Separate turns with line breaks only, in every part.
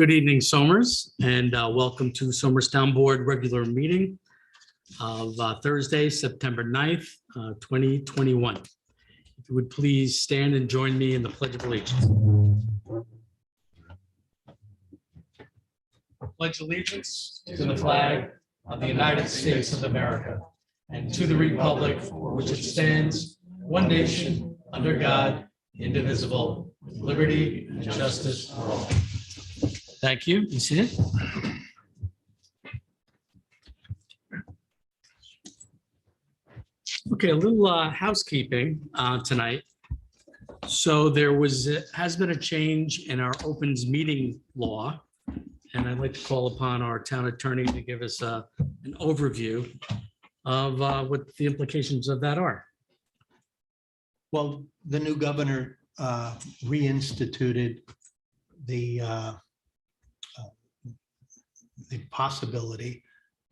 Good evening, Somers, and welcome to Somers Town Board regular meeting of Thursday, September 9th, 2021. If you would please stand and join me in the Pledge of Allegiance. Pledge allegiance to the flag of the United States of America and to the republic for which it stands, one nation, under God, indivisible, with liberty and justice for all. Thank you. You see it? Okay, a little housekeeping tonight. So there has been a change in our opens meeting law, and I'd like to call upon our town attorney to give us an overview of what the implications of that are.
Well, the new governor reinstituted the possibility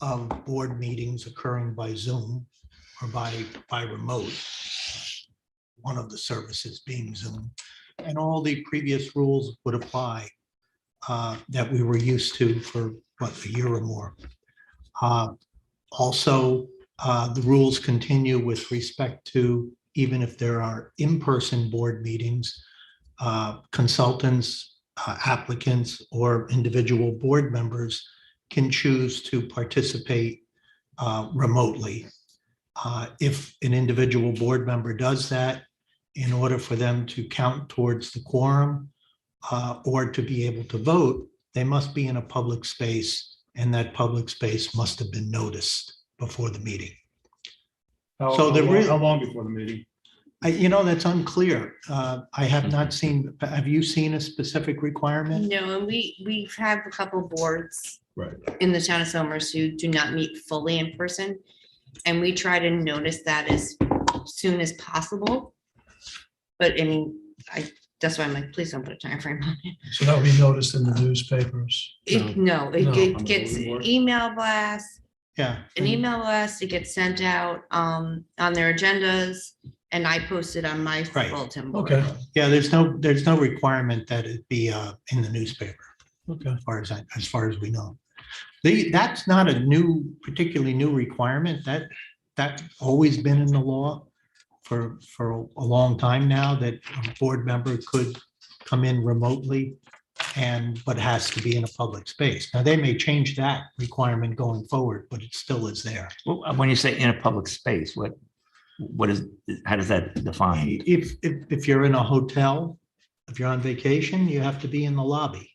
of board meetings occurring by Zoom or by remote, one of the services being Zoom, and all the previous rules would apply that we were used to for what, a year or more. Also, the rules continue with respect to, even if there are in-person board meetings, consultants, applicants, or individual board members can choose to participate remotely. If an individual board member does that, in order for them to count towards the quorum or to be able to vote, they must be in a public space, and that public space must have been noticed before the meeting.
How long before the meeting?
That's unclear. I have not seen, have you seen a specific requirement?
No, and we've had a couple boards
Right.
in the town of Somers who do not meet fully in person. And we try to notice that as soon as possible. But I mean, that's why I'm like, please don't put a time frame on it.
So that will be noticed in the newspapers.
No, it
No.
gets
On the board?
email blast,
Yeah.
an email blast, it gets sent out on their agendas. And I post it on my
Right.
bulletin board.
Okay,
Yeah, there's no requirement that it be in the newspaper,
okay.
as far as we know. That's not a particularly new requirement. That's always been in the law for a long time now, that a board member could come in remotely but has to be in a public space. Now, they may change that requirement going forward, but it still is there.
Well, when you say in a public space, how does that define?
If you're in a hotel, if you're on vacation, you have to be in the lobby.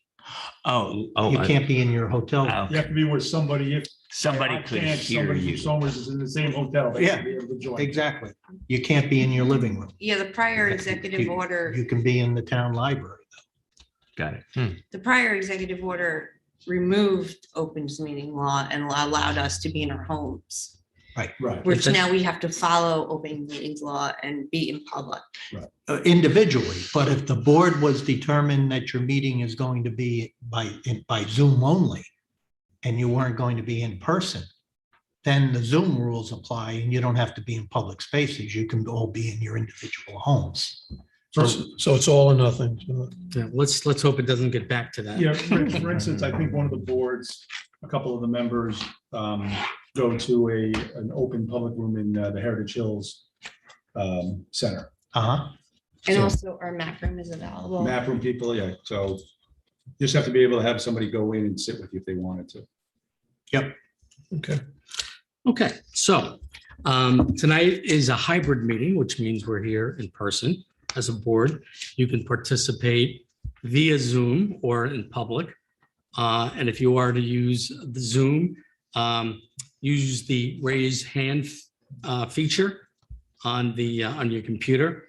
Oh,
You can't be in your hotel.
oh,
You have to be with somebody. If
somebody
by
could
chance
hear
somebody from
you.
Somers is in the same hotel, they
Yeah,
should be able to join.
Exactly. You can't be in your living room.
Yeah, the prior executive order,
You can be in the town library.
Got it.
the prior executive order removed opens meeting law and allowed us to be in our homes.
Right.
Which now we have to follow open meetings law and be in public.
Individually, but if the board was determined that your meeting is going to be by Zoom only, and you weren't going to be in person, then the Zoom rules apply, and you don't have to be in public spaces. You can all be in your individual homes.
So it's all or nothing.
Yeah, let's hope it doesn't get back to that.
Yeah, for instance, I think one of the boards, a couple of the members go to an open public room in the Heritage Hills Center.
Uh-huh.
And
So-
also our map room is available.
Map room people, yeah, so you just have to be able to have somebody go in and sit with you if they wanted to.
Okay.
Okay, so tonight is a hybrid meeting, which means we're here in person as a board. You can participate via Zoom or in public. And if you are to use the Zoom, use the raise hand feature on your computer.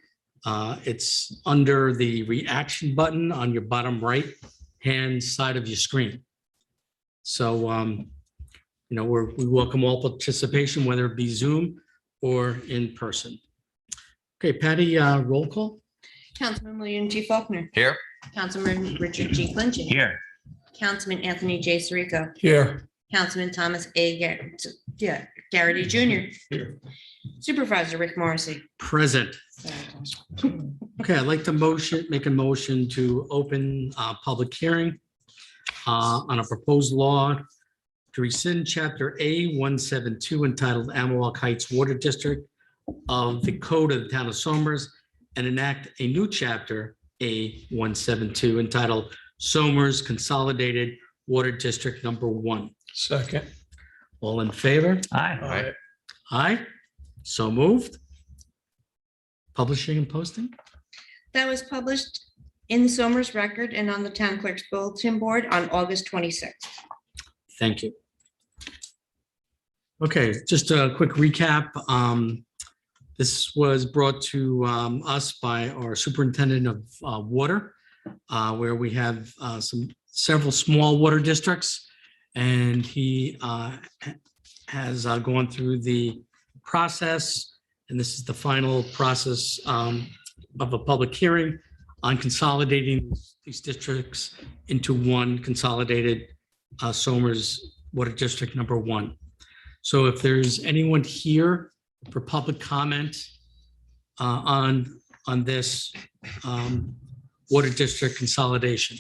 It's under the reaction button on your bottom right hand side of your screen. So we welcome all participation, whether it be Zoom or in person. Okay, Patty, roll call.
Councilman William G. Faulkner.
Here.
Councilman Richard G. Clinton.
Here.
Councilman Anthony J. Sirico.
Here,
Councilman Thomas A. Garrity Jr.
Here.
Supervisor Rick Morrissey.
Present. Okay, I'd like to make a motion to open public hearing on a proposed law to rescind Chapter A 172 entitled Amawalk Heights Water District of the Code of the Town of Somers and enact a new Chapter A 172 entitled Somers Consolidated Water District Number 1.
Second.
All in favor?
Aye.
Aye. So moved. Publishing and posting?
That was published in the Somers Record and on the Town Clerk's Bulletin Board on August 26th.
Thank you. Okay, just a quick recap. This was brought to us by our superintendent of water, where we have several small water districts, and he has gone through the process, and this is the final process of a public hearing on consolidating these districts into one consolidated Somers Water District Number 1. So if there's anyone here for public comment on this water district consolidation.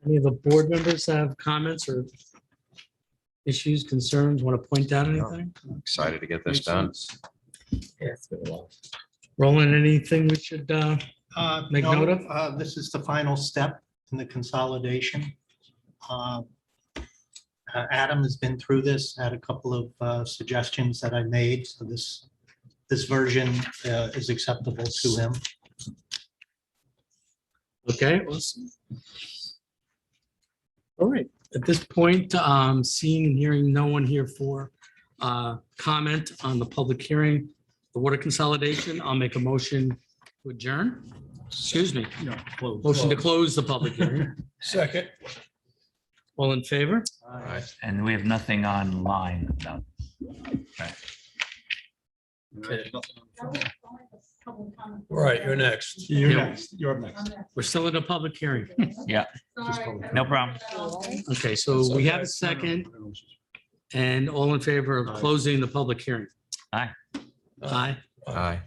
Any of the board members have comments or issues, concerns, want to point out anything?
Excited to get this done.
Yeah, it's been a while. Roland, anything we should make
No,
note of?
This is the final step in the consolidation. Adam has been through this, had a couple of suggestions that I made, so this version is acceptable to him.
Okay, awesome. All right, at this point, seeing and hearing no one here for comment on the public hearing, the water consolidation, I'll make a motion to adjourn. Excuse me, motion to close the public hearing.
Second.
All in favor?
And we have nothing online. No.
Right, you're next.
You're
Yeah.
next. You're up next.
We're still in a public hearing.
Yeah, no problem.
Okay, so we have a second and all in favor of closing the public hearing?
Aye.
Aye,
Aye.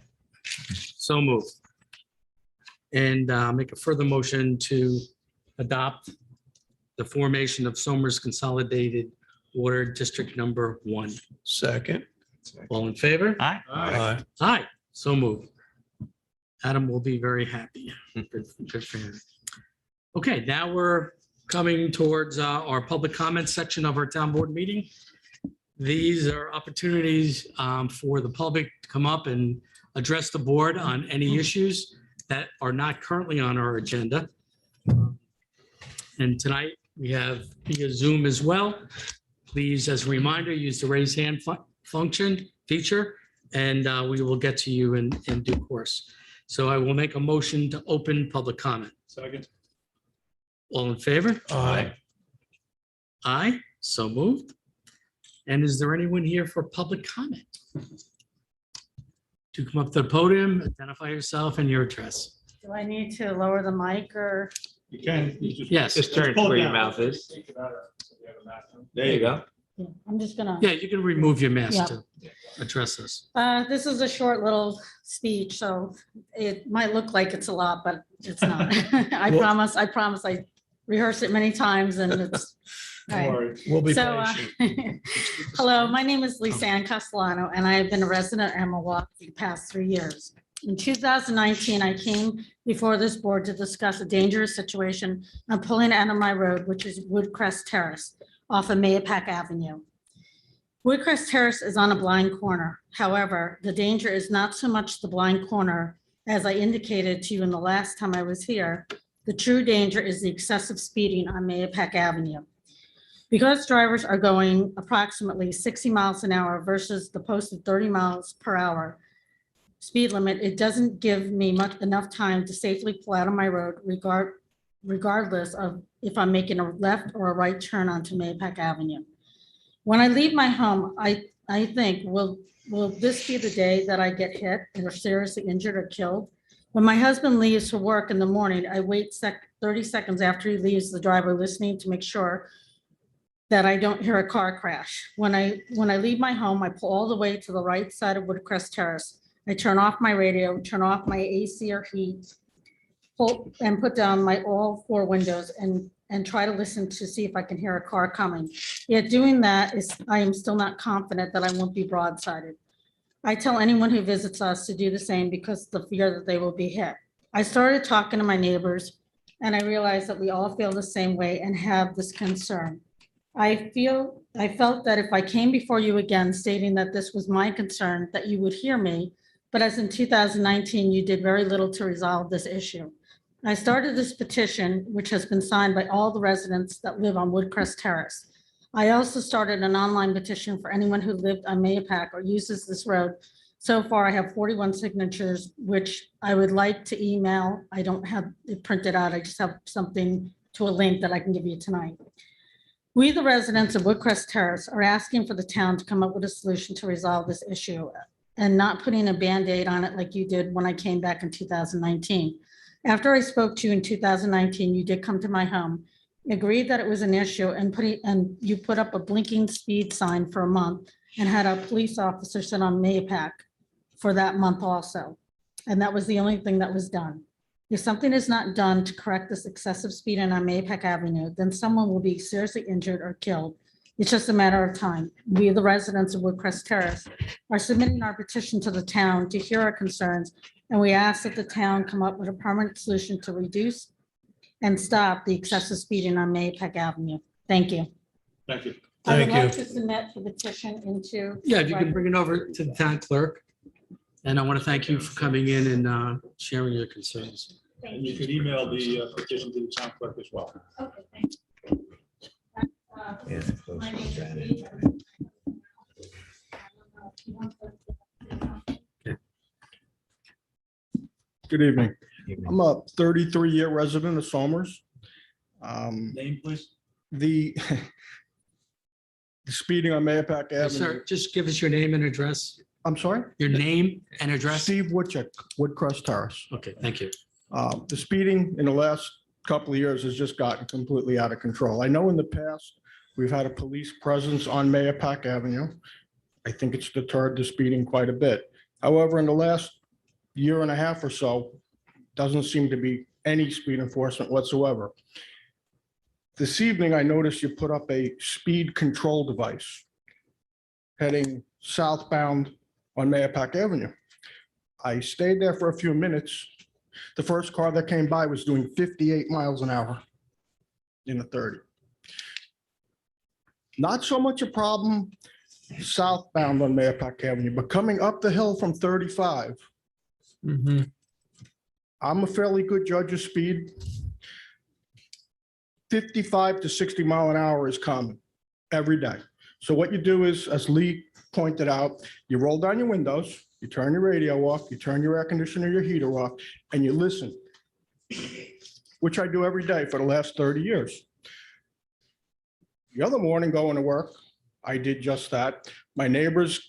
so moved. And make a further motion to adopt the formation of Somers Consolidated Water District Number 1.
Second.
All in favor?
Aye.
Aye.
Aye, so moved. Adam will be very happy. Good for him. Okay, now we're coming towards our public comment section of our town board meeting. These are opportunities for the public to come up and address the board on any issues that are not currently on our agenda. And tonight we have via Zoom as well. Please, as a reminder, use the raise hand function feature, and we will get to you in due course. So I will make a motion to open public comment.
Second.
All in favor?
Aye.
Aye, so moved. And is there anyone here for public comment? To come up to the podium, identify yourself and your address.
Do I need to lower the mic or?
You can. You just-
Yes,
Just turn it
pull it
where your
down.
mouth is. There you go.
Yeah, I'm just gonna.
yeah, you can remove your mask
Yeah.
to address us.
This is a short little speech, so it might look like it's a lot, but it's not. I
Well-
promise I rehearsed it many times and it's. all
Don't
right.
worry.
We'll be
So,
patient.
hello, my name is Lisanne Castellano, and I have been a resident of Amawalk for the past 3 years. In 2019, I came before this board to discuss a dangerous situation on pulling out of my road, which is Woodcrest Terrace off of Mayapack Avenue. Woodcrest Terrace is on a blind corner. However, the danger is not so much the blind corner, as I indicated to you in the last time I was here. The true danger is the excessive speeding on Mayapack Avenue. Because drivers are going approximately 60 miles an hour versus the posted 30 miles per hour speed limit, it doesn't give me enough time to safely pull out of my road regardless of if I'm making a left or a right turn onto Mayapack Avenue. When I leave my home, I think, will this be the day that I get hit or seriously injured or killed? When my husband leaves for work in the morning, I wait 30 seconds after he leaves the driver, listening to make sure that I don't hear a car crash. When I leave my home, I pull all the way to the right side of Woodcrest Terrace. I turn off my radio, turn off my AC or heat, pull and put down my all 4 windows and and try to listen to see if I can hear a car coming. Yet doing that I am still not confident that I won't be broadsided. I tell anyone who visits us to do the same because of the fear that they will be hit. I started talking to my neighbors and I realized that we all feel the same way and have this concern. I felt that if I came before you again stating that this was my concern, that you would hear me, but as in 2019, you did very little to resolve this issue. I started this petition, which has been signed by all the residents that live on Woodcrest Terrace. I also started an online petition for anyone who lived on Mayapack or uses this road. So far, I have 41 signatures, which I would like to email. I don't have it printed out. I just have something to a link that I can give you tonight. We, the residents of Woodcrest Terrace, are asking for the town to come up with a solution to resolve this issue and not putting a Band-Aid on it like you did when I came back in 2019. After I spoke to you in 2019, you did come to my home, agreed that it was an issue and you put up a blinking speed sign for a month and had a police officer sit on Mayapack for that month also. And that was the only thing that was done. If something is not done to correct this excessive speeding on Mayapack Avenue, then someone will be seriously injured or killed. It's just a matter of time. We, the residents of Woodcrest Terrace, are submitting our petition to the town to hear our concerns, and we ask that the town come up with a permanent solution to reduce and stop the excessive speeding on Mayapack Avenue. Thank you.
Thank you.
I would
Thank
like
you.
to submit the petition into.
Yeah, if you can bring it over to the town clerk. And I want to thank you for coming in and sharing your concerns.
And you could email the petition to the town clerk as well.
Okay, thank you. My name is Steve.
Good evening. I'm a 33-year resident of Somers.
Name, please.
The the speeding on Mayapack
Yes,
Avenue.
sir, just give us your name and address,
I'm sorry?
your name and address.
Steve Woodchuck, Woodcrest Terrace.
Okay, thank you.
The speeding in the last couple of years has just gotten completely out of control. I know in the past, we've had a police presence on Mayapack Avenue. I think it's deterred the speeding quite a bit. However, in the last year and a half or so, doesn't seem to be any speed enforcement whatsoever. This evening, I noticed you put up a speed control device heading southbound on Mayapack Avenue. I stayed there for a few minutes. The first car that came by was doing 58 miles an hour in a 30. Not so much a problem southbound on Mayapack Avenue, but coming up the hill from 35, I'm a fairly good judge of speed. 55 to 60 mile an hour is common every day. So what you do is, as Lee pointed out, you roll down your windows, you turn your radio off, you turn your air conditioner, your heater off, and you listen, which I do every day for the last 30 years. The other morning going to work, I did just that. My neighbor's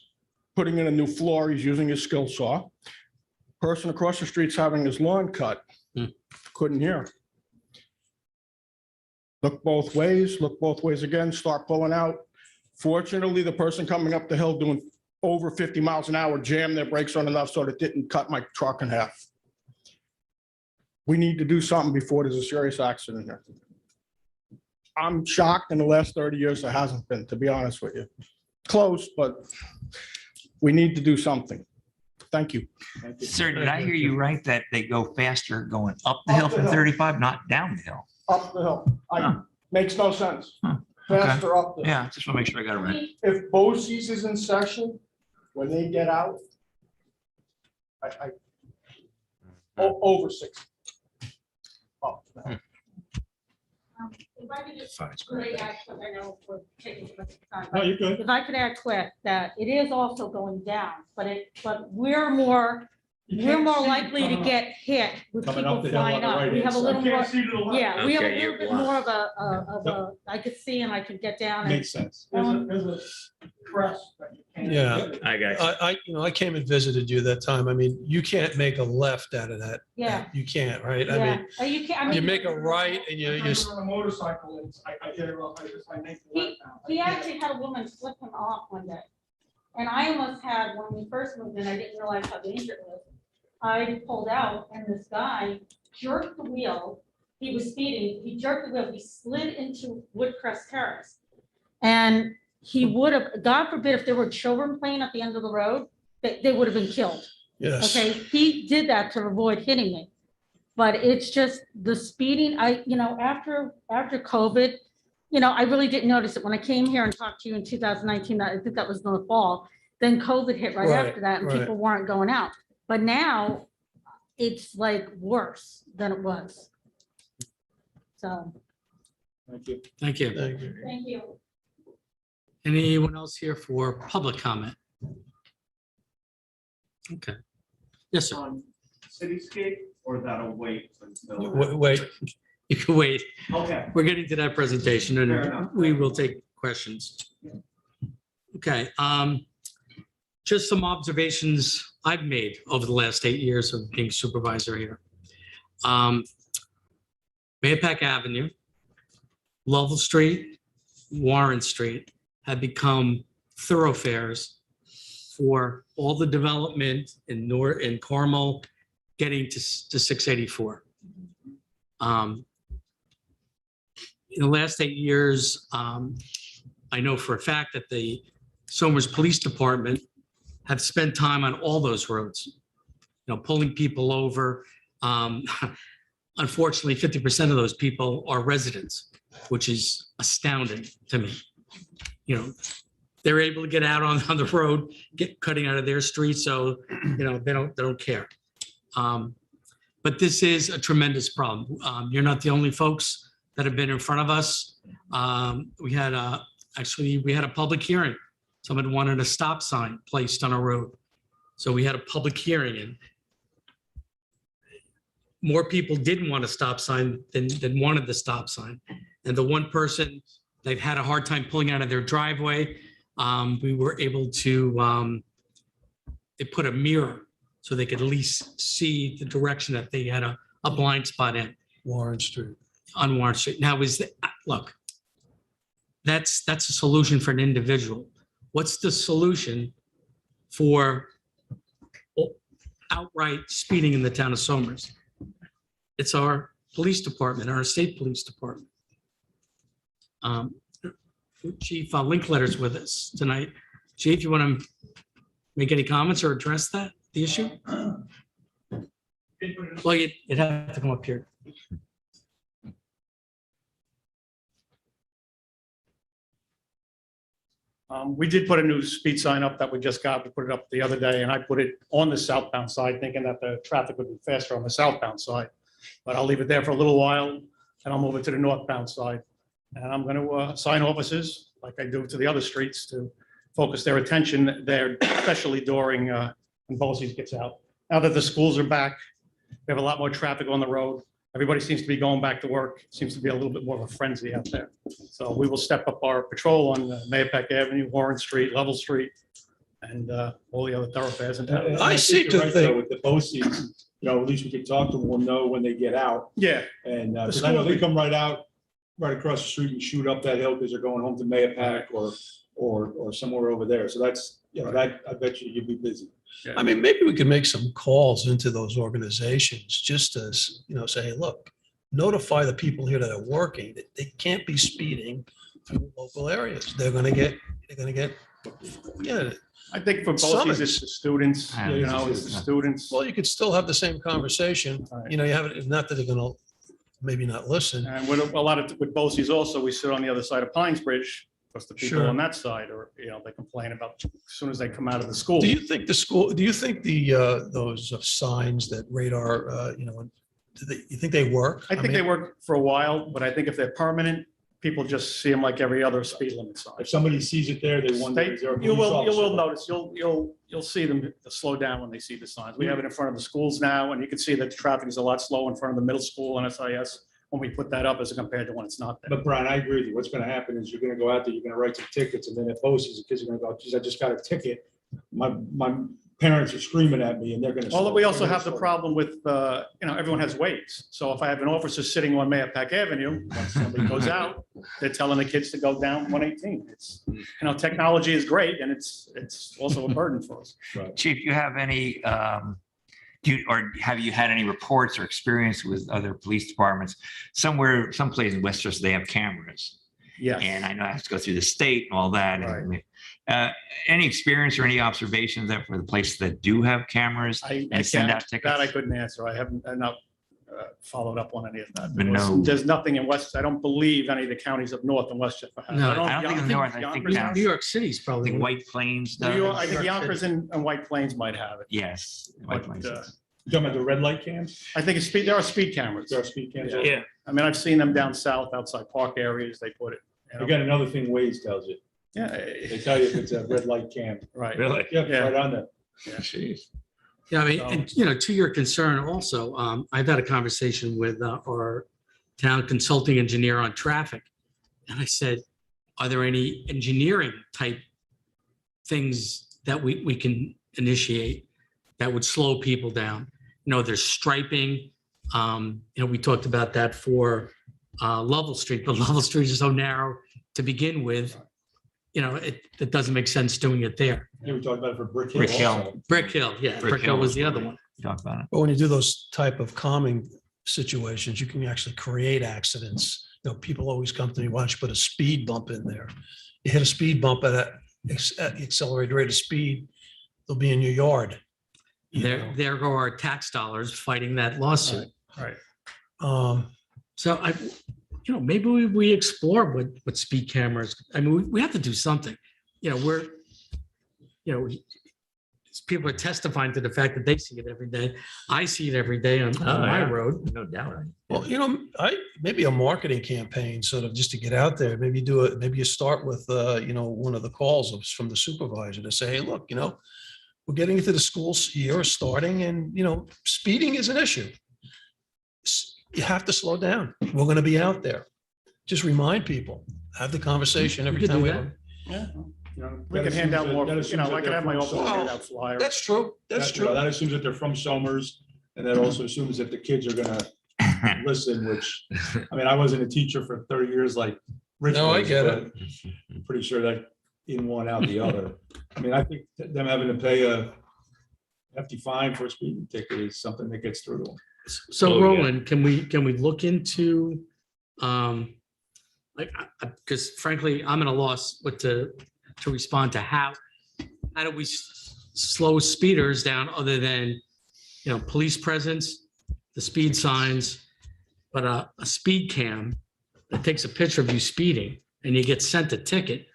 putting in a new floor. He's using his skill saw. Person across the street's having his lawn cut. Couldn't hear. Look both ways again, start pulling out. Fortunately, the person coming up the hill doing over 50 miles an hour jammed their brakes on enough so that it didn't cut my truck in half. We need to do something before there's a serious accident here. I'm shocked in the last 30 years there hasn't been, to be honest with you. Close, but we need to do something. Thank you.
Thank you.
Sir, did I hear you right that they go faster going up the hill
Up the
from
hill.
35, not down the hill?
Up the hill. Makes no sense.
Huh, okay.
Faster up the hill.
Yeah, just want to make sure I got it right.
If BOCES is in session, when they get out, over 60. Up the hill.
If I could just really add quick, I know we're taking too much time,
No,
but
you're good.
if I could add quick that it is also going down, but we're more likely to get hit with
Coming up
people
the hill on
flying
the
up. We
right-hand
have a
side.
little more,
see to the left.
yeah, we have a
Okay,
little
you're
bit more of a, I could see and I could get down and.
Makes sense.
There's a crest that you can't.
Yeah,
I got you.
I came and visited you that time. I mean, you can't make a left out of that.
Yeah.
You can't, right? I
Yeah,
mean,
you can, I
you
mean.
make a right and you
I'm
just,
on a motorcycle, and I hit her off, I make the right now.
He actually had a woman flip him off one day. And I almost had, when we first moved in, I didn't realize how dangerous it was. I pulled out and this guy jerked the wheel he was speeding, he jerked the wheel, he slid into Woodcrest Terrace. And he would have, God forbid, if there were children playing at the end of the road, they would have been killed.
Yes.
Okay, he did that to avoid hitting me. But it's just the speeding, after COVID, I really didn't notice it. When I came here and talked to you in 2019, I think that was in the fall, then COVID hit right
Right,
after that and
right.
people weren't going out. But now it's like worse than it was. So,
Thank you.
Thank you.
Thank you.
thank you.
Anyone else here for public comment? Okay. Yes, sir.
On Cityscape, or that'll wait until?
Wait,
You can wait.
Okay.
We're getting to that presentation
Fair
and
enough.
we will take questions. Okay. Just some observations I've made over the last 8 years of being supervisor here. Mayapack Avenue, Lovell Street, Warren Street have become thoroughfares for all the development in Carmel getting to 684. In the last 8 years, I know for a fact that the Somers Police Department have spent time on all those roads, pulling people over. Unfortunately, 50% of those people are residents, which is astounding to me. They're able to get out on the road, cutting out of their street, so they don't care. But this is a tremendous problem. You're not the only folks that have been in front of us. We had a public hearing. Someone wanted a stop sign placed on a road. So we had a public hearing, and more people didn't want a stop sign than wanted the stop sign. And the one person, they've had a hard time pulling out of their driveway. We were able to, they put a mirror so they could at least see the direction that they had a blind spot in.
Warren Street.
On Warren Street. Now look, that's a solution for an individual. What's the solution for outright speeding in the town of Somers? It's our police department, our state police department. Chief Linkletter's with us tonight. Chief, you want to make any comments or address the issue? Well, you'd have to come up here.
We did put a new speed sign up that we just got. We put it up the other day, and I put it on the southbound side, thinking that the traffic would be faster on the southbound side. But I'll leave it there for a little while, and I'll move it to the northbound side. And I'm going to assign officers, like I do to the other streets, to focus their attention there, especially during when BOCES gets out. Now that the schools are back, we have a lot more traffic on the road. Everybody seems to be going back to work. It seems to be a little bit more of a frenzy out there. So we will step up our patrol on Mayapack Avenue, Warren Street, Lovell Street, and all the other thoroughfares in town.
I seem
think
to
you're right,
think-
though, with the BOCES, at least we can talk to them, we'll know when they get out.
Yeah,
And because I know they come right across the street and shoot up that hill because they're going home to Mayapack or somewhere over there. So that's, that, I bet you'd be busy.
I mean, maybe we could make some calls into those organizations just to, say, hey, look, notify the people here that are working that they can't be speeding through local areas. They're going to get, yeah.
I think for
Summons.
BOCES, it's the students, it's the students.
Well, you could still have the same conversation.
Right.
You have it, not that they're going to maybe not listen.
And with with BOCES also, we sit on the other side of Pines Bridge, because the people
Sure.
on that side are, they complain about as soon as they come out of the school.
Do you think those signs that radar, you think they work?
I think they work for a while, but I think if they're permanent, people just see them like every other speed limit sign.
If somebody sees it there, they wonder. is there a
You
police
will
officer?
notice, you'll see them slow down when they see the signs. We have it in front of the schools now, and you can see that the traffic is a lot slower in front of the middle school and SIS when we put that up as compared to when it's not there.
But Brian, I agree with you. What's going to happen is you're going to go out there, you're going to write some tickets, and then at BOCES, the kids are going to go, geez, I just got a ticket. My parents are screaming at me, and they're going to.
Well, we also have the problem with, everyone has weights. So if I have an officer sitting on Mayapack Avenue, when somebody goes out, they're telling the kids to go down 118. It's, technology is great, and it's also a burden for us.
Chief, you have any or have you had any reports or experience with other police departments? Someplace in Westchester, they have cameras.
Yes.
And I know I have to go through the state and all that.
Right.
Any experience or any observations that for the places that do have cameras and send out tickets?
That I couldn't answer. I've not followed up on any of that.
But no-
There's nothing in West, I don't believe any of the counties up north in Westchester have.
No,
I don't think in North, I think
Yonkers-
down-
New York City's
I
probably.
think White Plains
New York,
does.
I think Yonkers and White Plains might have it.
Yes. White
But,
Plains.
You talking about the red light cams?
I think it's there are speed cameras.
There are speed cams.
Yeah. I mean, I've seen them down south outside park areas. They put it. you know.
Again, another thing Waze tells you.
Yeah,
They tell you if it's a red light cam.
right.
Really?
Yeah,
Yeah.
right on there.
Jeez.
Yeah, I mean,
So-
and to your concern also, I've had a conversation with our town consulting engineer on traffic. And I said, are there any engineering type things that we can initiate that would slow people down? There's striping. We talked about that for Lovell Street, but Lovell Street is so narrow to begin with. It doesn't make sense doing it there.
Yeah, we talked about it for Brick Hill.
Brick Hill.
also.
Brick Hill, yeah, Brick Hill was the other one.
Talk about it.
But when you do those type of calming situations, you can actually create accidents. People always come to me, why don't you put a speed bump in there? You hit a speed bump at accelerated rate of speed, they'll be in your yard.
There go our tax dollars fighting that lawsuit.
Right.
So maybe we explore what speed cameras. I mean, we have to do something. People are testifying to the fact that they see it every day. I see it every day on my road.
No doubt.
Well, maybe a marketing campaign, sort of just to get out there. Maybe maybe you start with, one of the calls from the supervisor to say, hey, look, we're getting into the school year starting and, speeding is an issue. You have to slow down. We're going to be out there. Just remind people, have the conversation every
could
time.
do
we
that.
Yeah.
That
We can hand
assumes
out
that-
more,
that assumes
I
that
can have my
they're
office
from
hand
Somers.
out flyers.
That's true. That's
That- That assumes that they're from Somers, and that also assumes that the kids are gonna listen, which, I wasn't a teacher for 30 years like Rich
No, I
was,
get
but I'm pretty sure that in one out the other. I think them having to pay a hefty fine for a speeding ticket is something that gets through to them.
So
Oh, yeah.
Roland, can we look into, because frankly, I'm at a loss what to respond to how do we slow speeders down other than, police presence, the speed signs, but a speed cam that takes a picture of you speeding and you get sent a ticket.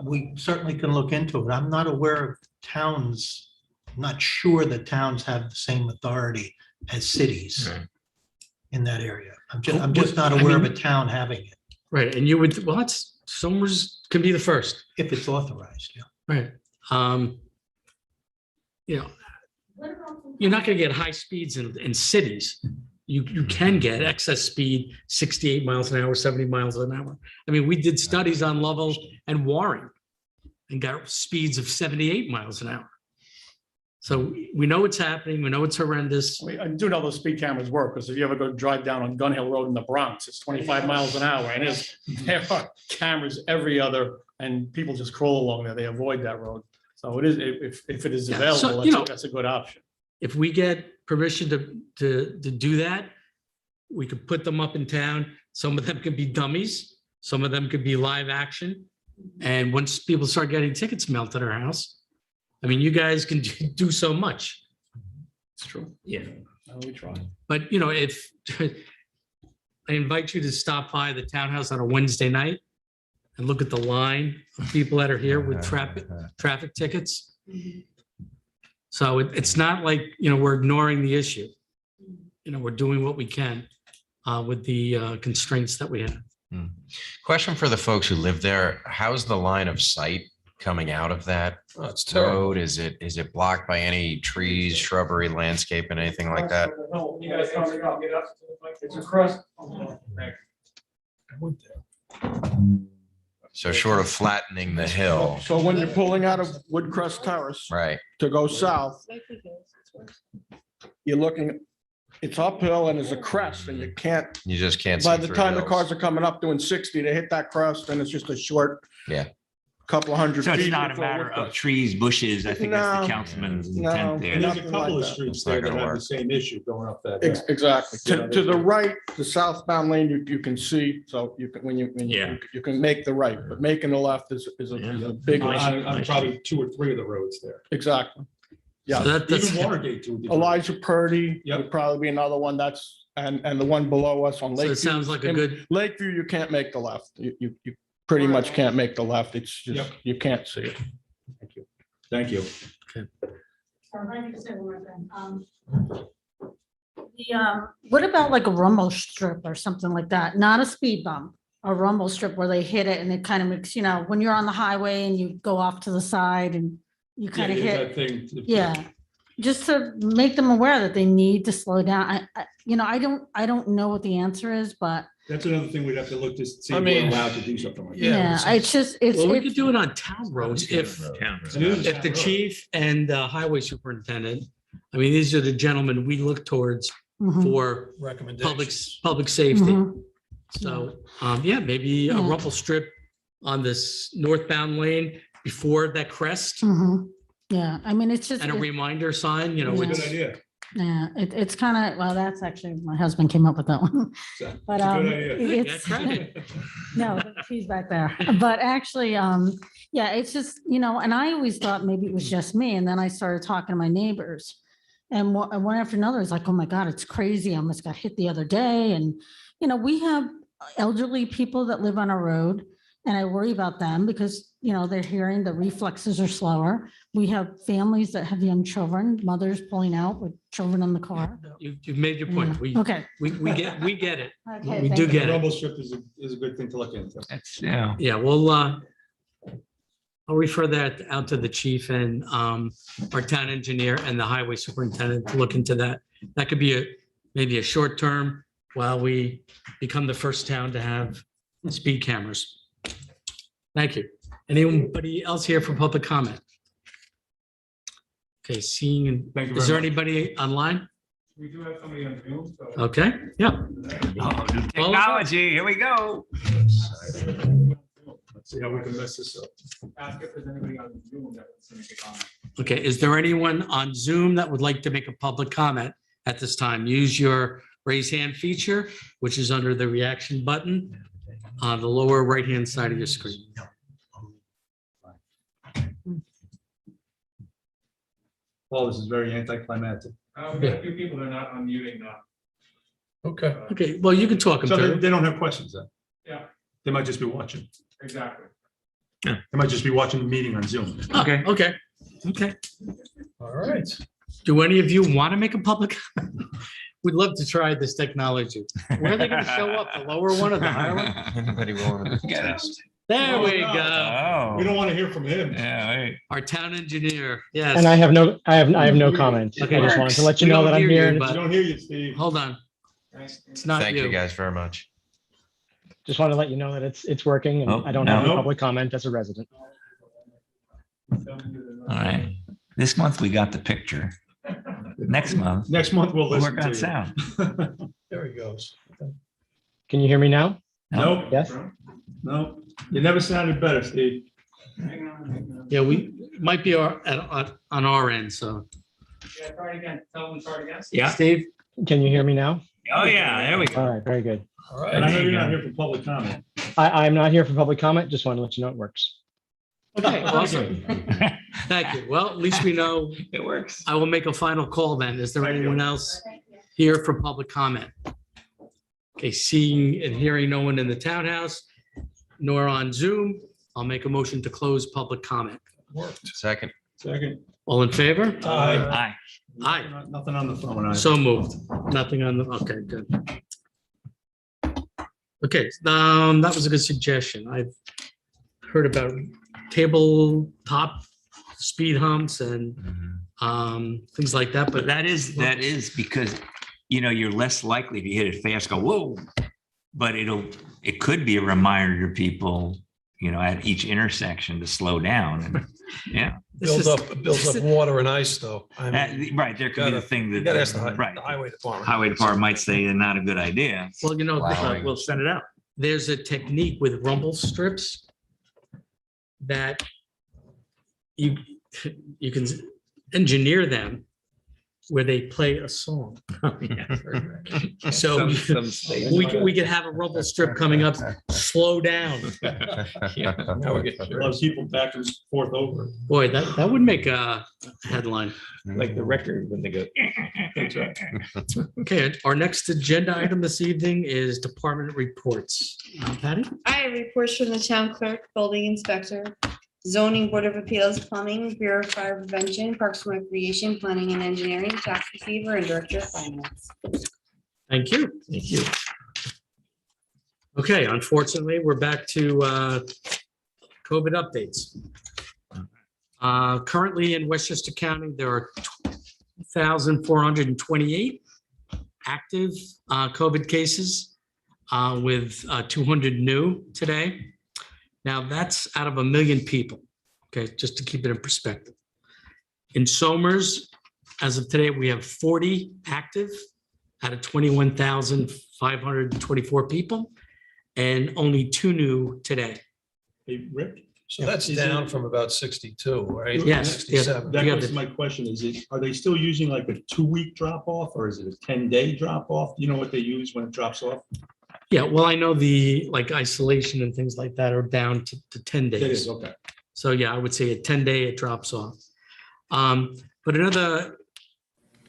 We certainly can look into it. I'm not aware of towns, I'm not sure that towns have the same authority as cities
Right.
in that area. I'm just not aware of a town having it,
Right, and Somers can be the first.
if it's authorized, yeah.
Right. You're not going to get high speeds in cities. You can get excess speed, 68 miles an hour, 70 miles an hour. We did studies on Lovell and Warren and got speeds of 78 miles an hour. So we know it's happening. We know it's horrendous.
I do know those speed cameras work, because if you ever go drive down on Gun Hill Road in the Bronx, it's 25 miles an hour, and there are cameras every other, and people just crawl along there. They avoid that road. So it is, if it is
Yeah, so,
available, that's a good option.
If we get permission to do that, we could put them up in town. Some of them could be dummies. Some of them could be live action. And once people start getting tickets mailed to their house, you guys can do so much.
It's true.
Yeah.
We try.
But, if I invite you to stop by the townhouse on a Wednesday night and look at the line of people that are here with traffic tickets. So it's not like, we're ignoring the issue. We're doing what we can with the constraints that we have.
Question for the folks who live there. How's the line of sight coming out of that
Oh, it's terrible.
road? Is it blocked by any trees, shrubbery, landscape, and anything like that?
You guys come and get up to the mic. It's across.
I went there.
So short of flattening the hill,
So when you're pulling out of Woodcrest Terrace
right?
to go south, you're looking, it's uphill and there's a crest, and you can't,
You just can't see
by the
through
time the
hills.
cars are coming up doing 60, they hit that crest, and it's just a short.
Yeah.
couple hundred
So
feet.
it's not a
before
matter
we're
of
done.
trees, bushes. I think that's the
No,
councilman's
no.
intent there.
And there's a
Nothing
couple
like
of
that.
streets
It's not
there that
gonna
have the
work.
same issue going up that.
Exactly.
Yeah,
To the right, the southbound lane, you can see, so you can, when
Yeah.
you can make the right, but making the left is a big issue.
On probably 2 or 3 of the roads there.
Exactly.
So
Yeah.
that's,
Even Watergate to a degree.
Elijah Purdy
Yep.
would probably be another one that's, and the one below us on
so
Lakeview.
it sounds like a
in
good,
Lakeview, you can't make the left. You pretty much can't make the left. It's
Yep.
just, you can't see it.
Thank you.
What about like a rumble strip or something like that? Not a speed bump, a rumble strip where they hit it and it kind of makes, when you're on the highway and you go off to the side and you kind of hit. Yeah, just to make them aware that they need to slow down. I don't know what the answer is, but
That's another thing we'd have to look to see
I
if we're
mean,
allowed to do something like that.
yeah, it's just,
well, we could
it's,
do it on town roads if the
Road.
chief and the highway superintendent, I mean, these are the gentlemen we look towards
Mhm,
for
Recommendations.
public safety.
mhm.
So, yeah, maybe a
Yeah.
rumble strip on this northbound lane before that crest
Mhm. Yeah, I mean, it's just,
and a reminder sign,
Yeah.
Good
it's,
idea.
yeah, it's kind of, well, that's actually, my husband came up with that one.
It's
But
a good idea.
it's,
Yeah, credit.
no, she's back there. But actually, yeah, it's just, and I always thought maybe it was just me. And then I started talking to my neighbors. And one after another is like, oh my God, it's crazy. I almost got hit the other day. And, we have elderly people that live on a road. And I worry about them because, they're hearing the reflexes are slower. We have families that have young children, mothers pulling out with children in the car.
You've made your point. We
Okay.
we get it.
Okay,
We
thank
do
you.
get
The
it.
rumble strip is a good thing to look into.
That's, yeah.
Yeah, well, I'll refer that out to the chief and our town engineer and the highway superintendent to look into that. That could be maybe a short term while we become the first town to have speed cameras. Thank you. Anybody else here for public comment? Okay, seeing,
Thank you
is
very
there
much.
anybody online?
We do have somebody on Zoom, so.
Okay, yeah.
Oh, new technology. Here we go.
Let's see how we can mess this up.
Ask if there's anybody on Zoom that wants to make a comment.
Okay, is there anyone on Zoom that would like to make a public comment at this time? Use your raise hand feature, which is under the reaction button on the lower right-hand side of your screen.
Paul, this is very anticlimactic.
We've got a few people that are not unmuting now.
Okay.
Okay, well, you can talk them
So
through.
they don't have questions then?
Yeah,
They might just be watching.
exactly.
They might just be watching the meeting on Zoom.
Okay, okay, okay.
All right.
Do any of you want to make a public? We'd love to try this technology. Where are they going to show up? The lower one or the higher one?
Anybody willing to
Get it.
test?
There we go.
Oh.
We don't want to hear from him.
Yeah, right.
Our town engineer, yes.
And I have no comments. I
Okay.
just wanted to let you
We
know
don't
that I'm
hear
here.
you,
and
We
it's-
don't hear you, Steve.
Hold on, it's not
Thank you
you.
guys very much.
Just want to let you know that it's working and
Oh,
I don't have any
no.
public comment as a resident.
All right. This month we got the picture. Next month,
Next month we'll
we'll
listen
work on
to
sound.
you.
There he goes.
Can you hear me now?
Nope,
Yes?
no, you never sounded better, Steve.
Yeah, we might be on our end, so.
Yeah, try it again. Tell them to try it again.
Yeah.
Steve?
Can you hear me now?
Oh, yeah, there we go.
All right, very good.
All
And I
right.
know you're not here for public comment.
I'm not here for public comment. Just want to let you know it works.
Okay, awesome. Thank you. Well, at least we know.
It works.
I will make a final call then. Is there
Thank you.
anyone else here for public comment? Okay, seeing and hearing no one in the townhouse, nor on Zoom, I'll make a motion to close public comment.
Worked.
Second.
Second.
All in favor?
Aye.
Hi.
Aye.
Nothing on the phone. either.
So moved. Nothing on the, okay, good. Okay, that was a good suggestion. I've heard about tabletop speed humps and things like that,
But
but
that is because, you're less likely to hit it fast, go, whoa. But it could be a reminder to people, at each intersection to slow down. And yeah,
Builds up water and ice though. I mean,
right. There could be the
gotta-
thing
You
that,
gotta ask the
right.
highway department.
Highway department might say not a good idea.
well,
Plowing.
We'll send it out.
there's a technique with rumble strips that you can engineer them where they play a song. So we could have a rumble strip coming up, slow down.
Now we're getting
A lot of people back and forth over.
Boy, that would make a headline.
Like the record when they go.
Okay, our next agenda item this evening is department reports. Patty?
I have reports from the town clerk, building inspector, zoning board of appeals, plumbing, bureau of fire prevention, parks and recreation, planning and engineering, tax receiver, and director of finance.
Thank you. Thank you. Okay, unfortunately, we're back to COVID updates. Currently in Westchester County, there are 2,428 active COVID cases with 200 new today. Now, that's out of 1 million people, okay, just to keep it in perspective. In Somers, as of today, we have 40 active out of 21,524 people, and only 2 new today.
Hey, Rick?
So that's down from about 62, right?
Yes,
67.
That
Yeah,
goes to
the-
my question. Are they still using like a 2-week drop off or is it a 10-day drop off? You know what they use when it drops off?
Yeah, well, I know the isolation and things like that are down to 10
It
days.
is, okay.
So yeah, I would say a 10-day, it drops off. But another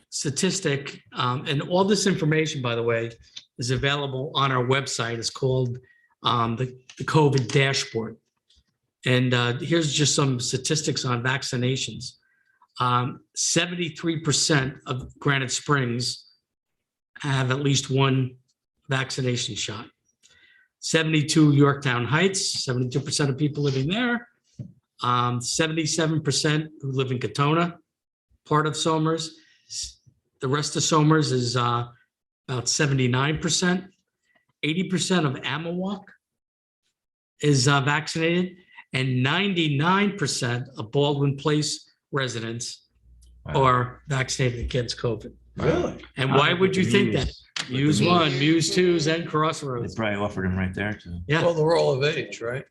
statistic, and all this information, by the way, is available on our website. It's called the COVID dashboard. And here's just some statistics on vaccinations. 73% of Granite Springs have at least one vaccination shot. 72 Yorktown Heights, 72% of people living there. 77% who live in Katona, part of Somers. The rest of Somers is about 79%. 80% of Amawalk is vaccinated, and 99% of Baldwin Place residents are vaccinated against COVID.
Really?
And why would you think that? Muse 1, Muse 2s, and
They
Crossroads.
probably offered them right there too.
Yeah.
Well, they're all of age, right?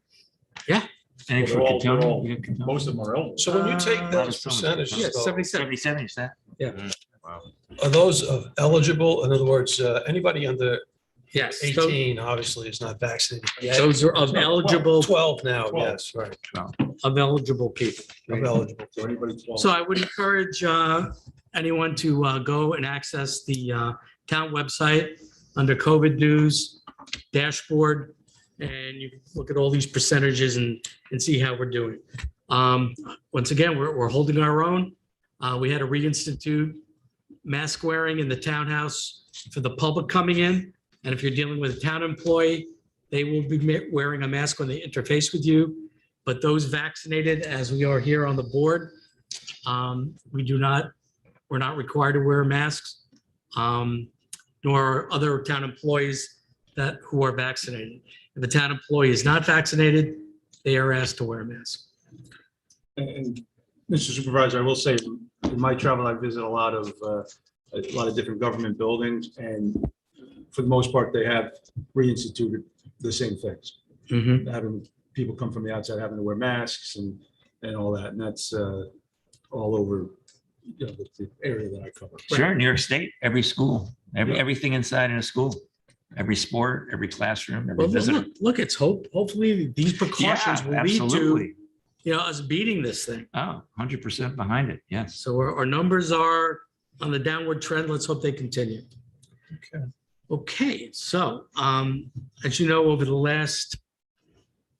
And for
Well, they're
Katona,
all-
you got Katona?
Most of them are old.
So when you take
Uh,
those percentages,
Yeah,
though,
77.
77, is that?
are those eligible? In other words, anybody under
Yes,
18 obviously is not vaccinated yet.
those are of eligible
12 now,
12.
yes, right.
of eligible people.
Of eligible.
So anybody 12.
So I would encourage anyone to go and access the town website under COVID news dashboard, and you can look at all these percentages and see how we're doing. Once again, we're holding our own. We had to reinstitute mask wearing in the townhouse for the public coming in. And if you're dealing with a town employee, they will be wearing a mask when they interface with you. But those vaccinated, as we are here on the board, we're not required to wear masks, nor other town employees who are vaccinated. If a town employee is not vaccinated, they are asked to wear a mask.
And Mr. Supervisor, I will say, in my travel, I visit a lot of different government buildings, and for the most part, they have reinstituted the same things.
Mhm.
Having people come from the outside, having to wear masks and all that, and that's all over, the area that I cover.
Sure, New York State, every school, everything inside in a school, every sport, every classroom, every
Well,
visitor.
look, it's hopefully these precautions
Yeah,
will lead to,
absolutely.
us beating this thing.
Oh, 100% behind it, yes.
So our numbers are on the downward trend. Let's hope they continue.
Okay.
Okay, so as you know, over the last,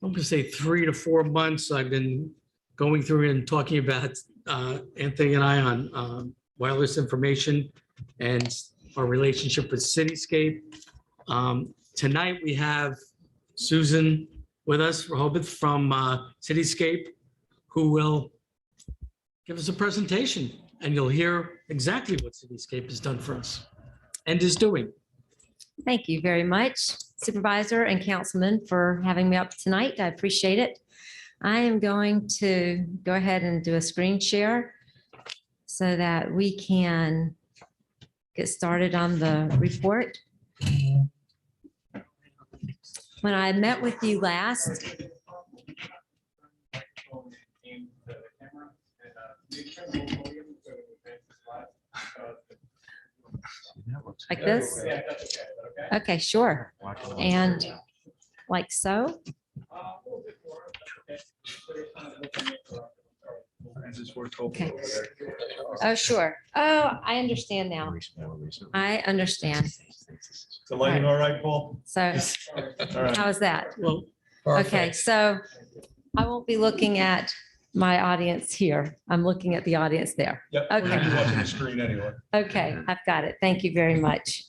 I'm gonna say 3 to 4 months, I've been going through and talking about Anthony and I on wireless information and our relationship with Cityscape. Tonight, we have Susan with us, Rehoboth from Cityscape, who will give us a presentation, and you'll hear exactly what Cityscape has done for us and is doing.
Thank you very much, Supervisor and Councilman, for having me up tonight. I appreciate it. I am going to go ahead and do a screen share so that we can get started on the report. When I met with you last, Like this? Okay, sure. And like so? Okay. Oh, sure. Oh, I understand now. I understand.
The lighting all right, Paul?
So
All right.
how is that?
Well,
Okay,
Perfect.
so I won't be looking at my audience here. I'm looking at the audience there.
Yep. We're gonna
Okay.
be watching the screen anyway.
Okay, I've got it. Thank you very much.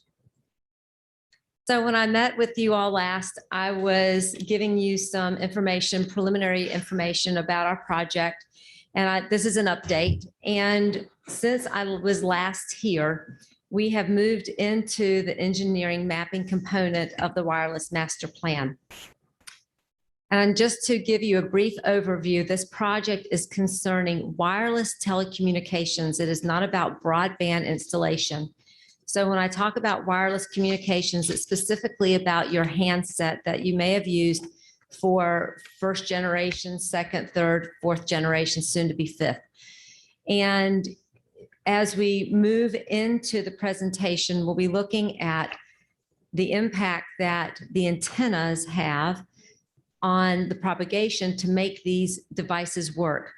So when I met with you all last, I was giving you some information, preliminary information about our project. And this is an update. And since I was last here, we have moved into the engineering mapping component of the wireless master plan. And just to give you a brief overview, this project is concerning wireless telecommunications. It is not about broadband installation. So when I talk about wireless communications, it's specifically about your handset that you may have used for first generation, second, third, fourth generation, soon to be fifth. And as we move into the presentation, we'll be looking at the impact that the antennas have on the propagation to make these devices work.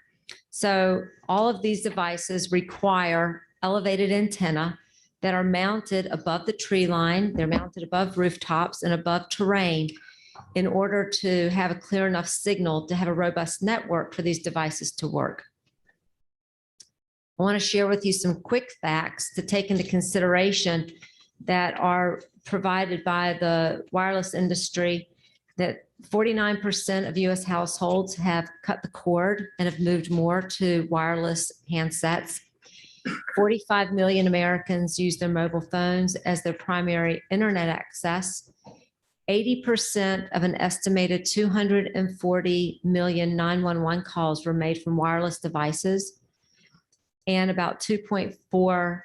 So all of these devices require elevated antenna that are mounted above the tree line. They're mounted above rooftops and above terrain in order to have a clear enough signal to have a robust network for these devices to work. I want to share with you some quick facts to take into consideration that are provided by the wireless industry, that 49% of US households have cut the cord and have moved more to wireless handsets. 45 million Americans use their mobile phones as their primary internet access. 80% of an estimated 240 million 911 calls were made from wireless devices. And about 2.4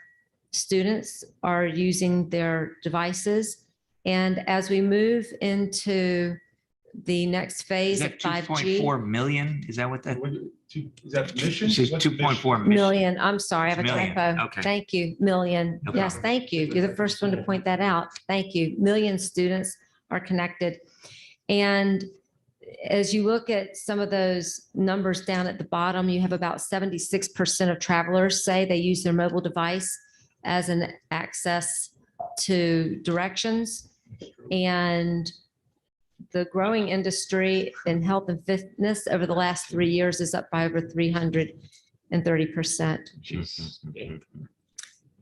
students are using their devices. And as we move into the next
Is
phase of
that
5G.
2.4 million? Is that what that?
Is that the mission?
It says
What's the
2.4 million.
Million, I'm sorry, I have a
Million,
typo.
okay.
Thank you, million.
No
Yes,
problem.
thank you. You're the first one to point that out. Thank you. Million students are connected. And as you look at some of those numbers down at the bottom, you have about 76% of travelers say they use their mobile device as an access to directions. And the growing industry in health and fitness over the last 3 years is up by over 330%.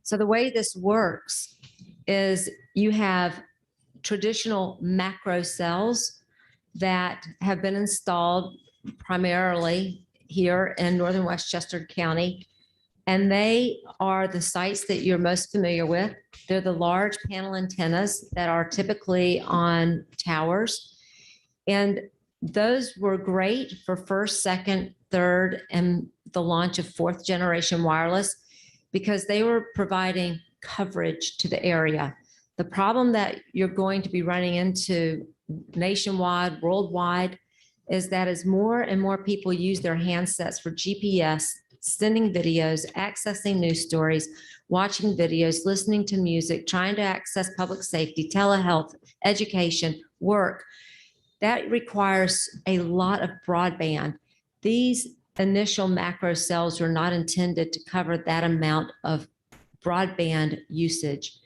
So the way this works is you have traditional macro cells that have been installed primarily here in northern Westchester County. And they are the sites that you're most familiar with. They're the large panel antennas that are typically on towers. And those were great for first, second, third, and the launch of fourth generation wireless because they were providing coverage to the area. The problem that you're going to be running into nationwide, worldwide, is that as more and more people use their handsets for GPS, sending videos, accessing news stories, watching videos, listening to music, trying to access public safety, telehealth, education, work, that requires a lot of broadband. These initial macro cells are not intended to cover that amount of broadband usage.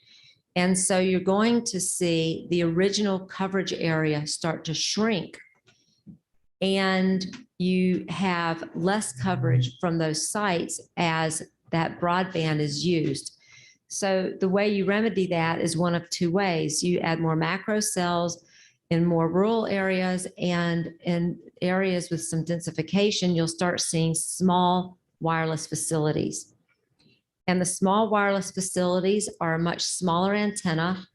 And so you're going to see the original coverage area start to shrink. And you have less coverage from those sites as that broadband is used. So the way you remedy that is one of two ways. You add more macro cells in more rural areas, and in areas with some densification, you'll start seeing small wireless facilities. And the small wireless facilities are a much smaller antenna.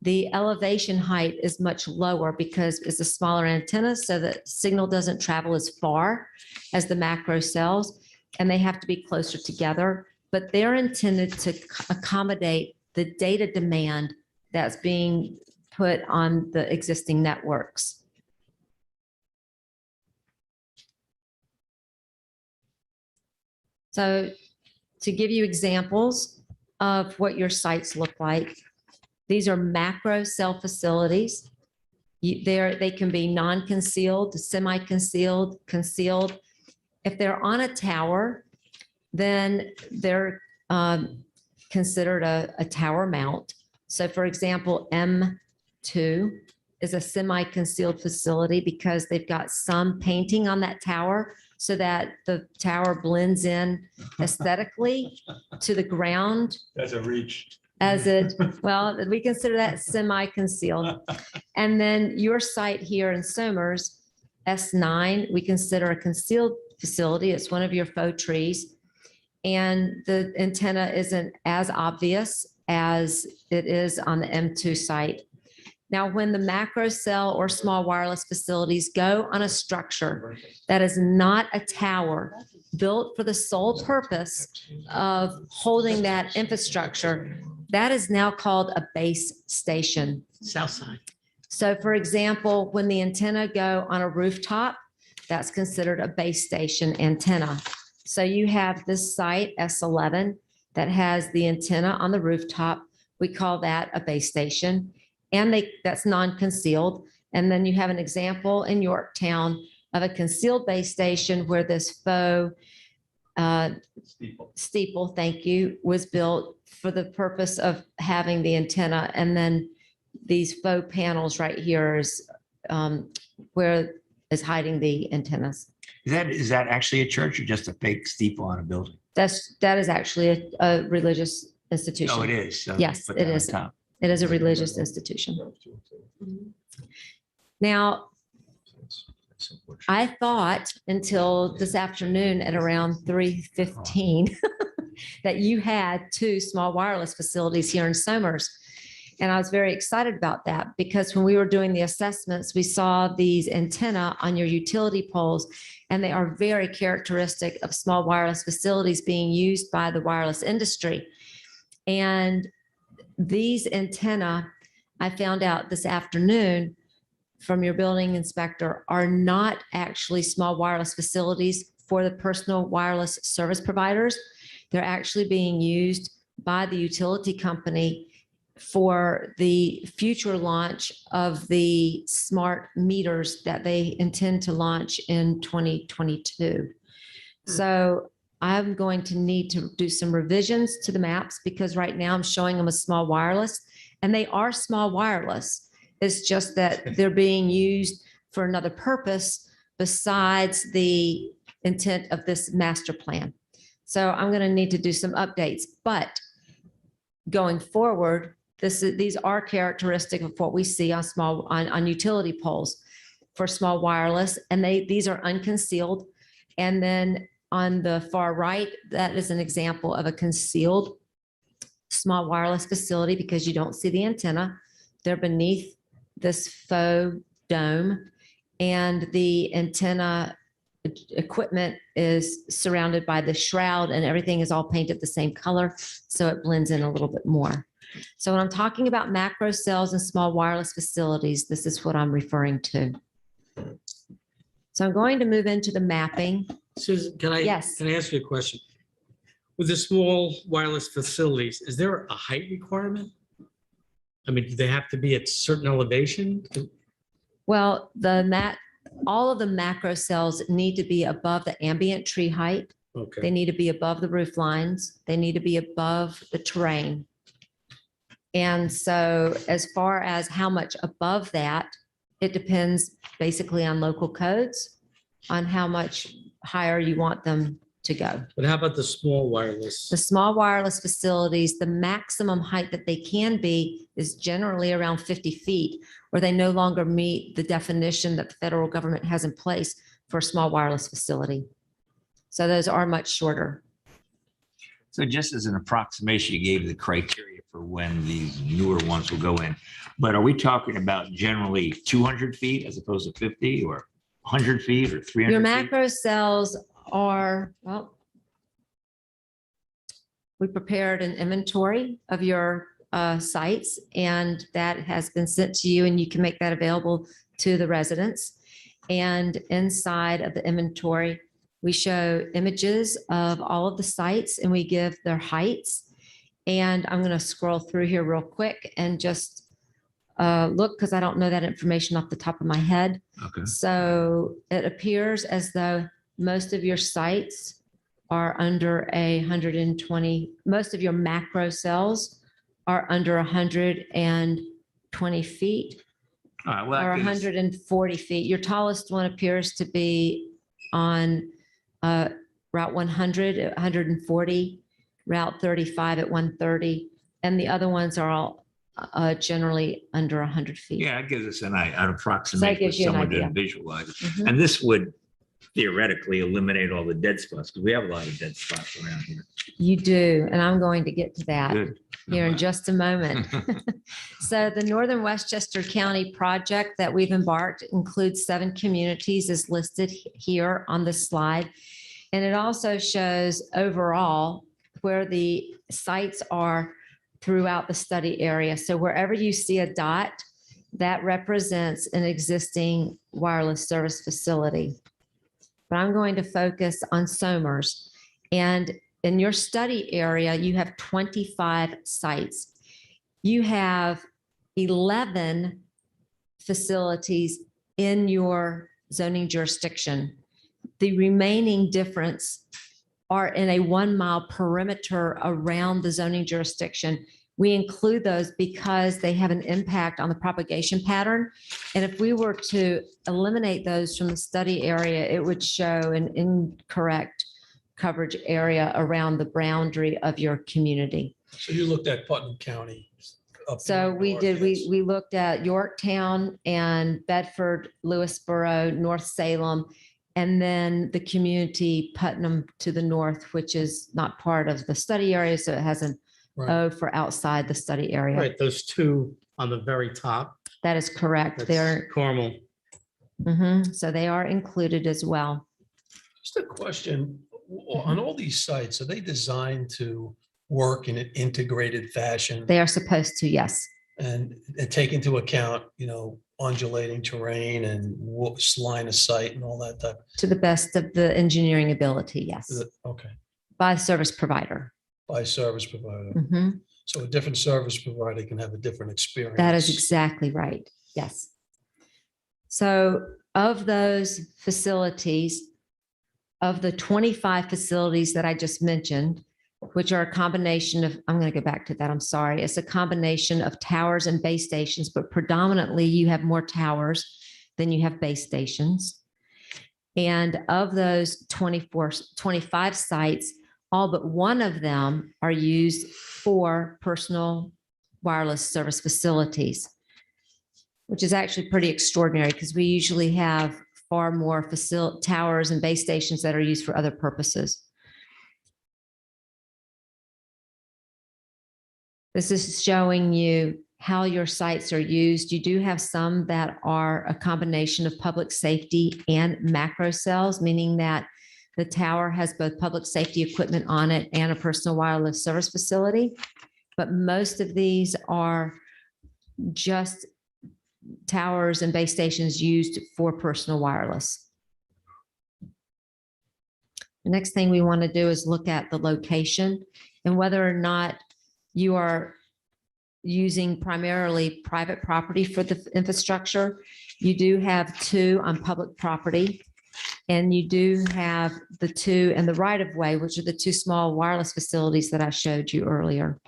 The elevation height is much lower because it's a smaller antenna, so that signal doesn't travel as far as the macro cells, and they have to be closer together. But they're intended to accommodate the data demand that's being put on the existing networks. So to give you examples of what your sites look like, these are macro cell facilities. They can be non-concealed, semi-concealed, concealed. If they're on a tower, then they're considered a tower mount. So for example, M2 is a semi-concealed facility because they've got some painting on that tower so that the tower blends in aesthetically to the ground
That's a reach.
as it, well, we consider that semi-concealed. And then your site here in Somers, S9, we consider a concealed facility. It's one of your faux trees. And the antenna isn't as obvious as it is on the M2 site. Now, when the macro cell or small wireless facilities go on a structure that is not a tower built for the sole purpose of holding that infrastructure, that is now called a base station.
South side.
So for example, when the antenna go on a rooftop, that's considered a base station antenna. So you have this site, S11, that has the antenna on the rooftop. We call that a base station. And that's non-concealed. And then you have an example in Yorktown of a concealed base station where this faux steeple, thank you, was built for the purpose of having the antenna. And then these faux panels right here is where is hiding the antennas.
Is that actually a church or just a fake steeple on a building?
That is actually a religious institution.
Oh, it is. So
Yes,
put
it
that on
is.
top.
It is a religious institution. Now, I thought until this afternoon at around 3:15 that you had 2 small wireless facilities here in Somers. And I was very excited about that because when we were doing the assessments, we saw these antenna on your utility poles, and they are very characteristic of small wireless facilities being used by the wireless industry. And these antenna, I found out this afternoon from your building inspector, are not actually small wireless facilities for the personal wireless service providers. They're actually being used by the utility company for the future launch of the smart meters that they intend to launch in 2022. So I'm going to need to do some revisions to the maps because right now I'm showing them as small wireless, and they are small wireless. It's just that they're being used for another purpose besides the intent of this master plan. So I'm going to need to do some updates, but going forward, these are characteristic of what we see on utility poles for small wireless, and these are unconcealed. And then on the far right, that is an example of a concealed small wireless facility because you don't see the antenna. They're beneath this faux dome, and the antenna equipment is surrounded by the shroud, and everything is all painted the same color, so it blends in a little bit more. So when I'm talking about macro cells and small wireless facilities, this is what I'm referring to. So I'm going to move into the mapping.
Susan,
Yes.
can I ask you a question? With the small wireless facilities, is there a height requirement? I mean, do they have to be at certain elevation?
Well, all of the macro cells need to be above the ambient tree height. They
Okay,
need to be above the roof lines. They need to be above the terrain. And so as far as how much above that, it depends basically on local codes, on how much higher you want them to go.
but how about the small wireless?
The small wireless facilities, the maximum height that they can be is generally around 50 feet, or they no longer meet the definition that the federal government has in place for a small wireless facility. So those are much shorter.
So just as an approximation, you gave the criteria for when these newer ones will go in. But are we talking about generally 200 feet as opposed to 50 or 100 feet or 300
Your
feet?
macro cells are, well, we prepared an inventory of your sites, and that has been sent to you, and you can make that available to the residents. And inside of the inventory, We show images of all of the sites and we give their heights. And I'm going to scroll through here real quick and just look, because I don't know that information off the top of my head.
Okay.
So it appears as though most of your sites are under 120, most of your macro cells are under 120 feet
All right, well,
or
that gives us-
140 feet. Your tallest one appears to be on Route 100 at 140, Route 35 at 130, and the other ones are all generally under 100 feet.
yeah, it gives us an approximation for
gives you an
someone to
idea.
visualize. it.
Mhm.
And this would theoretically eliminate all the dead spots, because we have a lot of dead spots around here.
You do, and I'm going to get to that
Good.
here in just a moment. So the Northern Westchester County project that we've embarked includes 7 communities as listed here on the slide. And it also shows overall where the sites are throughout the study area. So wherever you see a dot, that represents an existing wireless service facility. But I'm going to focus on Somers. And in your study area, you have 25 sites. You have 11 facilities in your zoning jurisdiction. The remaining difference are in a 1 mile perimeter around the zoning jurisdiction. We include those because they have an impact on the propagation pattern. And if we were to eliminate those from the study area, it would show an incorrect coverage area around the boundary of your community.
So you looked at Putnam County. up
So
in the
we
north,
did,
yes.
we looked at Yorktown and Bedford, Lewisboro, North Salem, and then the community Putnam to the north, which is not part of the study area. So it has an
Right.
O for outside the study area.
Right, those two on the very top.
That is correct.
That's
They're,
Carmel.
so they are included as well.
Just a question, on all these sites, are they designed to work in an integrated fashion
They are supposed to, yes.
and take into account, undulating terrain and line of sight and all that type?
To the best of the engineering ability, yes,
Okay,
by service provider.
by service provider.
Mhm.
So a different service provider can have a different experience.
That is exactly right. Yes. So of those facilities, of the 25 facilities that I just mentioned, which are a combination of, I'm going to go back to that. I'm sorry. It's a combination of towers and base stations, but predominantly you have more towers than you have base stations. And of those 25 sites, all but one of them are used for personal wireless service facilities, which is actually pretty extraordinary because we usually have far more towers and base stations that are used for other purposes. This is showing you how your sites are used. You do have some that are a combination of public safety and macro cells, meaning that the tower has both public safety equipment on it and a personal wireless service facility. But most of these are just towers and base stations used for personal wireless. The next thing we want to do is look at the location and whether or not you are using primarily private property for the infrastructure. You do have 2 on public property, and you do have the 2 in the right of way, which are the 2 small wireless facilities that I showed you earlier.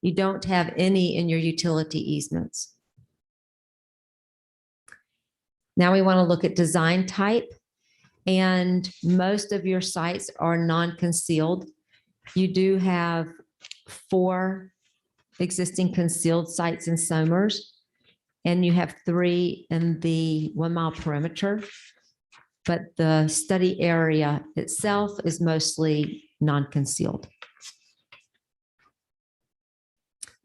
You don't have any in your utility easements. Now we want to look at design type, and most of your sites are non-concealed. You do have 4 existing concealed sites in Somers, and you have 3 in the 1 mile perimeter. But the study area itself is mostly non-concealed.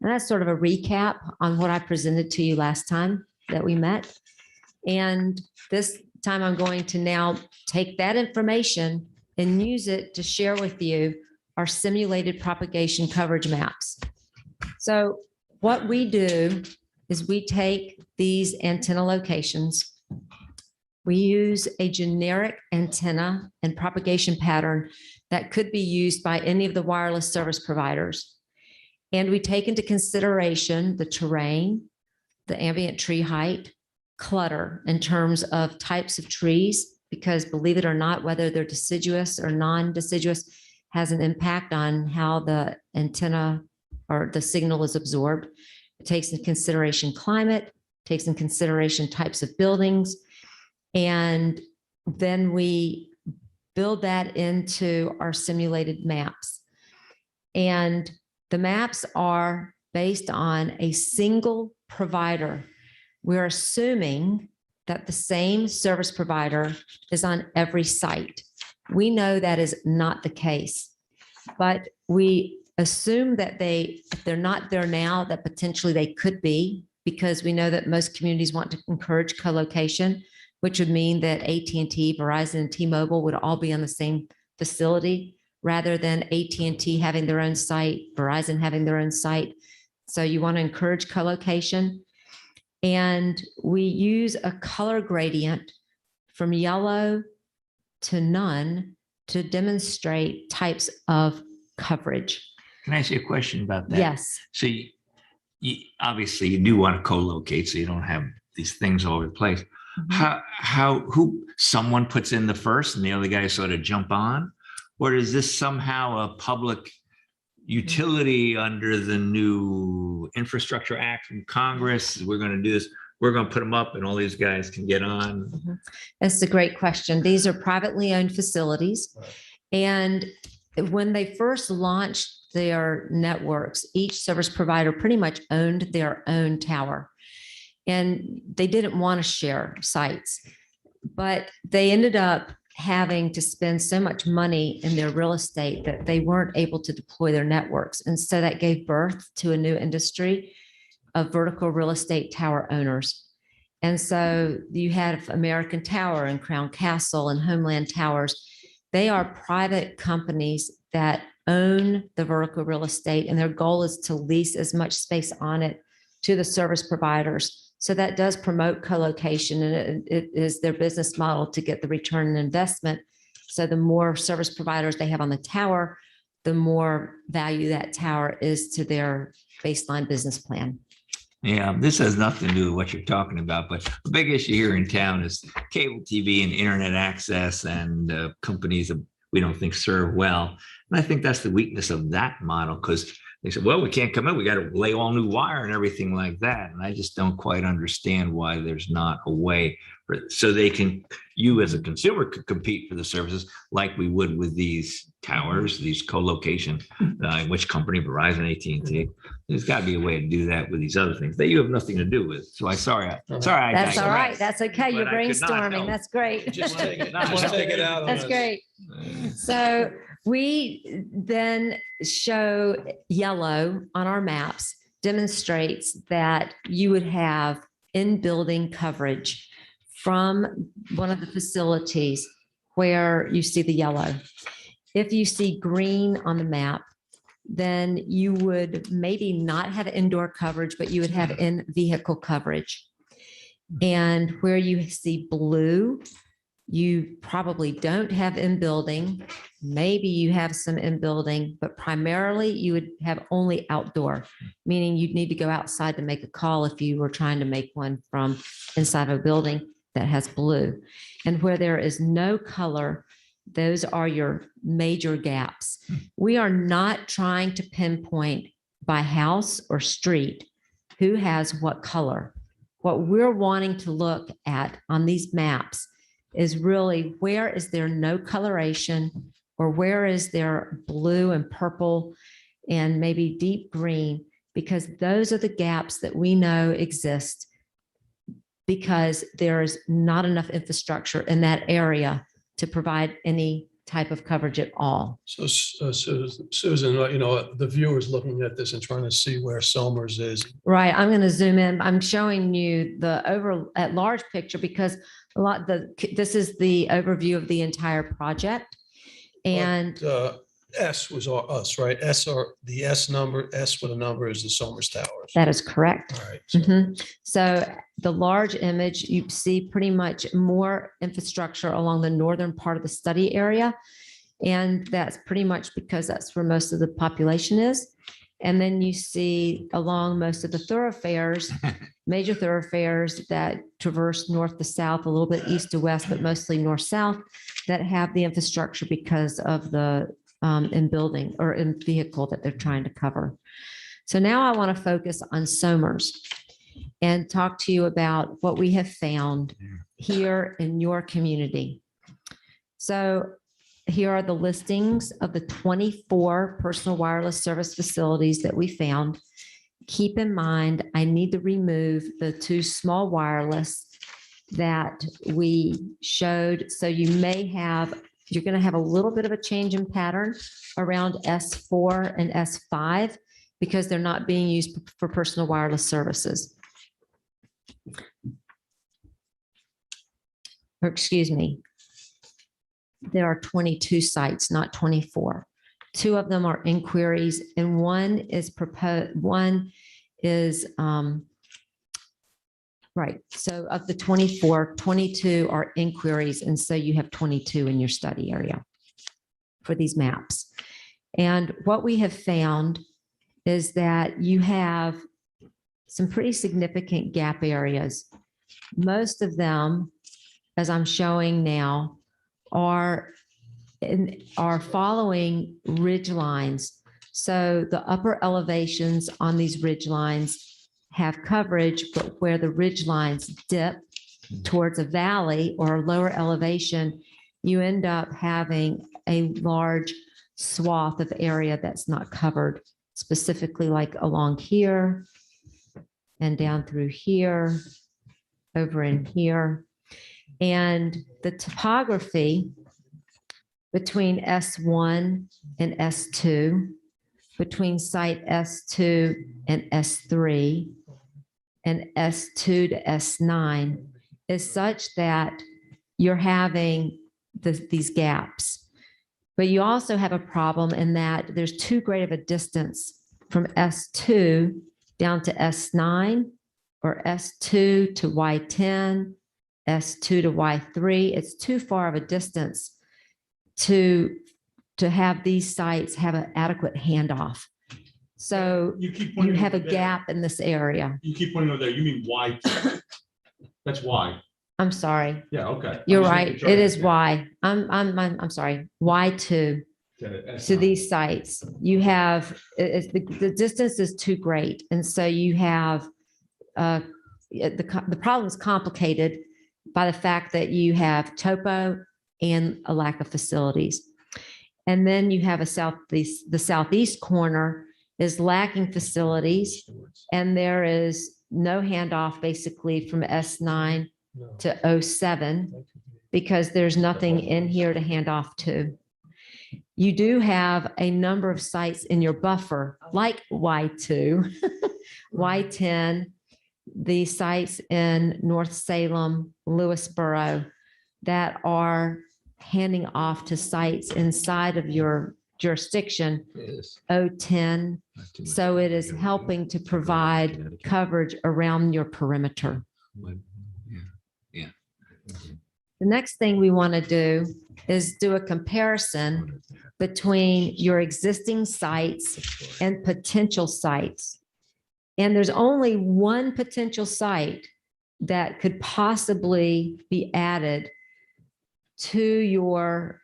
And that's sort of a recap on what I presented to you last time that we met. And this time I'm going to now take that information and use it to share with you our simulated propagation coverage maps. So what we do is we take these antenna locations, We use a generic antenna and propagation pattern that could be used by any of the wireless service providers. And we take into consideration the terrain, the ambient tree height, clutter in terms of types of trees, because believe it or not, whether they're deciduous or non-deciduous has an impact on how the antenna or the signal is absorbed. It takes into consideration climate, takes into consideration types of buildings, and then we build that into our simulated maps. And the maps are based on a single provider. We're assuming that the same service provider is on every site. We know that is not the case, but we assume that if they're not there now, that potentially they could be, because we know that most communities want to encourage co-location, which would mean that AT&T, Verizon, and T-Mobile would all be on the same facility rather than AT&T having their own site, Verizon having their own site. So you want to encourage co-location. And we use a color gradient from yellow to none to demonstrate types of coverage.
Can I ask you a question about that?
Yes.
So obviously you do want to co-locate so you don't have these things all over the place. Who someone puts in the first and the other guys sort of jump on? Or is this somehow a public utility under the new Infrastructure Act from Congress? We're going to do this. We're going to put them up and all these guys can get on.
That's a great question. These are privately owned facilities. And when they first launched their networks, each service provider pretty much owned their own tower. And they didn't want to share sites, but they ended up having to spend so much money in their real estate that they weren't able to deploy their networks. And so that gave birth to a new industry of vertical real estate tower owners. And so you have American Tower and Crown Castle and Homeland Towers. They are private companies that own the vertical real estate, and their goal is to lease as much space on it to the service providers. So that does promote co-location, and it is their business model to get the return on investment. So the more service providers they have on the tower, the more value that tower is to their baseline business plan.
Yeah, this has nothing to do with what you're talking about, but a big issue here in town is cable TV and internet access, and companies that we don't think serve well. And I think that's the weakness of that model, because they said, well, we can't come in. We got to lay all new wire and everything like that. And I just don't quite understand why there's not a way so you as a consumer could compete for the services like we would with these towers, these co-location, which company, Verizon, AT&T. There's got to be a way to do that with these other things that you have nothing to do with. So
That's all right. That's okay. You're brainstorming. That's great.
Just take it out.
That's great. So we then show yellow on our maps demonstrates that you would have in-building coverage from one of the facilities where you see the yellow. If you see green on the map, then you would maybe not have indoor coverage, but you would have in-vehicle coverage. And where you see blue, you probably don't have in-building. Maybe you have some in-building, but primarily you would have only outdoor, meaning you'd need to go outside to make a call if you were trying to make one from inside of a building that has blue. And where there is no color, those are your major gaps. We are not trying to pinpoint by house or street who has what color. What we're wanting to look at on these maps is really where is there no coloration, or where is there blue and purple and maybe deep green, because those are the gaps that we know exist because there's not enough infrastructure in that area to provide any type of coverage at all.
So Susan, the viewers looking at this and trying to see where Somers is.
Right. I'm going to zoom in. I'm showing you the at large picture because this is the overview of the entire project. And
S was us, right? The S number, S for the number is the Somers Towers.
That is correct.
All right. So
So the large image, you see pretty much more infrastructure along the northern part of the study area. And that's pretty much because that's where most of the population is. And then you see along most of the thoroughfares, major thoroughfares that traverse north to south, a little bit east to west, but mostly north-south, that have the infrastructure because of the in building or in vehicle that they're trying to cover. So now I want to focus on Somers and talk to you about what we have found here in your community. So here are the listings of the 24 personal wireless service facilities that we found. Keep in mind, I need to remove the 2 small wireless that we showed. So you're going to have a little bit of a change in pattern around S4 and S5 because they're not being used for personal wireless services. Or excuse me, there are 22 sites, not 24. 2 of them are inquiries and one is proposed, right. So of the 24, 22 are inquiries. And so you have 22 in your study area for these maps. And what we have found is that you have some pretty significant gap areas. Most of them, as I'm showing now, are following ridge lines. So the upper elevations on these ridge lines have coverage, but where the ridge lines dip towards a valley or a lower elevation, you end up having a large swath of area that's not covered, specifically like along here and down through here, over in here. And the topography between S1 and S2, between site S2 and S3, and S2 to S9 is such that you're having these gaps. But you also have a problem in that there's too great of a distance from S2 down to S9 or S2 to Y10, S2 to Y3. It's too far of a distance to have these sites have an adequate handoff. So you have a gap in this area.
You keep pointing over there. You mean Y? That's Y.
I'm sorry.
Yeah, okay.
You're right. It is Y. I'm sorry. Y2. To these sites, you have the distance is too great, and so you have the problem is complicated by the fact that you have topo and a lack of facilities, and then you have the southeast corner is lacking facilities, and there is no handoff basically from S9 to 07 because there's nothing in here to hand off to. You do have a number of sites in your buffer, like Y2, Y10, the sites in North Salem, Lewisboro, that are handing off to sites inside of your jurisdiction, 010. So it is helping to provide coverage around your perimeter. The next thing we want to do is do a comparison between your existing sites and potential sites. And there's only one potential site that could possibly be added to your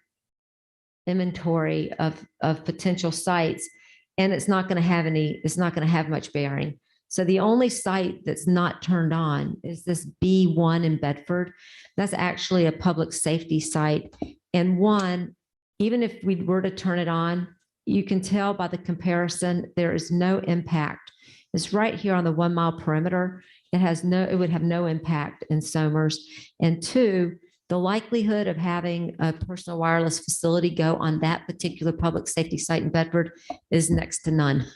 inventory of potential sites. And it's not going to have much bearing. So the only site that's not turned on is this B1 in Bedford. That's actually a public safety site. And one, even if we were to turn it on, you can tell by the comparison, there is no impact. It's right here on the 1 mile perimeter. It would have no impact in Somers. And 2, the likelihood of having a personal wireless facility go on that particular public safety site in Bedford is next to none.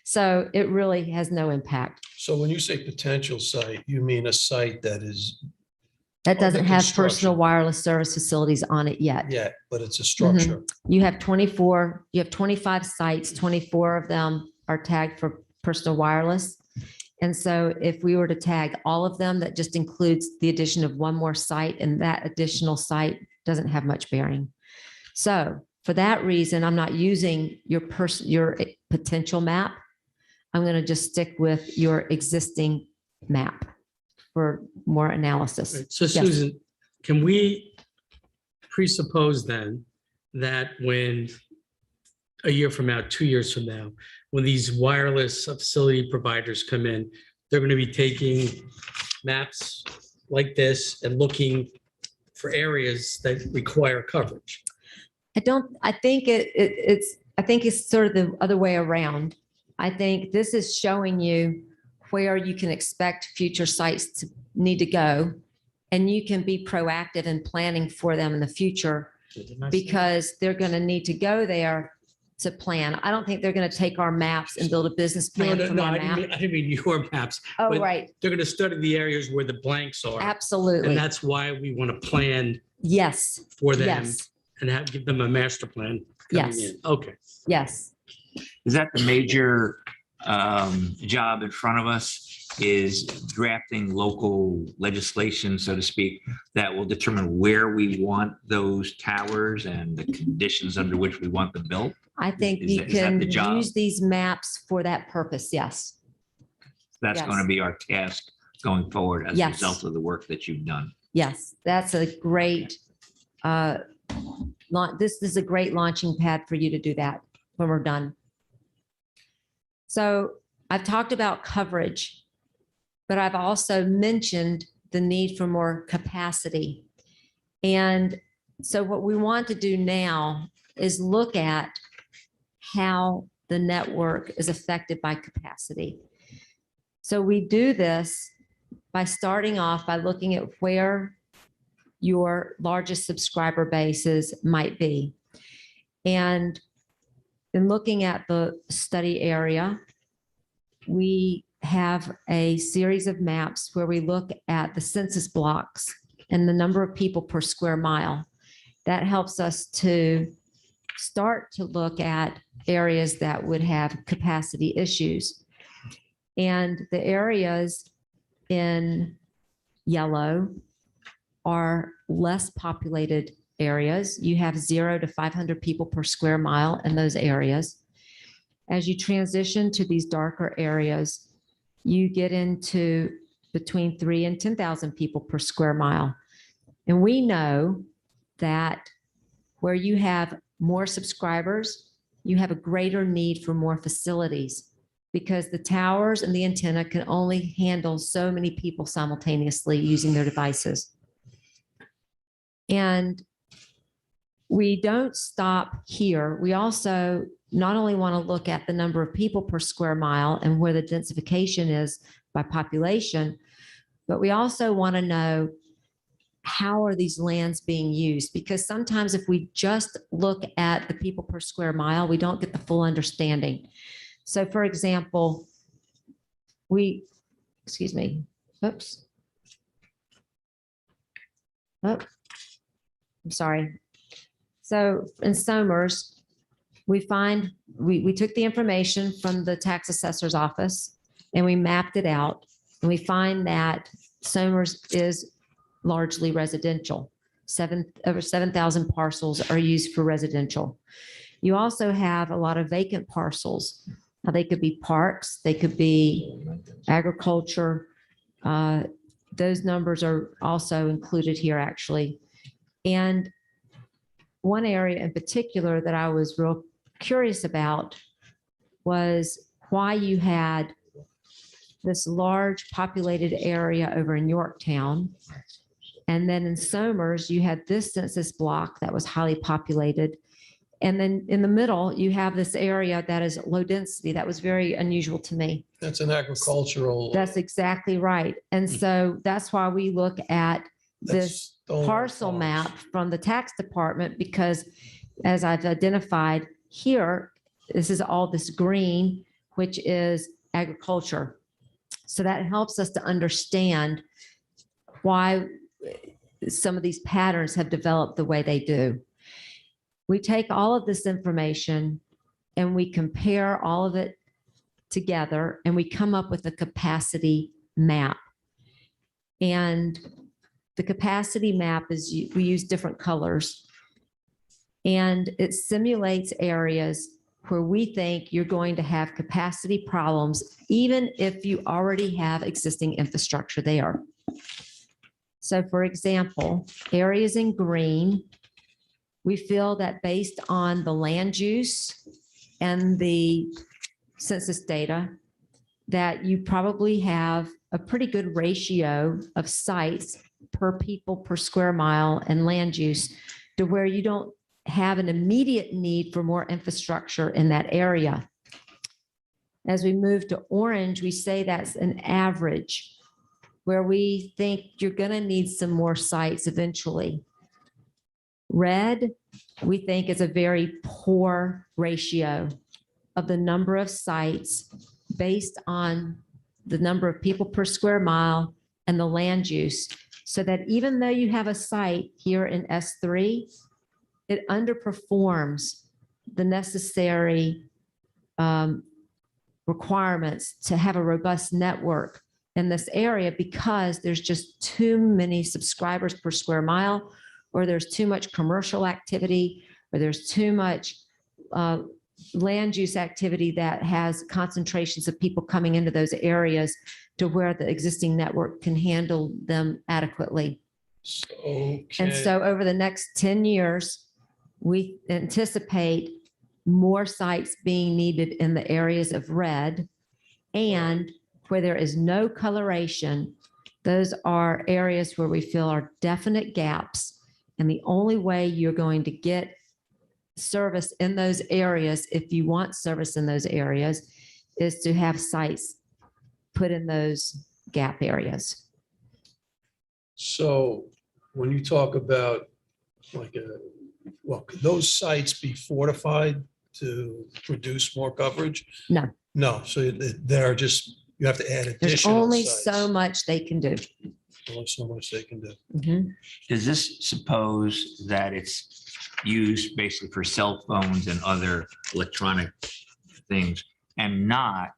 So it really has no impact.
So when you say potential site, you mean a site that is
That
Oh, the
doesn't have personal
construction.
wireless service facilities on it yet.
Yeah, but it's a structure.
You have 25 sites, 24 of them are tagged for personal wireless. And so if we were to tag all of them, that just includes the addition of one more site, and that additional site doesn't have much bearing. So for that reason, I'm not using your potential map. I'm going to just stick with your existing map for more analysis.
So
Yes.
Susan, can we presuppose then that when a year from now, 2 years from now, when these wireless facility providers come in, they're going to be taking maps like this and looking for areas that require coverage?
I think it's sort of the other way around. I think this is showing you where you can expect future sites to need to go, and you can be proactive in planning for them in the future because they're going to need to go there to plan. I don't think they're going to take our maps and build a business
No,
plan
no,
from
no,
our
I didn't
map.
mean, I didn't mean your maps.
Oh,
but
right.
They're going to study the areas where the blanks are.
Absolutely.
And that's why we want to plan
Yes.
for them
Yes.
and give them a master plan coming
Yes.
in. Okay.
Yes.
Is that the major job in front of us, is drafting local legislation, so to speak, that will determine where we want those towers and the conditions under which we want them built?
I think
Is
you
that- is that
can
the job?
use these maps for that purpose. Yes.
That's going to
Yes.
be our task going forward as a
Yes.
result of the work that you've done.
Yes. That's a great, this is a great launching pad for you to do that when we're done. So I've talked about coverage, but I've also mentioned the need for more capacity. And so what we want to do now is look at how the network is affected by capacity. So we do this by starting off by looking at where your largest subscriber bases might be. And in looking at the study area, we have a series of maps where we look at the census blocks and the number of people per square mile. That helps us to start to look at areas that would have capacity issues. And the areas in yellow are less populated areas. You have 0 to 500 people per square mile in those areas. As you transition to these darker areas, you get into between 3 and 10,000 people per square mile. And we know that where you have more subscribers, you have a greater need for more facilities because the towers and the antenna can only handle so many people simultaneously using their devices. And we don't stop here. We also not only want to look at the number of people per square mile and where the densification is by population, but we also want to know how are these lands being used? Because sometimes if we just look at the people per square mile, we don't get the full understanding. So for example, excuse me, oops. Oh, I'm sorry. So in Somers, we took the information from the tax assessor's office and we mapped it out. And we find that Somers is largely residential. Over 7,000 parcels are used for residential. You also have a lot of vacant parcels. Now they could be parks, they could be agriculture. Those numbers are also included here actually. And one area in particular that I was real curious about was why you had this large populated area over in Yorktown. And then in Somers, you had this census block that was highly populated. And then in the middle, you have this area that is low density. That was very unusual to me.
That's an agricultural.
That's exactly right. And so that's why we look at this parcel map from the tax department, because as I've identified here, this is all this green, which is agriculture. So that helps us to understand why some of these patterns have developed the way they do. We take all of this information and we compare all of it together and we come up with a capacity map. And the capacity map is, we use different colors, and it simulates areas where we think you're going to have capacity problems, even if you already have existing infrastructure there. So for example, areas in green, we feel that based on the land use and the census data, that you probably have a pretty good ratio of sites per people per square mile and land use to where you don't have an immediate need for more infrastructure in that area. As we move to orange, we say that's an average where we think you're going to need some more sites eventually. Red, we think is a very poor ratio of the number of sites based on the number of people per square mile and the land use, so that even though you have a site here in S3, it underperforms the necessary requirements to have a robust network in this area, because there's just too many subscribers per square mile, or there's too much commercial activity, or there's too much land use activity that has concentrations of people coming into those areas to where the existing network can handle them adequately.
Okay.
And so over the next 10 years, we anticipate more sites being needed in the areas of red, and where there is no coloration, those are areas where we feel are definite gaps. And the only way you're going to get service in those areas, if you want service in those areas, is to have sites put in those gap areas.
So when you talk about like well, could those sites be fortified to produce more coverage?
No.
No, so they're just, you have to add
There's
additional
only
sites.
so much they can do.
Only so much they can do.
Mhm.
Does this suppose that it's used basically for cell phones and other electronic things, and not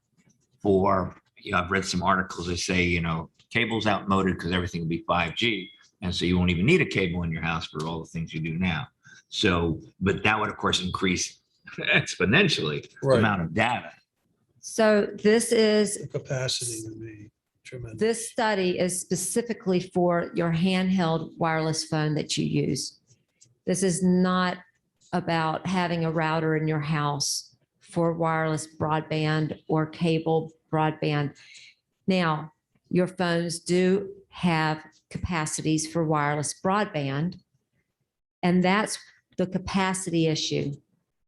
for, I've read some articles that say, cable's outmoded because everything will be 5G. And so you won't even need a cable in your house for all the things you do now. So, but that would of course increase exponentially the
Right.
amount of data.
So this is,
The capacity would be tremendous.
this study is specifically for your handheld wireless phone that you use. This is not about having a router in your house for wireless broadband or cable broadband. Now, your phones do have capacities for wireless broadband, and that's the capacity issue.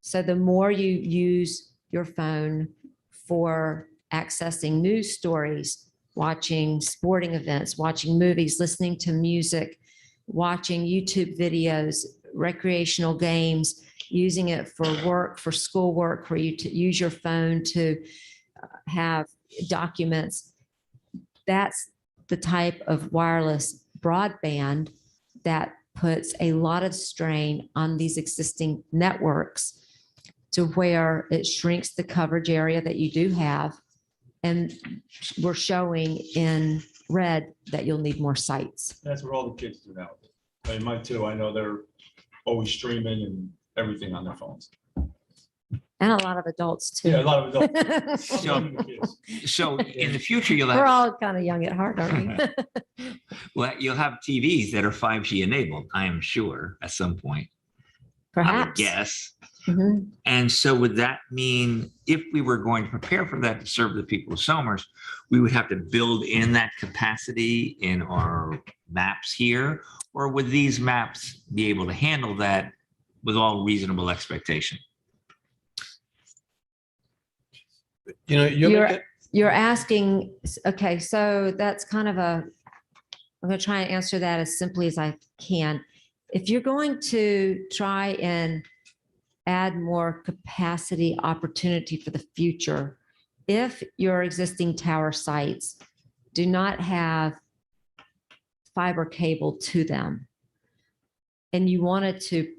So the more you use your phone for accessing news stories, watching sporting events, watching movies, listening to music, watching YouTube videos, recreational games, using it for work, for schoolwork, where you use your phone to have documents. That's the type of wireless broadband that puts a lot of strain on these existing networks to where it shrinks the coverage area that you do have. And we're showing in red that you'll need more sites.
That's what all the kids do now. I mean, mine too. I know they're always streaming and everything on their phones.
And a lot of adults too.
Yeah, a lot of adults.
So, so in the future, you'll
We're
have,
all kind of young at heart, aren't we?
well, you'll have TVs that are 5G enabled, I am sure, at some point. I would
Perhaps.
guess.
Mhm.
And so would that mean if we were going to prepare for that to serve the people of Somers, we would have to build in that capacity in our maps here? Or would these maps be able to handle that with all reasonable expectation?
You're asking, okay, so that's kind of I'm going to try and answer that as simply as I can. If you're going to try and add more capacity opportunity for the future, if your existing tower sites do not have fiber cable to them and you wanted to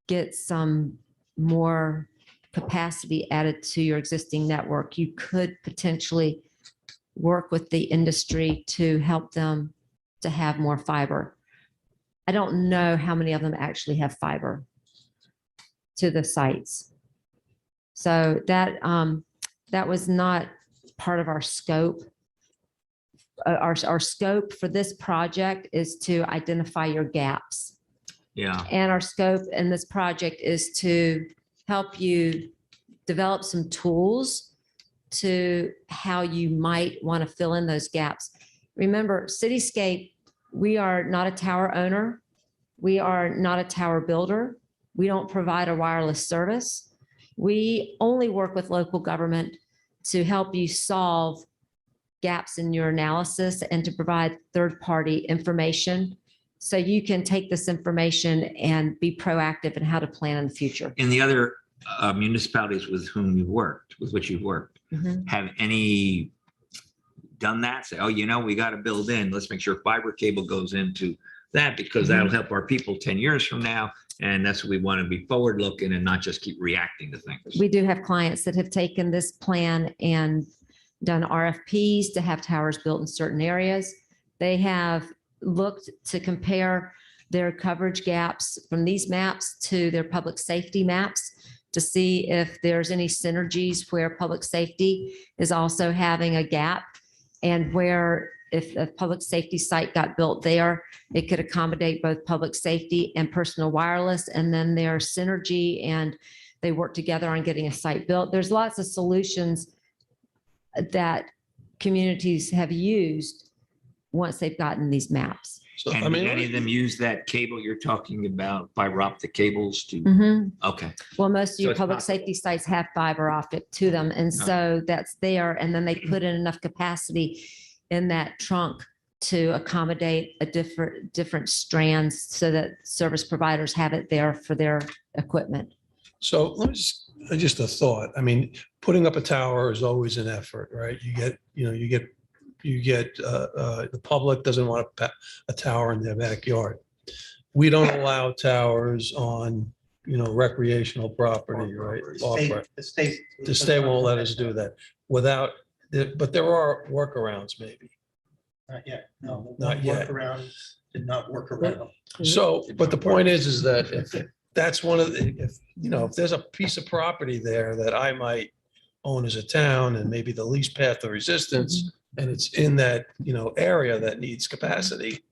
get some more capacity added to your existing network, you could potentially work with the industry to help them to have more fiber. I don't know how many of them actually have fiber to the sites. So that was not part of our scope. Our scope for this project is to identify your gaps.
Yeah.
And our scope in this project is to help you develop some tools to how you might want to fill in those gaps. Remember, Cityscape, we are not a tower owner. We are not a tower builder. We don't provide a wireless service. We only work with local government to help you solve gaps in your analysis and to provide third-party information so you can take this information and be proactive in how to plan in the future.
In the other municipalities with whom you've worked, with which you've worked, have any done that? Say, oh, you know, we got to build in, let's make sure fiber cable goes into that because that'll help our people 10 years from now. And that's what we want to be forward looking and not just keep reacting to things.
We do have clients that have taken this plan and done RFPs to have towers built in certain areas. They have looked to compare their coverage gaps from these maps to their public safety maps to see if there's any synergies where public safety is also having a gap and where if a public safety site got built there, it could accommodate both public safety and personal wireless. And then there's synergy and they work together on getting a site built. There's lots of solutions that communities have used once they've gotten these maps.
So,
And
I mean,
any of them use that cable you're talking about, fiber optic cables to,
Mhm.
okay.
Well, most of
So
your
it's
public
possible.
safety sites have fiber optic to them. And so that's there. And then they put in enough capacity in that trunk to accommodate a different strands so that service providers have it there for their equipment.
so let me just a thought. I mean, putting up a tower is always an effort, right? You get the public doesn't want a tower in their backyard. We don't allow towers on, recreational property, right?
The state.
The state won't let us do that without, but there are workarounds maybe.
Not yet, no.
Not yet.
Workaround did not work around.
So, but the point is that if that's one of the, if there's a piece of property there that I might own as a town and maybe the least path of resistance, and it's in that, area that needs capacity,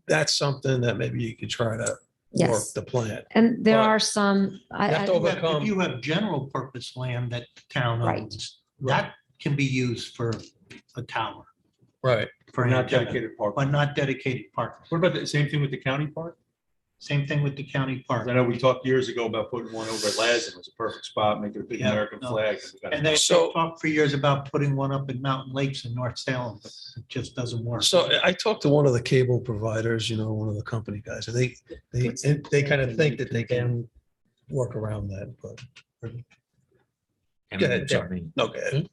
that's something that maybe you could try to work
Yes.
the plan.
And there
But
are some,
you have to overcome-
If you have general purpose land that the town
Right.
owns, that can be used for a tower.
Right.
For an
Not
antenna,
dedicated park.
but not dedicated park.
What about the same thing with the county park?
Same thing with the county park.
I know we talked years ago about putting one over at Lazen. It was a perfect spot, make it a big
Yeah,
American
no.
flag.
And they
So-
talked for years about putting one up in Mountain Lakes in North Salem, but it just doesn't work.
So I talked to one of the cable providers, one of the company guys, and they kind of think that they can work around that, but. Go ahead, sorry. No, go ahead.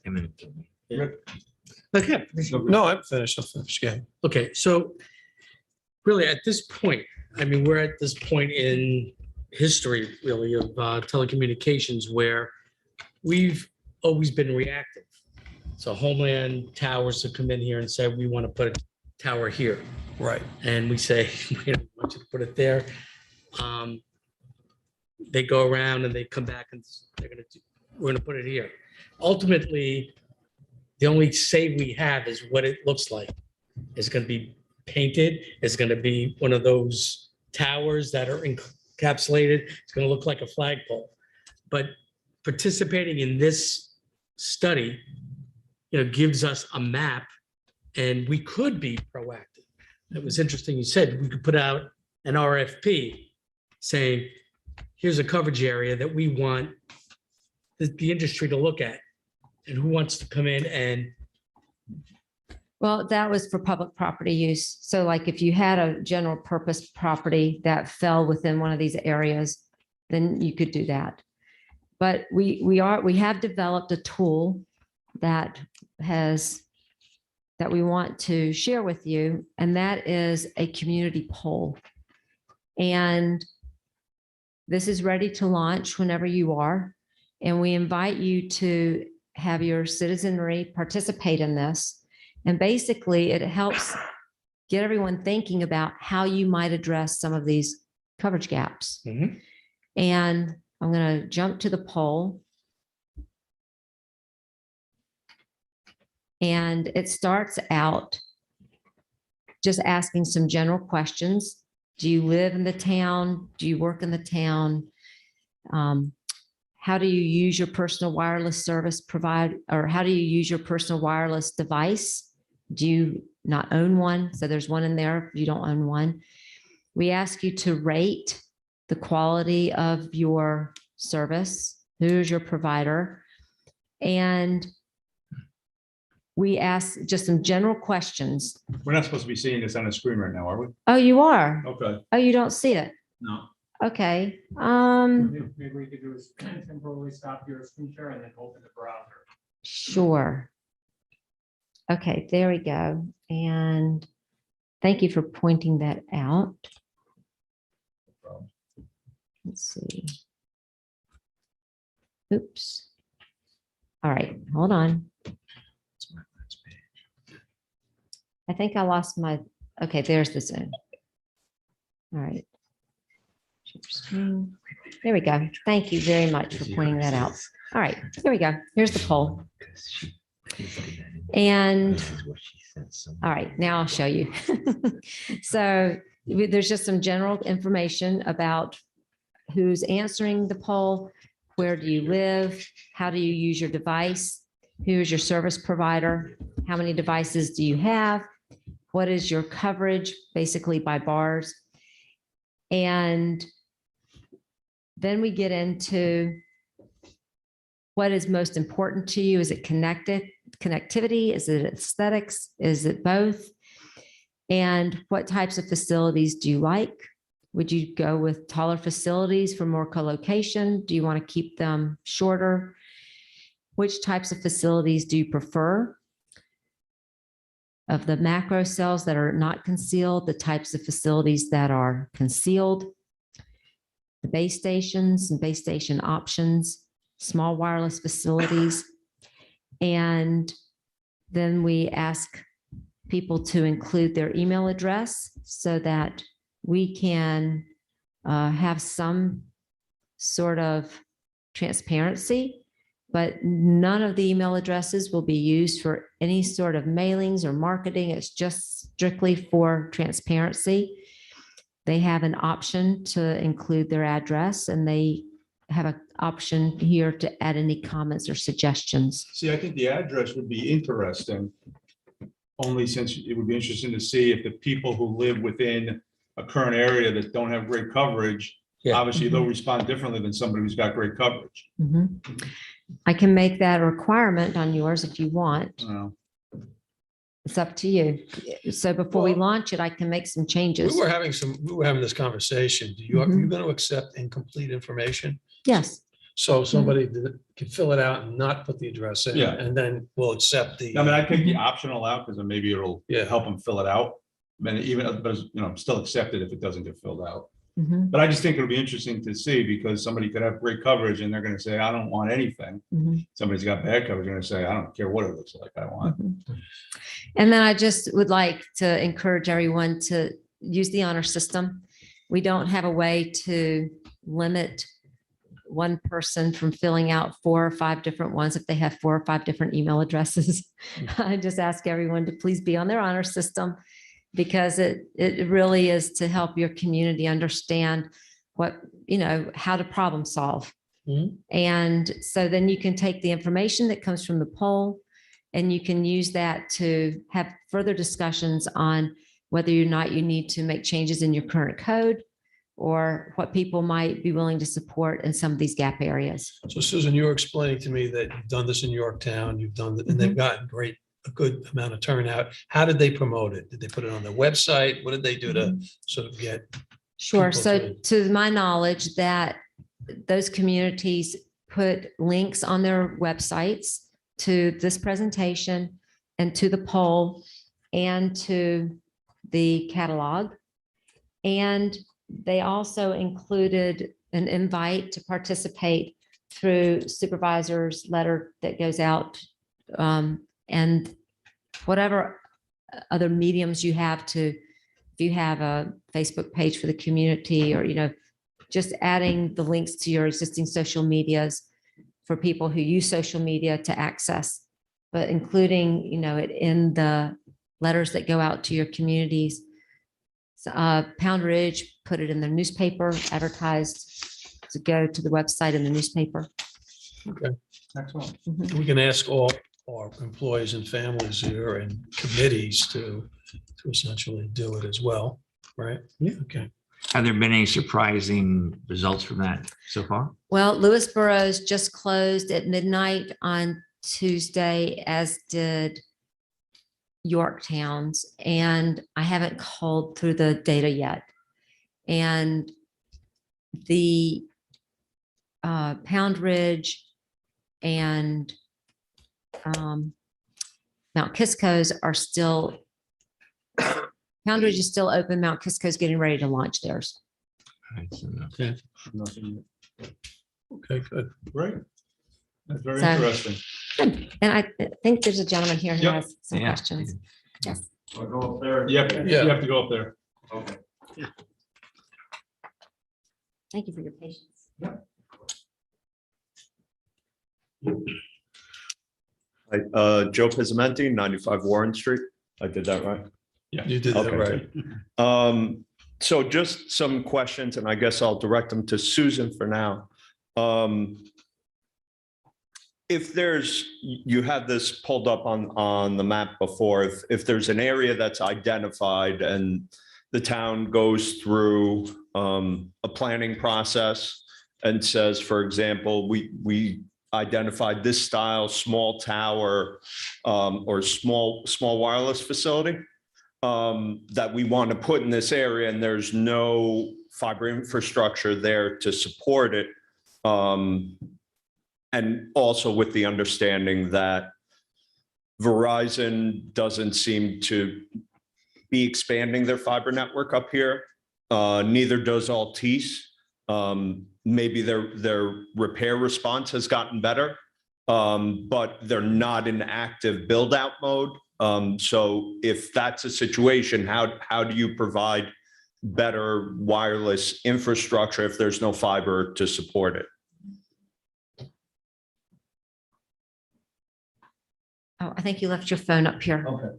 Okay.
No, I'm finished. I'm finished. Yeah.
Okay, so really at this point, I mean, we're at this point in history really of telecommunications where we've always been reactive. So Homeland Towers to come in here and say, we want to put a tower here.
Right.
And we say, we don't want you to put it there. They go around and they come back and we're going to put it here. Ultimately, the only say we have is what it looks like. It's going to be painted. It's going to be one of those towers that are encapsulated. It's going to look like a flagpole. But participating in this study, gives us a map, and we could be proactive. It was interesting. You said we could put out an RFP saying, here's a coverage area that we want the industry to look at, and who wants to come in and.
Well, that was for public property use. So like if you had a general purpose property that fell within one of these areas, then you could do that. But we have developed a tool that that we want to share with you, and that is a community poll. And this is ready to launch whenever you are. And we invite you to have your citizenry participate in this. And basically, it helps get everyone thinking about how you might address some of these coverage gaps.
Mhm.
And I'm going to jump to the poll. And it starts out just asking some general questions. Do you live in the town? Do you work in the town? How do you use your personal wireless service or how do you use your personal wireless device? Do you not own one? So there's one in there if you don't own one. We ask you to rate the quality of your service. Who's your provider? And we ask just some general questions.
We're not supposed to be seeing this on the screen right now, are we?
Oh, you are?
Okay.
Oh, you don't see it?
No.
Okay.
Maybe we could do is temporarily stop your screen share and then open the browser.
Sure. Okay, there we go. And thank you for pointing that out. Let's see. Oops. All right, hold on. I think I lost my, okay, there's the Zoom. All right. Share screen. There we go. Thank you very much for pointing that out. All right, here we go. Here's the poll. And all right, now I'll show you. So there's just some general information about who's answering the poll. Where do you live? How do you use your device? Who is your service provider? How many devices do you have? What is your coverage, basically by bars? And then we get into what is most important to you. Is it connectivity? Is it aesthetics? Is it both? And what types of facilities do you like? Would you go with taller facilities for more co-location? Do you want to keep them shorter? Which types of facilities do you prefer? Of the macro cells that are not concealed, the types of facilities that are concealed, the base stations and base station options, small wireless facilities. And then we ask people to include their email address so that we can have some sort of transparency, but none of the email addresses will be used for any sort of mailings or marketing. It's just strictly for transparency. They have an option to include their address, and they have an option here to add any comments or suggestions.
See, I think the address would be interesting, only since it would be interesting to see if the people who live within a current area that don't have great coverage,
Yeah.
obviously they'll respond differently than somebody who's got great coverage.
Mhm. I can make that a requirement on yours if you want. It's up to you. So before we
Well-
launch it, I can make some changes.
We were having this conversation. You're going to accept incomplete information?
Yes.
So somebody can fill it out and not put the address in,
Yeah.
and then we'll accept the.
I mean, I take the optional out because then maybe it'll
Yeah.
help them fill it out. And even, but still accept it if it doesn't get filled out.
Mhm,
But I just think it'll be interesting to see because somebody could have great coverage and they're gonna say, I don't want anything.
mhm,
Somebody's got bad coverage, they're gonna say, I don't care what it looks like, I want.
mhm. And then I just would like to encourage everyone to use the honor system. We don't have a way to limit one person from filling out 4 or 5 different ones if they have 4 or 5 different email addresses. I just ask everyone to please be on their honor system, because it really is to help your community understand what, how to problem solve.
Mhm.
And so then you can take the information that comes from the poll and you can use that to have further discussions on whether or not you need to make changes in your current code or what people might be willing to support in some of these gap areas.
So Susan, you were explaining to me that you've done this in Yorktown, you've done, and they've gotten a good amount of turnout. How did they promote it? Did they put it on their website? What did they do to sort of get?
Sure.
people
So
to-
to my knowledge, that those communities put links on their websites to this presentation and to the poll and to the catalog. And they also included an invite to participate through supervisor's letter that goes out, and whatever other mediums you have to, if you have a Facebook page for the community, or, just adding the links to your existing social medias for people who use social media to access, but including, it in the letters that go out to your communities. Pound Ridge put it in their newspaper, advertised to go to the website and the newspaper.
Okay.
Excellent.
We can ask all our employees and families here and committees to essentially do it as well, right? Yeah. Okay.
Have there been any surprising results from that so far?
Well, Lewisboro's just closed at midnight on Tuesday, as did Yorktown's, and I haven't called through the data yet. And the Pound Ridge and Mount Kisco's are still, Pound Ridge is still open. Mount Kisco's getting ready to launch theirs.
Nothing yet.
Okay, good.
Great. That's very
So-
interesting.
Good. And I think there's a gentleman here who
Yep.
has some
Yeah.
questions. Yes.
I'll go up there. Yep,
Yeah.
you have to go up there. Okay.
Thank you for your patience.
Joe Pizzamenti, 95 Warren Street. I did that right.
You did that
Okay.
right.
So just some questions, and I guess I'll direct them to Susan for now. If there's, you had this pulled up on the map before, if there's an area that's identified and the town goes through a planning process and says, for example, we identified this style, small tower or small wireless facility that we want to put in this area, and there's no fiber infrastructure there to support it. And also with the understanding that Verizon doesn't seem to be expanding their fiber network up here. Neither does Altice. Maybe their repair response has gotten better, but they're not in active build out mode. So if that's a situation, how do you provide better wireless infrastructure if there's no fiber to support it?
Oh, I think you left your phone up here.
Okay.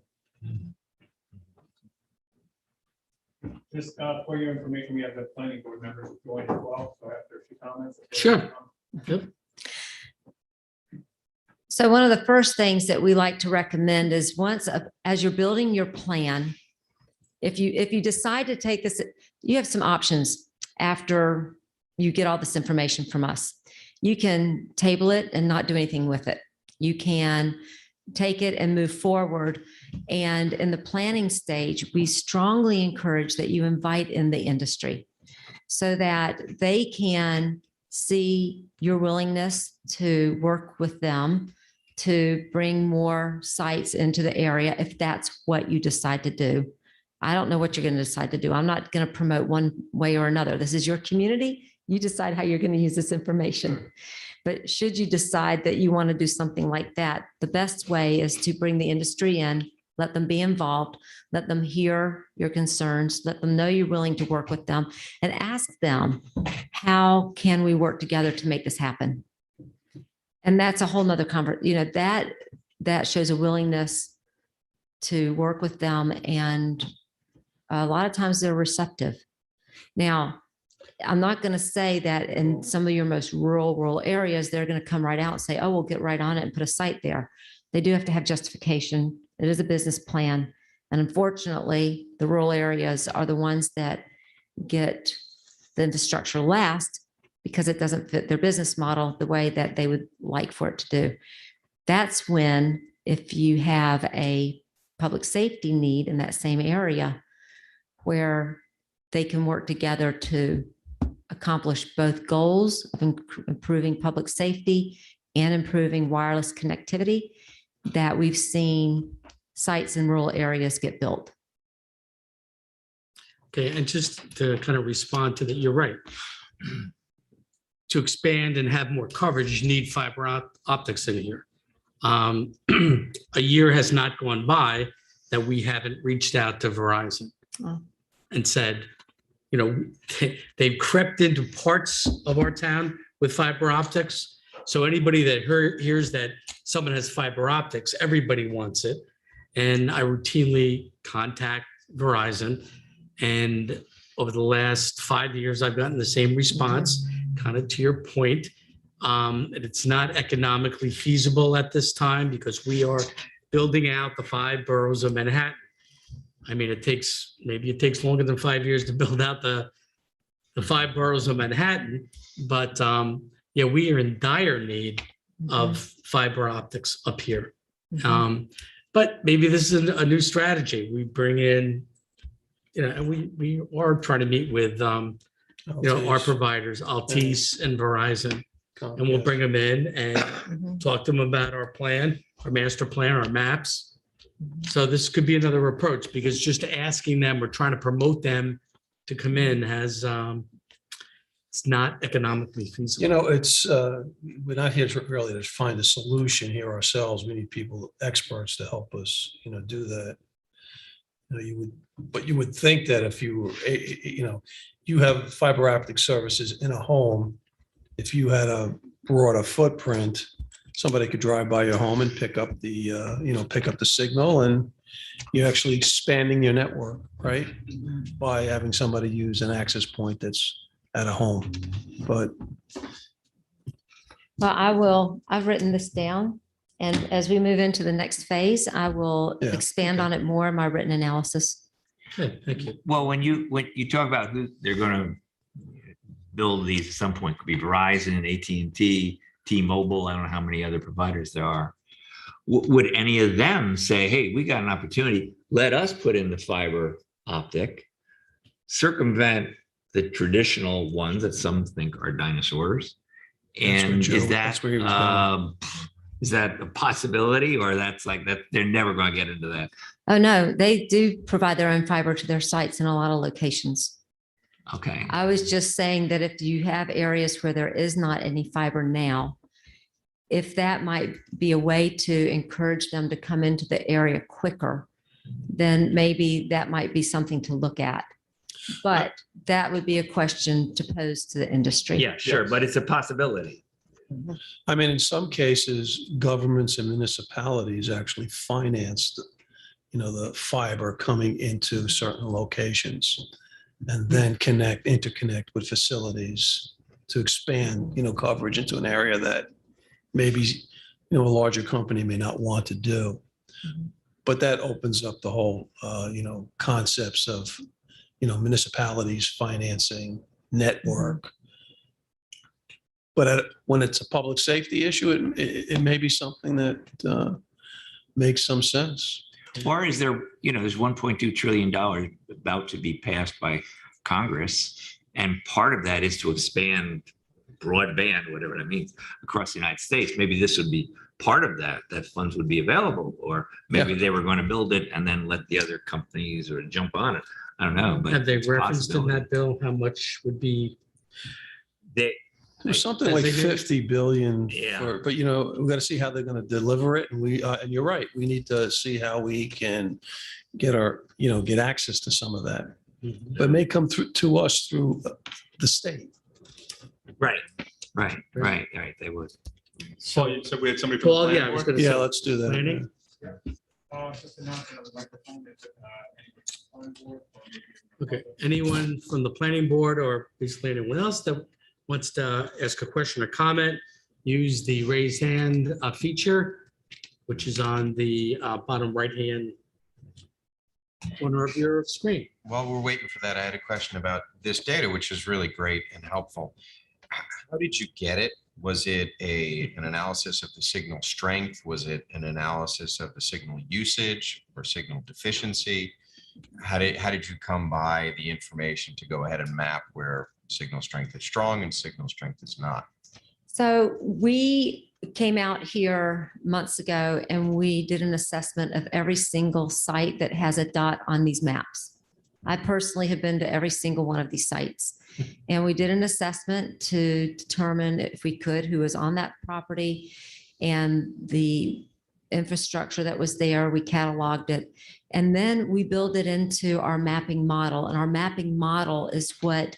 Just for your information, we have the planning board members joined as well, so after a few comments.
Sure. Yep.
So one of the first things that we like to recommend is as you're building your plan, if you decide to take this, you have some options after you get all this information from us. You can table it and not do anything with it. You can take it and move forward. And in the planning stage, we strongly encourage that you invite in the industry so that they can see your willingness to work with them to bring more sites into the area if that's what you decide to do. I don't know what you're going to decide to do. I'm not going to promote one way or another. This is your community. You decide how you're going to use this information. But should you decide that you want to do something like that, the best way is to bring the industry in, let them be involved, let them hear your concerns, let them know you're willing to work with them, and ask them, how can we work together to make this happen? And that's a whole nother conversation, that shows a willingness to work with them. And a lot of times they're receptive. Now, I'm not going to say that in some of your most rural areas, they're going to come right out and say, oh, we'll get right on it and put a site there. They do have to have justification. It is a business plan. And unfortunately, the rural areas are the ones that get the infrastructure last because it doesn't fit their business model the way that they would like for it to do. That's when, if you have a public safety need in that same area where they can work together to accomplish both goals of improving public safety and improving wireless connectivity, that we've seen sites in rural areas get built.
Okay, and just to kind of respond to that, you're right. To expand and have more coverage, you need fiber optics in here. A year has not gone by that we haven't reached out to Verizon
Oh.
and said, you know, they've crept into parts of our town with fiber optics. So anybody that hears that someone has fiber optics, everybody wants it. And I routinely contact Verizon. And over the last 5 years, I've gotten the same response, kind of to your point. It's not economically feasible at this time because we are building out the 5 boroughs of Manhattan. I mean, it takes longer than 5 years to build out the 5 boroughs of Manhattan, but yeah, we are in dire need of fiber optics up here. But maybe this is a new strategy. We bring in, you know, and we are trying to meet with, you know, our providers, Altice and Verizon, and we'll bring them in and talk to them about our plan, our master plan, our maps. So this could be another approach because just asking them, we're trying to promote them to come in has, it's not economically feasible.
You know, it's, we're not here to really to find a solution here ourselves. We need people, experts to help us, you know, do that. You know, you would think that if you were, you know, you have fiber optic services in a home, if you had a broader footprint, somebody could drive by your home and pick up the, you know, pick up the signal, and you're actually expanding your network, right? By having somebody use an access point that's at a home. But
Well, I've written this down. And as we move into the next phase, I will
Yeah,
expand on it more in my written analysis.
Okay, thank you.
Well, when you talk about who they're going to build these at some point, could be Verizon, AT&T, T-Mobile, I don't know how many other providers there are. Would any of them say, hey, we got an opportunity, let us put in the fiber optic, circumvent the traditional ones that some think are dinosaurs? And
that's where he was going.
is that a possibility, or that's like that they're never going to get into that?
Oh, no, they do provide their own fiber to their sites in a lot of locations.
Okay.
I was just saying that if you have areas where there is not any fiber now, if that might be a way to encourage them to come into the area quicker, then maybe that might be something to look at. But that would be a question to pose to the industry.
Yeah, sure, but it's a possibility.
I mean, in some cases, governments and municipalities actually financed, you know, the fiber coming into certain locations and then interconnect with facilities to expand, you know, coverage into an area that maybe, you know, a larger company may not want to do. But that opens up the whole, you know, concepts of, you know, municipalities financing network. But when it's a public safety issue, it may be something that makes some sense.
Or is there, you know, there's $1.2 trillion about to be passed by Congress. And part of that is to expand broadband, whatever that means, across the United States. Maybe this would be part of that funds would be available, or maybe they were going to build it and then let the other companies or jump on it. I don't know. But
Have they
it's a
referenced in
possibility.
that bill how much would be?
There's something like 50 billion,
Yeah.
but you know, we got to see how they're going to deliver it. And and you're right, we need to see how we can get get access to some of that. But it may come through to us through the state.
Right. They would.
So we had somebody from the
Well,
planning
yeah, I was
board?
going to say.
Yeah, let's do that.
Planning?
Just announcing on the microphone that, anyone on board or maybe-
Okay, anyone from the planning board or basically anyone else that wants to ask a question or comment, use the raise hand feature, which is on the bottom right-hand corner of your screen.
While we're waiting for that, I had a question about this data, which is really great and helpful. How did you get it? Was it an analysis of the signal strength? Was it an analysis of the signal usage or signal deficiency? How did you come by the information to go ahead and map where signal strength is strong and signal strength is not?
So we came out here months ago and we did an assessment of every single site that has a dot on these maps. I personally have been to every single one of these sites. And we did an assessment to determine if we could, who was on that property and the infrastructure that was there. We cataloged it. And then we build it into our mapping model. And our mapping model is what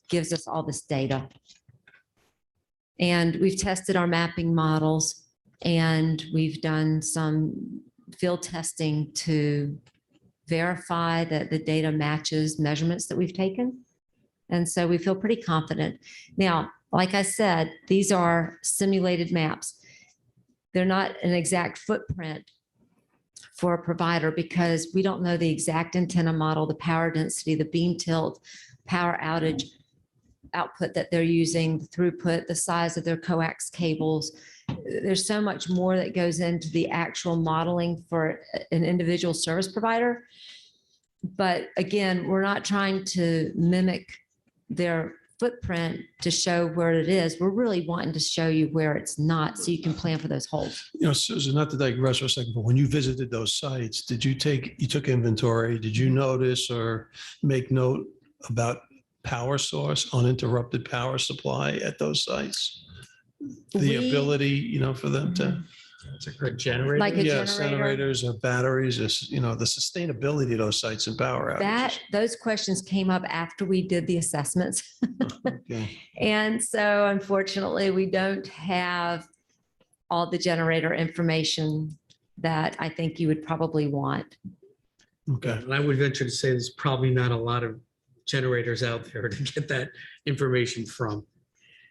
gives us all this data. And we've tested our mapping models and we've done some field testing to verify that the data matches measurements that we've taken. And so we feel pretty confident. Now, like I said, these are simulated maps. They're not an exact footprint for a provider because we don't know the exact antenna model, the power density, the beam tilt, power outage output that they're using, the throughput, the size of their coax cables. There's so much more that goes into the actual modeling for an individual service provider. But again, we're not trying to mimic their footprint to show where it is. We're really wanting to show you where it's not so you can plan for those holes.
You know, Susan, not to digress for a second, but when you visited those sites, did you took inventory? Did you notice or make note about power source, uninterrupted power supply at those sites? The ability, you know, for them to.
It's a good generator.
Like a
Yeah,
generator.
generators or batteries, you know, the sustainability of those sites and power outages.
Those questions came up after we did the assessments.
Okay.
And so unfortunately, we don't have all the generator information that I think you would probably want.
Okay.
And I would venture to say there's probably not a lot of generators out there to get that information from.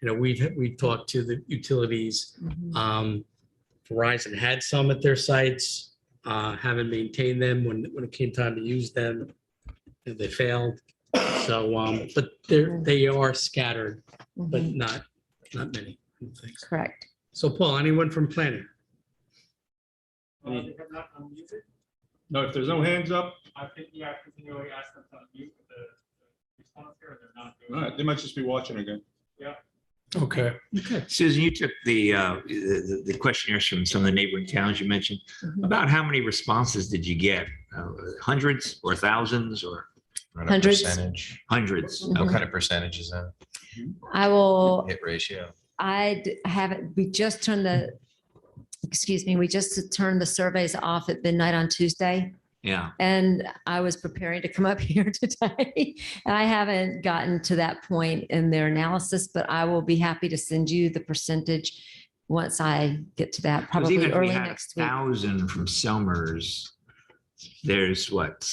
You know, we've talked to the utilities. Verizon had some at their sites, haven't maintained them when it came time to use them. They failed. So, but they are scattered, but not many things.
Correct.
So Paul, anyone from planning?
They have not unmuted.
No, if there's no hands up,
I think you have to continually ask them to unmute the response here, they're not
all
doing
right, they might just be watching again.
Okay.
Okay.
Susan, you took the questionnaires from some of the neighboring towns you mentioned. About how many responses did you get? Hundreds or thousands or
What
Hundreds.
percentage?
hundreds?
What
Okay.
kind of percentage is that?
I will,
Hit ratio?
haven't, we just turned the surveys off at midnight on Tuesday.
Yeah.
And I was preparing to come up here today. And I haven't gotten to that point in their analysis, but I will be happy to send you the percentage once I get to that,
'Cause
probably
even if we
early
had
next week.
1,000 from Selmers, there's what,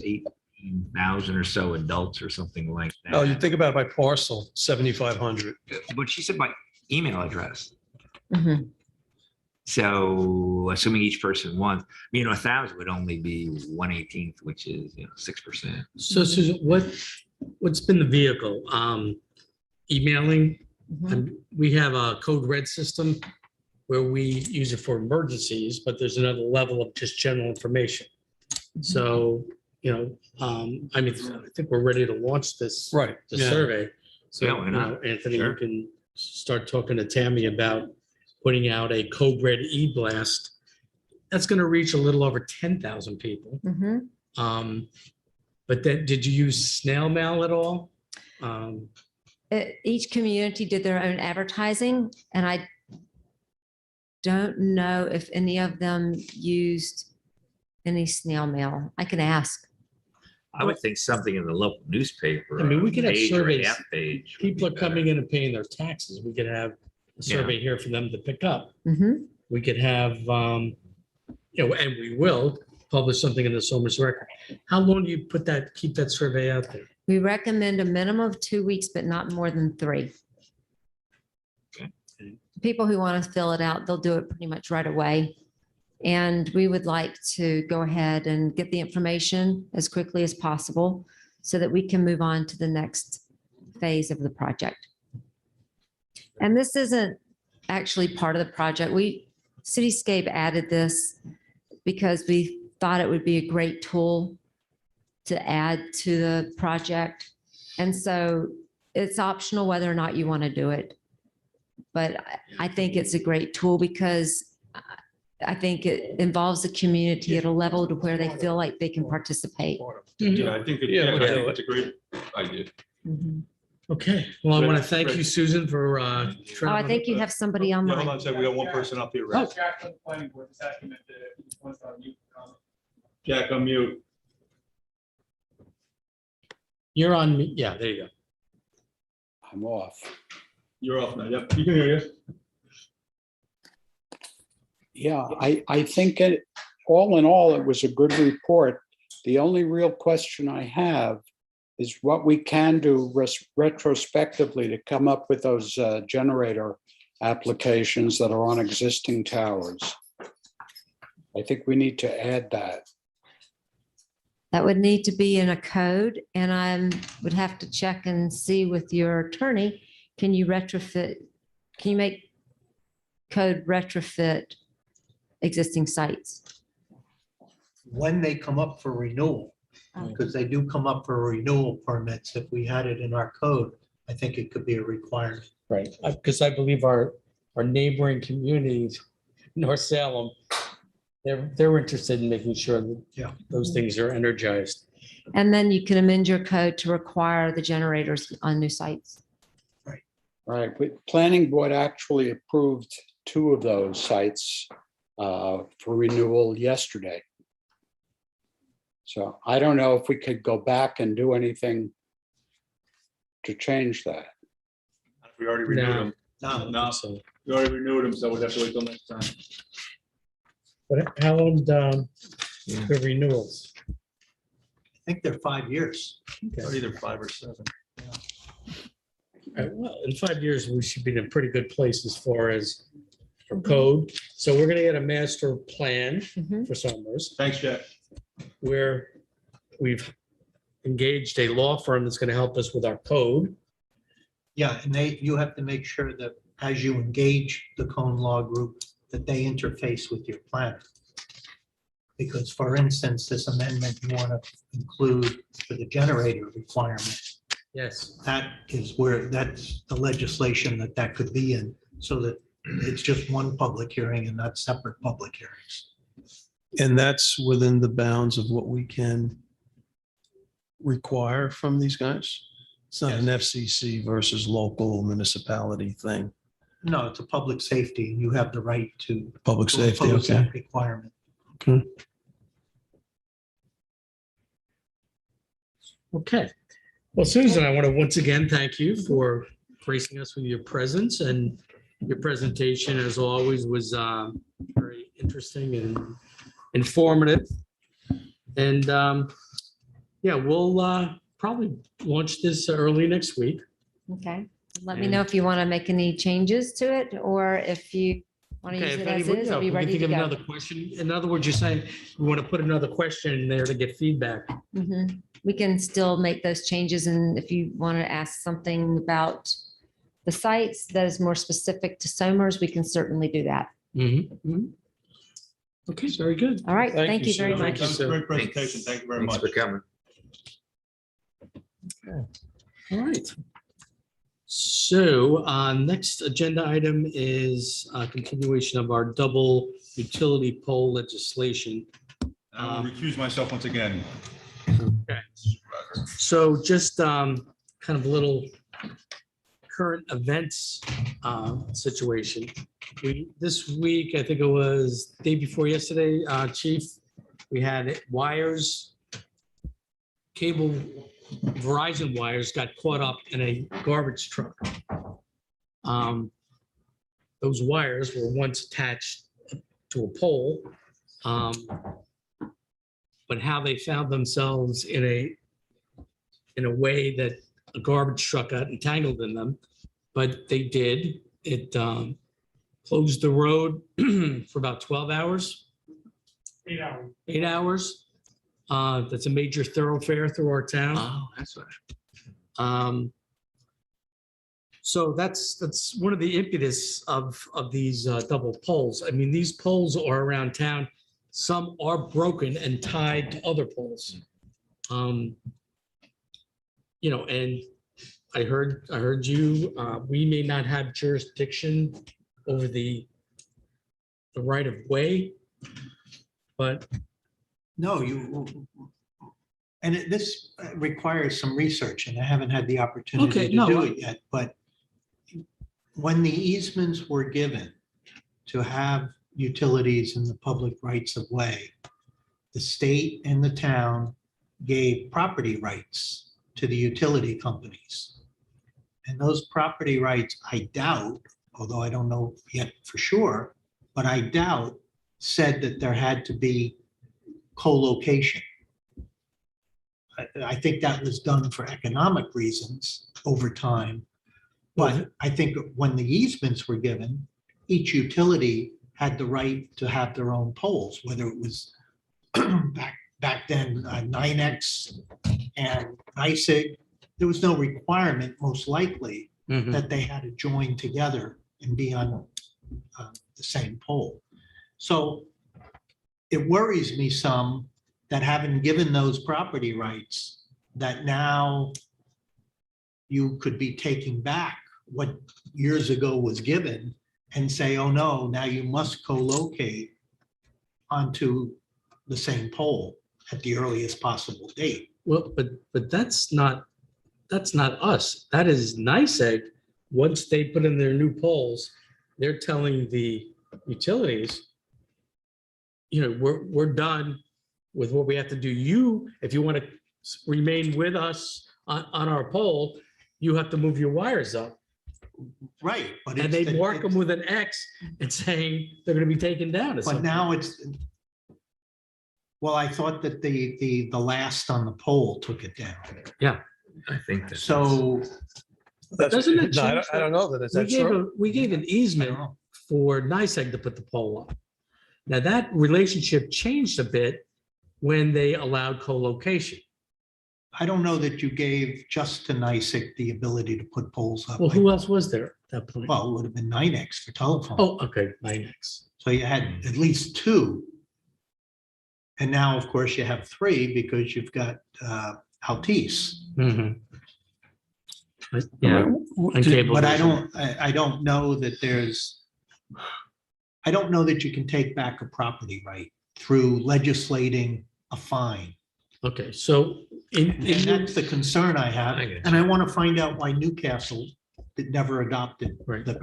18,000 or so adults or something like that.
Oh, you think about it by parcel, 7,500.
But she said by email address.
Mhm.
So assuming each person wants, 1,000 would only be 1/18th, which is 6%.
So Susan, what's been the vehicle? Emailing? And we have a code red system where we use it for emergencies, but there's another level of just general information. So, I think we're ready to launch this,
Right.
the
Yeah.
survey. So,
Yeah, why not?
Anthony, you
Sure.
can start talking to Tammy about putting out a code red e-blast. That's going to reach a little over 10,000 people.
Mhm.
But then, did you use snail mail at all?
Each community did their own advertising, and I don't know if any of them used any snail mail. I can ask.
I would think something in the local newspaper.
I mean, we could have
page or
surveys.
half page would
People are
be
coming
better.
in and paying their taxes. We could have a survey here for them to pick up.
Mhm.
We could have, and we will publish something in the Somers Record. How long do you keep that survey out there?
We recommend a minimum of 2 weeks, but not more than 3.
Okay.
People who want to fill it out, they'll do it pretty much right away. And we would like to go ahead and get the information as quickly as possible so that we can move on to the next phase of the project. And this isn't actually part of the project. Cityscape added this because we thought it would be a great tool to add to the project. And so it's optional whether or not you want to do it. But I think it's a great tool because I think it involves the community at a level to where they feel like they can participate.
Yeah, I think,
Yeah,
I
we'll do
think
it.
it's a great idea.
Okay, well, I want to thank you, Susan, for.
Oh, I think you have somebody
Yeah, hold
online.
on a second. We got one person up here.
Oh.
Right?
Jack from the planning board, this document, wants to unmute the comment.
Jack, unmute.
You're on, yeah, there you go.
I'm off.
You're off now. Yep, you can hear you.
Yeah, I think all in all, it was a good report. The only real question I have is what we can do retrospectively to come up with those generator applications that are on existing towers. I think we need to add that.
That would need to be in a code, and I would have to check and see with your attorney, can you retrofit, can you make code retrofit existing sites?
When they come up for renewal, because they do come up for renewal permits, if we had it in our code, I think it could be a requirement.
Right, because I believe our neighboring communities, North Salem, they're interested in making sure that
Yeah.
those things are energized.
And then you can amend your code to require the generators on new sites.
Right, but planning board actually approved 2 of those sites for renewal yesterday. So I don't know if we could go back and do anything to change that.
We already renewed them. No,
So,
we already renewed them, so we'd have to wait till next time.
but how long, the renewals?
I think they're 5 years.
Or either 5 or 7.
Well, in 5 years, we should be in a pretty good place as far as for code. So we're gonna get a master plan
Mhm.
for Somers,
Thanks, Jack.
where we've engaged a law firm that's gonna help us with our code.
Yeah, and you have to make sure that as you engage the cone law group, that they interface with your plan. Because for instance, this amendment you want to include for the generator requirement,
Yes.
that's the legislation that could be in, so that it's just one public hearing and not separate public hearings.
And that's within the bounds of what we can require from these guys. It's not an FCC versus local municipality thing.
No, it's a public safety, and you have the right to.
Public safety,
impose
okay.
that requirement.
Okay. Well, Susan, I want to once again thank you for gracing us with your presence, and your presentation, as always, was very interesting and informative. And yeah, we'll probably launch this early next week.
Okay. Let me know if you want to make any changes to it, or if you want to
Okay,
use
if
it as
anybody,
is,
yeah,
or be
if we can
ready
think
to
of
go.
another question. In other words, you're saying we want to put another question in there to get feedback.
Mhm. We can still make those changes, and if you want to ask something about the sites that is more specific to Somers, we can certainly do that.
Okay, very good.
All right, thank you very
That
much.
was a great presentation. Thank you very much.
Thanks for coming.
All right. So next agenda item is a continuation of our double utility pole legislation.
I will recuse myself once again.
Okay. So just kind of a little current events situation. This week, I think it was day before yesterday, Chief, we had wires, cable, Verizon wires got caught up in a garbage truck. Those wires were once attached to a pole. But how they found themselves in a way that a garbage truck got entangled in them, but they did. It closed the road for about 12 hours.
8 hours.
8 hours. That's a major thoroughfare through our town.
Oh, that's what.
So that's one of the impetus of these double poles. I mean, these poles are around town. Some are broken and tied to other poles. You know, and I heard you. We may not have jurisdiction over the right of way, but
No, this requires some research, and I haven't had the opportunity
Okay,
to
no,
do
I-
it yet, but when the easements were given to have utilities in the public rights of way, the state and the town gave property rights to the utility companies. And those property rights, I doubt, although I don't know yet for sure, but I doubt said that there had to be co-location. I think that was done for economic reasons over time. But I think when the easements were given, each utility had the right to have their own poles, whether it was back then, NYNEX and NYSEG. There was no requirement, most likely,
Mhm.
that they had to join together and be on the same pole. So it worries me some that having given those property rights, that now you could be taking back what years ago was given and say, oh no, now you must co-locate onto the same pole at the earliest possible date.
well, but that's not us. That is NYSEG. Once they put in their new poles, they're telling the utilities, we're done with what we have to do. You, if you want to remain with us on our pole, you have to move your wires up.
Right, but
And
it's
they
the-
mark them with an X and saying they're going to be taken down.
But now well, I thought that the last on the pole took it down.
I think that.
So
Doesn't it
No,
change
I don't know that it's
We
that
gave,
true.
we gave an
I
easement
don't know.
for NYSEG to put the pole up. Now, that relationship changed a bit when they allowed co-location.
I don't know that you gave just to NYSEG the ability to put poles up.
Well, who else was there at that point?
Well, it would have been NYNEX for telephone.
Oh, okay, NYNEX.
So you had at least two. And now, of course, you have three because you've got Altice.
Mhm. Yeah, and cable
But I
vision.
don't know that I don't know that you can take back a property right through legislating a fine.
Okay, so
And that's the concern I have.
I get you.
And I want to find out why Newcastle never adopted
Right.
the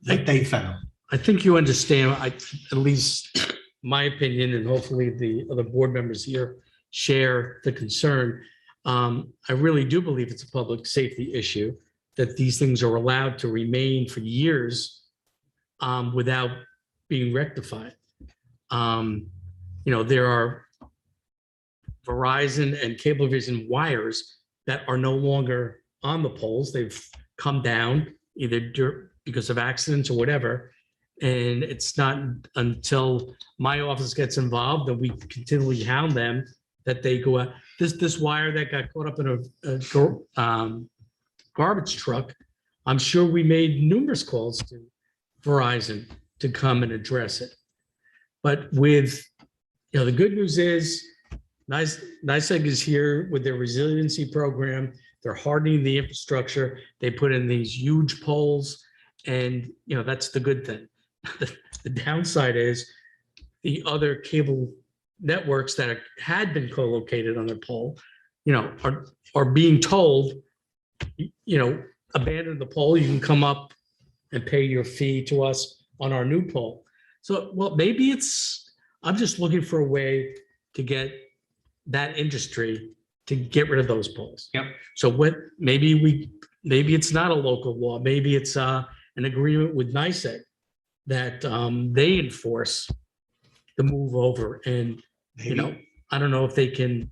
what they found.
I think you understand, at least my opinion, and hopefully the other board members here share the concern. I really do believe it's a public safety issue, that these things are allowed to remain for years without being rectified. There are Verizon and Cablevision wires that are no longer on the poles. They've come down either because of accidents or whatever. And it's not until my office gets involved that we continually hound them that they go out. This wire that got caught up in a garbage truck, I'm sure we made numerous calls to Verizon to come and address it. But with, the good news is NYSEG is here with their resiliency program. They're hardening the infrastructure. They put in these huge poles, and that's the good thing. The downside is the other cable networks that had been co-located on their pole, are being told, abandon the pole. You can come up and pay your fee to us on our new pole. So, well, maybe I'm just looking for a way to get that industry to get rid of those poles.
Yep.
So maybe it's not a local law. Maybe it's an agreement with NYSEG that they enforce the move over. And, I don't know if they can.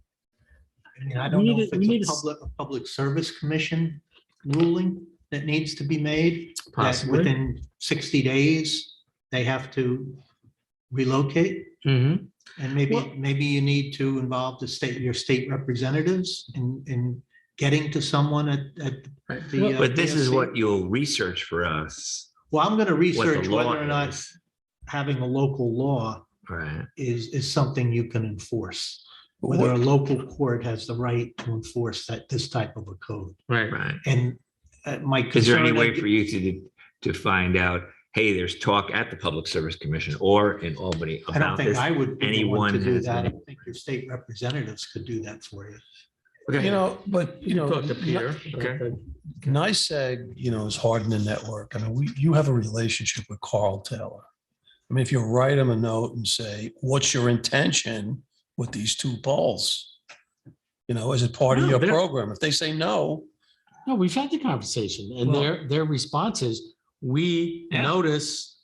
I don't know if
we need
it's a public service commission ruling that needs to be made. That
Possibly.
within 60 days, they have to relocate.
Mhm.
And maybe you need to involve your state representatives in getting to someone at
Right.
the.
But this is
PSC.
what you'll research for us.
Well, I'm going to research
law
whether or not
is.
having a local law
Right.
is something you can enforce. whether a local court has the right to enforce this type of a code.
Right.
Right.
And my concern.
Is there any way for you to find out, hey, there's talk at the Public Service Commission or in Albany
I don't
about
think
this?
I would be the one to
Anyone
do
has
that. I
any-
think your state representatives could do that for you.
You know, but, you know,
Talk to Peter.
Okay.
NICEAG, you know, is hard in the network. I mean, you have a relationship with Carl Taylor. I mean, if you write him a note and say, what's your intention with these 2 polls? You know, is it part of
No,
your
they're-
program? If they say no,
No, we've had the conversation and
Well-
their response is, we
Yeah.
notice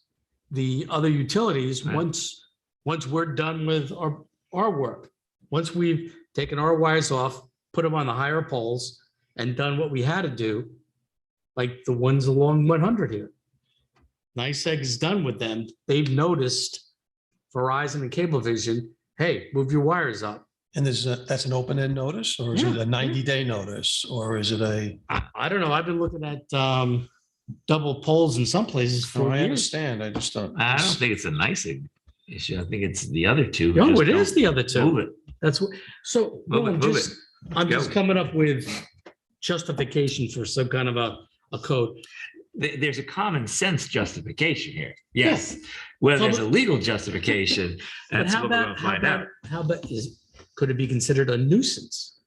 the other utilities
Right.
once we're done with our work. Once we've taken our wires off, put them on the higher poles and done what we had to do, like the ones along 100 here. NICEAG is done with them. They've noticed Verizon and Cablevision, hey, move your wires up.
and that's an open-end notice, or is it
Yeah,
a 90-day notice, or is it a?
I don't know. I've been looking at double poles in some places
No,
for
I
years.
understand. I just don't.
I don't think it's a nice issue. I think it's the other two. who
No,
just
it is
don't
the other two.
Move it.
That's what, so
Move
no,
it, move it.
I'm just
Go.
coming up with justification for some kind of a code.
There's a common sense justification here. Yes. Whether there's a
Public-
legal justification,
But
that's
how
what we're
about,
gonna
how
find out.
about, how about could it be considered a nuisance?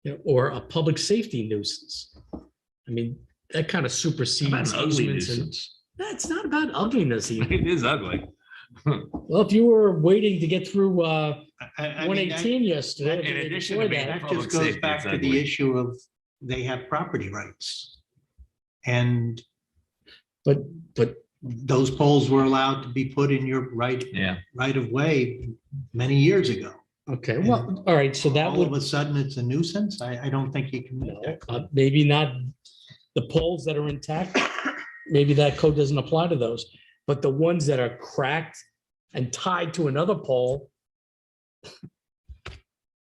You know, or a public safety nuisance? I mean, that kind of
About
supersedes
an ugly
easements and.
nuisance.
That's not about ugliness even.
It is ugly.
Well, if you were waiting to get through
I mean, that-
118 yesterday.
in
the day
addition
before
to being
that-
That
Public
just goes
safety,
back
it's
to the
ugly.
issue of they have property rights. And
But
those poles were allowed to be put in your right of way many years ago.
okay, well, all right, so that
All of
would,
a sudden, it's a nuisance. I don't think you can make
no,
that. claim.
maybe not the poles that are intact. Maybe that code doesn't apply to those, but the ones that are cracked and tied to another pole.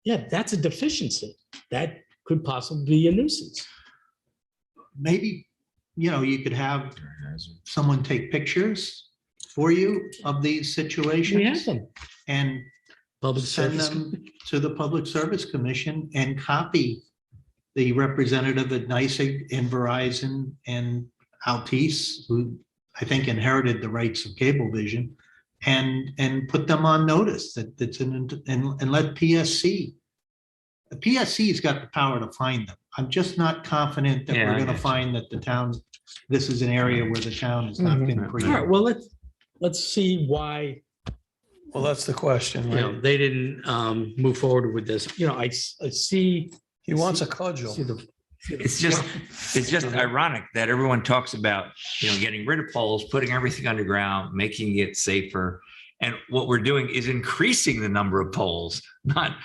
Yeah, that's a deficiency. That could possibly be a nuisance.
Maybe, you could have someone take pictures for you of these
We have
situations
them.
and
Public
send
service.
them to the Public Service Commission and copy the representative at NICEAG and Verizon and Altice, who I think inherited the rights of Cablevision, and put them on notice and let PSC. The PSC's got the power to find them. I'm just not confident that
Yeah,
we're
I
gonna
get you.
find that the town, this is an area where the town has not been.
All right, well, let's see why,
Well, that's the question,
you know,
right?
they didn't move forward with this. You know, I see.
He wants a cudgel.
see the-
It's just ironic that everyone talks about, getting rid of poles, putting everything underground, making it safer. And what we're doing is increasing the number of poles, not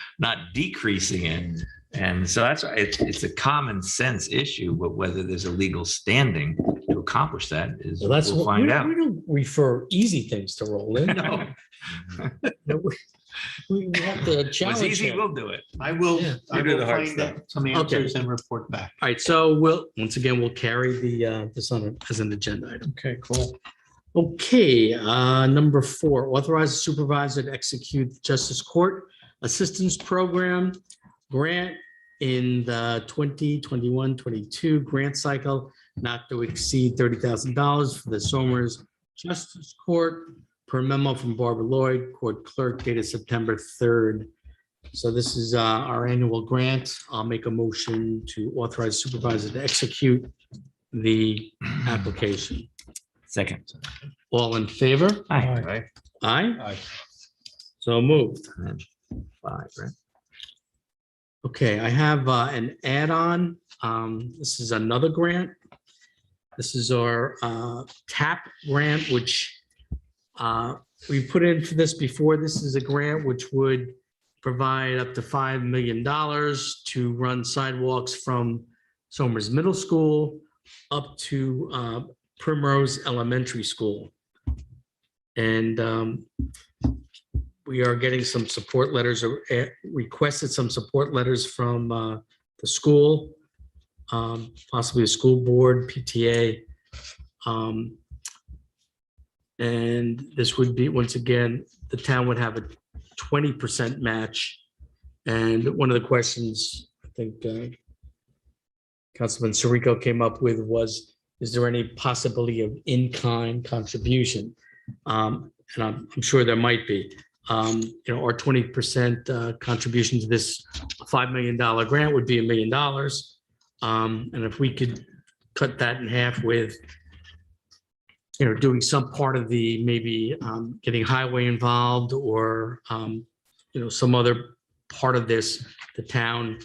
decreasing it. And so that's why it's a common sense issue, but whether there's a legal standing to accomplish that is,
Well, that's
we'll
what,
find out.
we don't refer easy things to roll in.
No,
We have to
What's
challenge
easy,
him.
we'll do it.
I will,
Yeah.
I
You do
will
the hard
find
stuff.
out some answers and report back.
All right, so once again, we'll carry this on as an agenda item.
Okay, cool.
Okay, number 4, authorize the supervisor to execute the Justice Court Assistance Program grant in the 2021-22 grant cycle, not to exceed $30,000 for the Somers Justice Court per memo from Barbara Lloyd, Court Clerk, dated September 3rd. So this is our annual grant. I'll make a motion to authorize supervisor to execute the application.
Second.
All in favor?
Aye.
Aye.
Aye.
So moved.
And then 5, right?
Okay, I have an add-on. This is another grant. This is our TAP grant, which we put in for this before. This is a grant which would provide up to $5 million to run sidewalks from Somers Middle School up to Primrose Elementary School. And we are getting some support letters, or requested some support letters from the school, possibly a school board, PTA. And this would be, once again, the town would have a 20% match And one of the questions I think Councilman Sirico came up with was, is there any possibility of in-kind contribution? And I'm sure there might be. Our 20% contribution to this $5 million grant would be $1 million. And if we could cut that in half with, doing some part of the, maybe getting highway involved or, some other part of this, the town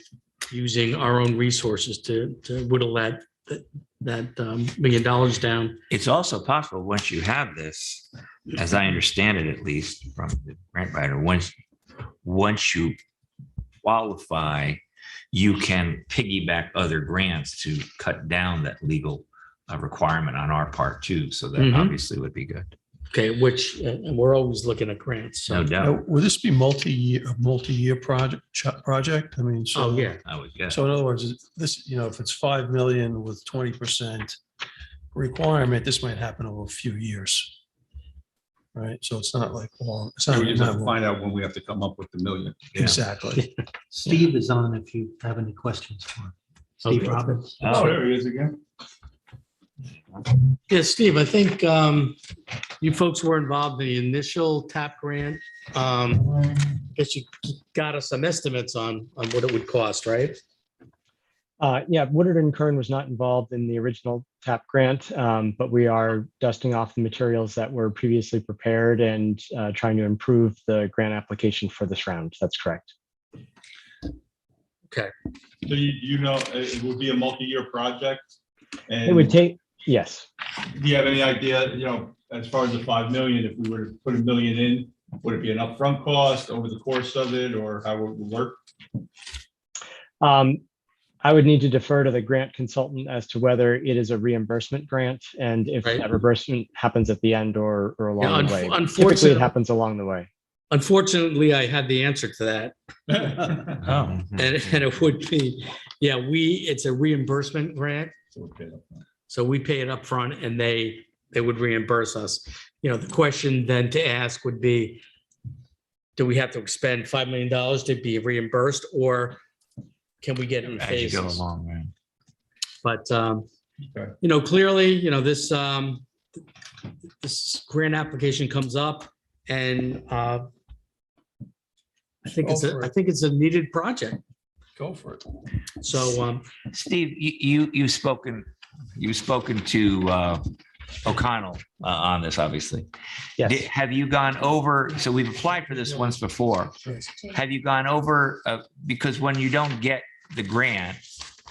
using our own resources to whittle that $1 million down.
It's also possible, once you have this, as I understand it, at least from the grant writer, once you qualify, you can piggyback other grants to cut down that legal requirement on our part too. So that
Mhm.
obviously would be good.
Okay, which, and we're always looking at grants. So,
No doubt.
Now, would this be multi-year project? I mean, so.
oh, yeah.
I would guess.
So in other words, this, if it's 5 million with 20% requirement, this might happen over a few years. Right? So it's not like long. It's not
We just have to
long.
find out when we have to come up with the million.
Exactly.
Steve is on if you have any questions for him. Steve
Okay.
Roberts.
Oh, there he is again.
Yeah, Steve, I think you folks were involved in the initial TAP grant. I guess you got us some estimates on what it would cost, right?
Yeah, Woodard and Kern was not involved in the original TAP grant, but we are dusting off the materials that were previously prepared and trying to improve the grant application for this round. That's correct.
Okay.
So it would be a multi-year project?
It would take, yes.
Do you have any idea, as far as the 5 million, if we were to put $1 million in, would it be an upfront cost over the course of it, or how would it work?
I would need to defer to the grant consultant as to whether it is a reimbursement grant and if
Right.
that reimbursement happens at the end or along the way. Typically,
Unfortunately,
it happens along the way.
unfortunately, I had the answer to that.
Oh.
And it would be, yeah, it's a reimbursement grant. So we pay it up front and they would reimburse us. The question then to ask would be, do we have to expend $5 million to be reimbursed, or can we get it in
As you go
phases?
along, right?
But, clearly, this grant application comes up and I think it's a needed project.
Go for it.
So,
Steve, you've spoken to O'Connell on this, obviously.
Yes.
Have you gone over, so we've applied for this once before. Have you gone over, because when you don't get the grant,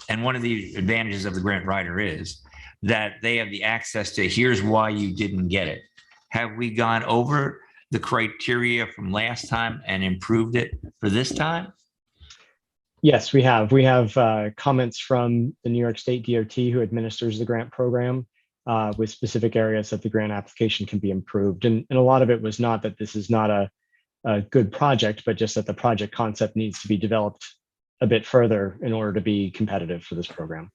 and one of the advantages of the grant writer is that they have the access to, here's why you didn't get it. Have we gone over the criteria from last time and improved it for this time?
Yes, we have. We have comments from the New York State DOT, who administers the grant program, with specific areas that the grant application can be improved. And a lot of it was not that this is not a good project, but just that the project concept needs to be developed a bit further in order to be competitive for this program.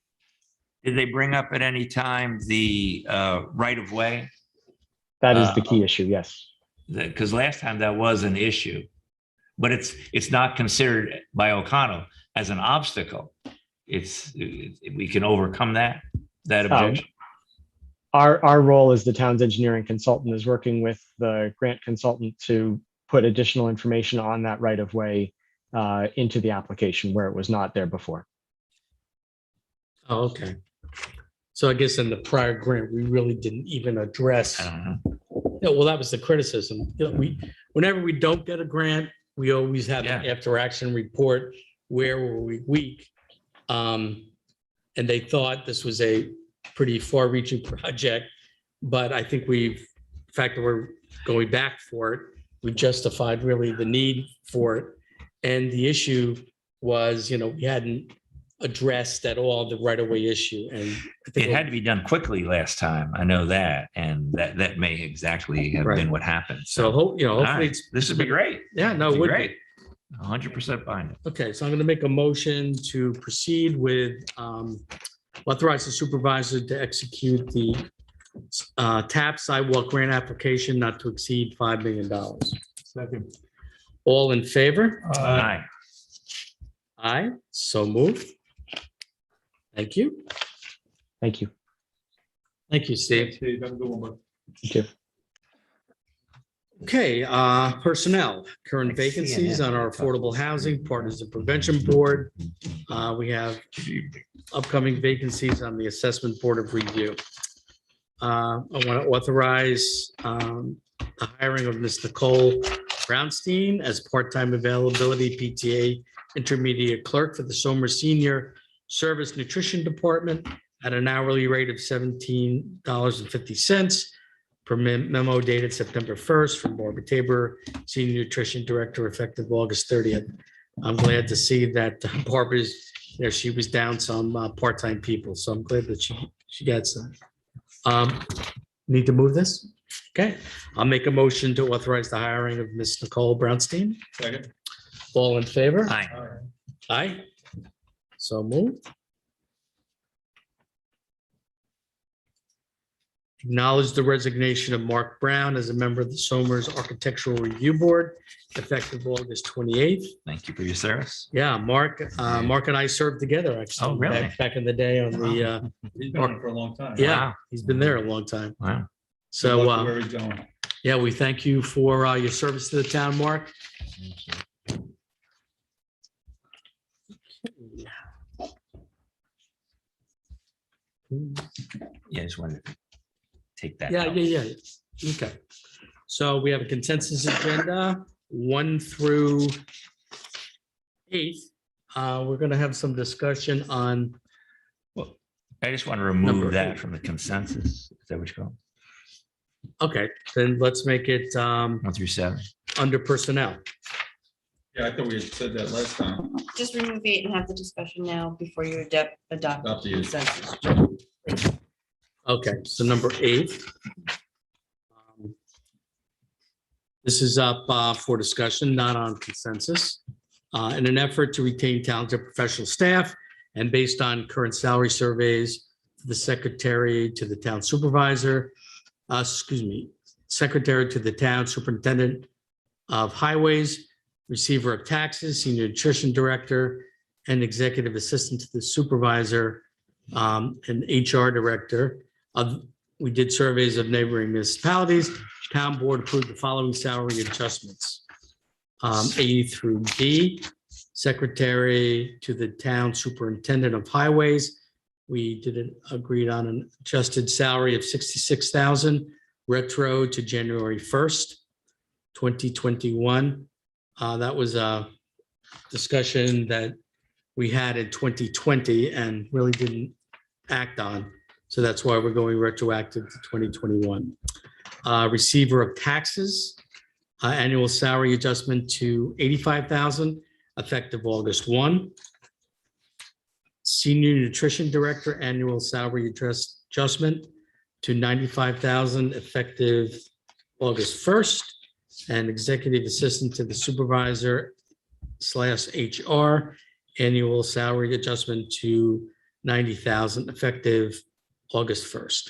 Did they bring up at any time the right of way?
That is the key issue, yes.
Because last time that was an issue, but it's not considered by O'Connell as an obstacle. We can overcome that objection.
Our role as the town's engineering consultant is working with the grant consultant to put additional information on that right of way into the application where it was not there before.
oh, okay. So I guess in the prior grant, we really didn't even address.
I don't know.
Yeah, well, that was the criticism. Whenever we don't get a grant, we always have an after action report. Where were we weak? And they thought this was a pretty far reaching project, but I think the fact that we're going back for it, we justified really the need for it. And the issue was, we hadn't addressed at all the right of way issue. And I think
It had to be done quickly last time. I know that. And that may exactly have
Right.
been what happened.
so,
All
hopefully
right. This would be great.
Yeah, no,
It'd
it
be
would be.
great. 100% behind it.
Okay, so I'm going to make a motion to proceed with authorize the supervisor to execute the TAP sidewalk grant application not to exceed $5 million.
Second.
All in favor?
Aye.
Aye, so moved. Thank you.
Thank you.
Thank you, Steve.
Steve, have a good one, bud.
You too.
Okay, personnel, current vacancies on our Affordable Housing Partners and Prevention Board. We have upcoming vacancies on the Assessment Board of Review. I want to authorize the hiring of Ms. Nicole Brownstein as part-time availability PTA intermediate clerk for the Somers Senior Service Nutrition Department at an hourly rate of $17.50 per memo dated September 1st from Barbara Tabor, Senior Nutrition Director, effective August 30th. I'm glad to see that Barbara's, she was down some part-time people, so I'm glad that she got some. Need to move this? Okay, I'll make a motion to authorize the hiring of Ms. Nicole Brownstein.
Second.
All in favor?
Aye.
Aye. So moved. Acknowledge the resignation of Mark Brown as a member of the Somers Architectural Review Board, effective August 28th.
Thank you for your service.
Yeah, Mark and I served together, actually.
Oh, really?
Back in the day on the,
He's been on it for a long time.
yeah,
Wow.
he's been there a long time.
Wow.
Good
So,
luck to where he's going.
yeah, we thank you for your service to the town, Mark.
Yeah, I just wanted to take that.
Yeah,
out.
yeah. Okay. So we have a consensus agenda, 1 through 8. We're going to have some discussion on,
I just want to
Number
remove that
8.
from the consensus. Is that what you call
okay, then let's make it
1 through 7?
under personnel.
Yeah, I thought we had said that last time.
Just remove 8 and have the discussion now before you adopt
Adopt the-
consensus.
Okay, so number 8. This is up for discussion, not on consensus. In an effort to retain talented professional staff and based on current salary surveys, the secretary to the town supervisor, secretary to the town superintendent of highways, receiver of taxes, senior nutrition director, and executive assistant to the supervisor, and HR director. We did surveys of neighboring municipalities. Town board approved the following salary adjustments. A through D, secretary to the town superintendent of highways. We agreed on an adjusted salary of $66,000 retro to January 1st, 2021. That was a discussion that we had in 2020 and really didn't act on. So that's why we're going retroactive to 2021. Receiver of taxes, annual salary adjustment to $85,000 effective August 1. Senior nutrition director, annual salary adjustment to $95,000 effective August 1st. And executive assistant to the supervisor / HR, annual salary adjustment to $90,000 effective August 1st.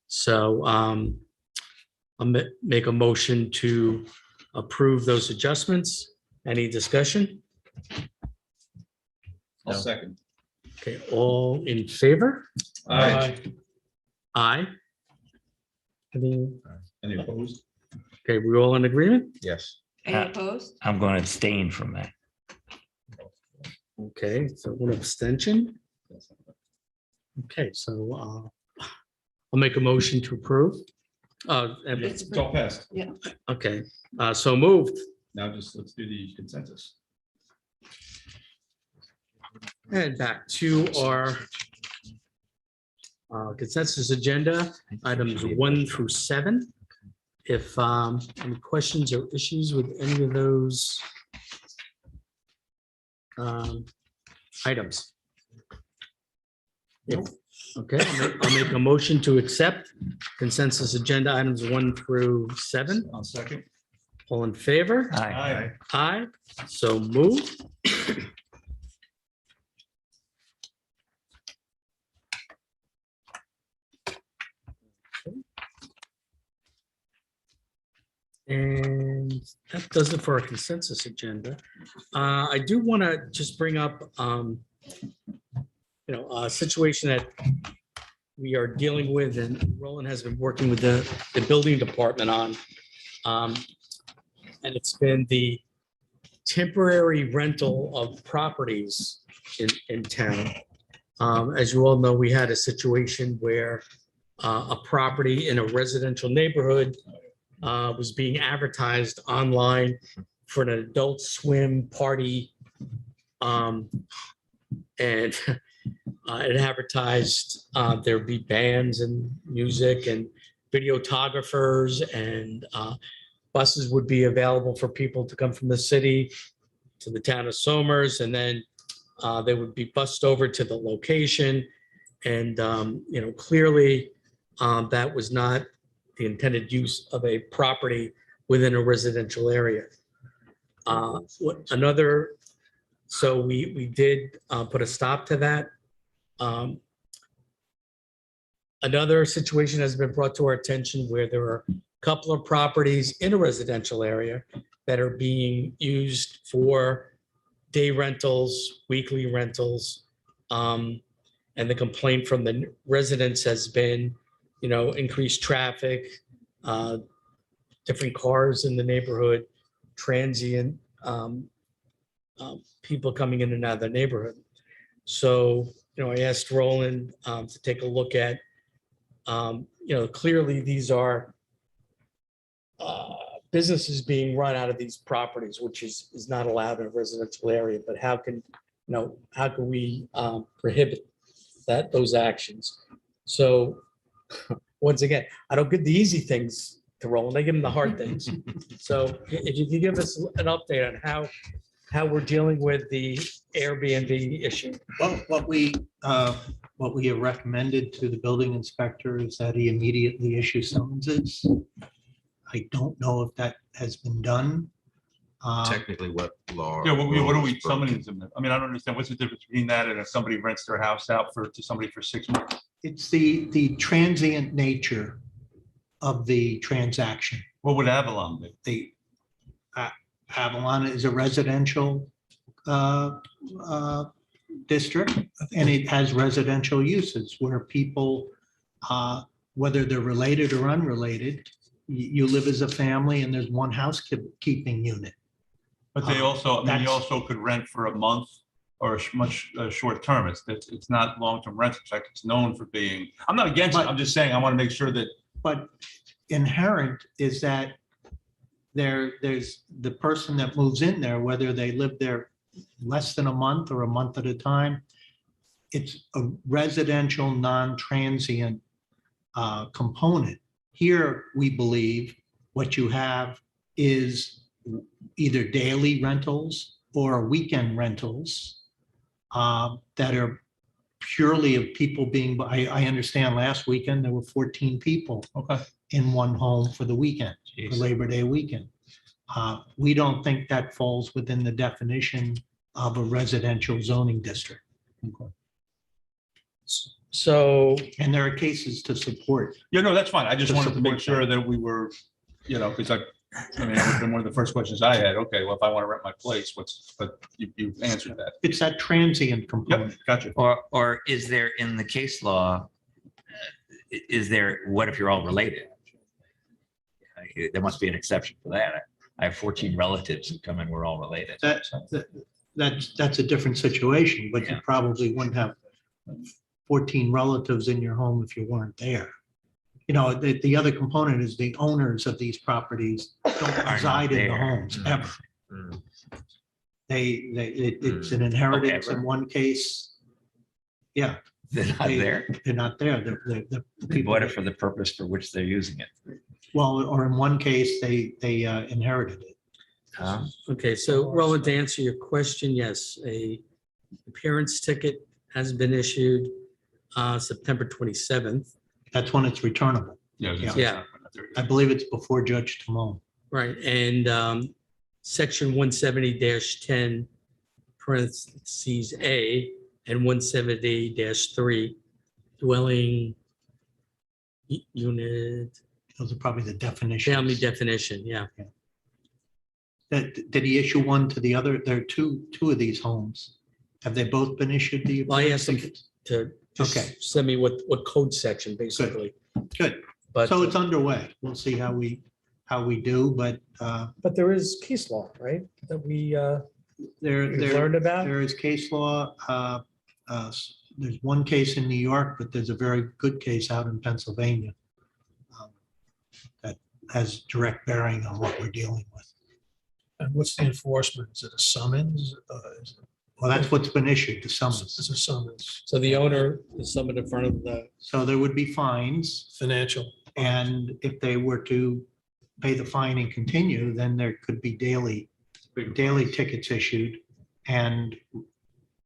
So I'll make a motion to approve those adjustments. Any discussion?
I'll second.
Okay, all in favor?
Aye.
Aye. Any-
Any opposed?
Okay, we all in agreement?
Yes.
Any opposed?
I'm going to abstain from that.
Okay, so one abstention. Okay, so I'll make a motion to approve.
It's all passed.
Okay, so moved.
Now just let's do the consensus.
And back to our consensus agenda, items 1 through 7. If any questions or issues with any of those items. Okay, I'll make a motion to accept consensus agenda items 1 through 7.
I'll second.
All in favor?
Aye.
Aye, so moved. And That does it for our consensus agenda. I do want to just bring up, a situation that we are dealing with, and Roland has been working with the building department on. And it's been the temporary rental of properties in town. As you all know, we had a situation where a property in a residential neighborhood was being advertised online for an adult swim party. And it advertised there'd be bands and music and videographers, and buses would be available for people to come from the city to the town of Somers, and then they would be bussed over to the location. And, clearly that was not the intended use of a property within a residential area. So we did put a stop to that. Another situation has been brought to our attention where there are a couple of properties in a residential area that are being used for day rentals, weekly rentals. And the complaint from the residents has been, increased traffic, different cars in the neighborhood, transient people coming in and out of the neighborhood. So, I asked Roland to take a look at, clearly these are businesses being run out of these properties, which is not allowed in a residential area. But how can we prohibit those actions? So once again, I don't give the easy things to Roland, I give him the hard things. So if you could give us an update on how we're dealing with the Airbnb issue.
Well, what we have recommended to the building inspector is that he immediately issue summonses. I don't know if that has been done.
Technically, what law?
Yeah, what are we
rules
summoning them? I mean, I don't understand. What's the difference between that and if somebody rents their house out to somebody for 6 months?
It's the transient nature of the transaction.
What would Avalon be?
The Avalon is a residential district, and it has residential uses where people, whether they're related or unrelated, you live as a family and there's one housekeeping unit.
But they also, I mean, you
That's-
also could rent for a month or much short term. It's not long-term rent. It's like it's known for being, I'm not against it. I'm just saying, I want to make sure that.
But inherent is that there's the person that moves in there, whether they live there less than a month or a month at a time, it's a residential, non-transient component. Here, we believe what you have is either daily rentals or weekend rentals that are purely of people being, I understand last weekend, there were 14 people in one home for the weekend, for Labor Day weekend. We don't think that falls within the definition of a residential zoning district.
So,
And there are cases to support.
Yeah, no, that's fine. I just
To
wanted to make
support
sure that we were, because I mean, that was one of the first questions I had. Okay, well, if I want to rent my place, but you answered that.
It's that transient component.
Yep, gotcha.
Or is there in the case law, what if you're all related? There must be an exception for that. I have 14 relatives who come in, we're all related.
That's a different situation, but you
Yeah.
probably wouldn't have 14 relatives in your home if you weren't there. The other component is the owners of these properties don't
not
reside in the
there.
homes ever.
Mm.
It's an inheritance in one case. Yeah,
They're not there.
they're not there. The
They
people,
bought it for the purpose for which they're using it.
well, or in one case, they inherited it.
okay, so Roland, to answer your question, yes, a appearance ticket has been issued September 27th.
That's when it's returnable.
Yeah.
I believe it's before Judge Timon.
Right, and section 170-10 parentheses A and 170-3 dwelling unit,
Those are probably the definitions.
family definition, yeah.
Did he issue one to the other? There are two of these homes. Have they both been issued the?
Well, I asked them
tickets?
to
Okay.
just send me what code section, basically.
Good.
But,
So it's underway. We'll see how we do, but
but there is case law, right? That we
there
learned about?
there is case law. There's one case in New York, but there's a very good case out in Pennsylvania that has direct bearing on what we're dealing with.
And what's the enforcement? Is it a summons?
Well, that's what's been issued, the summons.
It's a summons,
So the owner is summoned in front of the,
So there would be fines,
financial.
and if they were to pay the fine and continue, then there could be daily tickets issued, and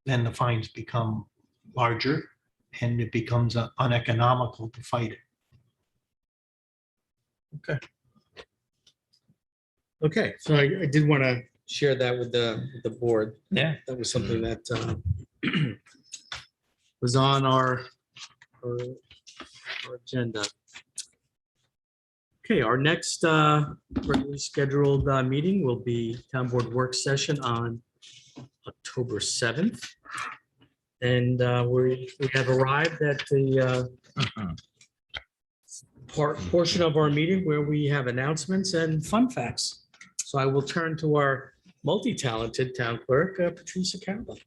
then the fines become larger, and it becomes uneconomical to fight it.
okay, so I did want to share that with the board.
Yeah.
That was something that was on our agenda. Okay, our next regularly scheduled meeting will be town board work session on October 7th. And we have arrived at the portion of our meeting where we have announcements and fun facts. So I will turn to our multi-talented town clerk, Patricia Campbell.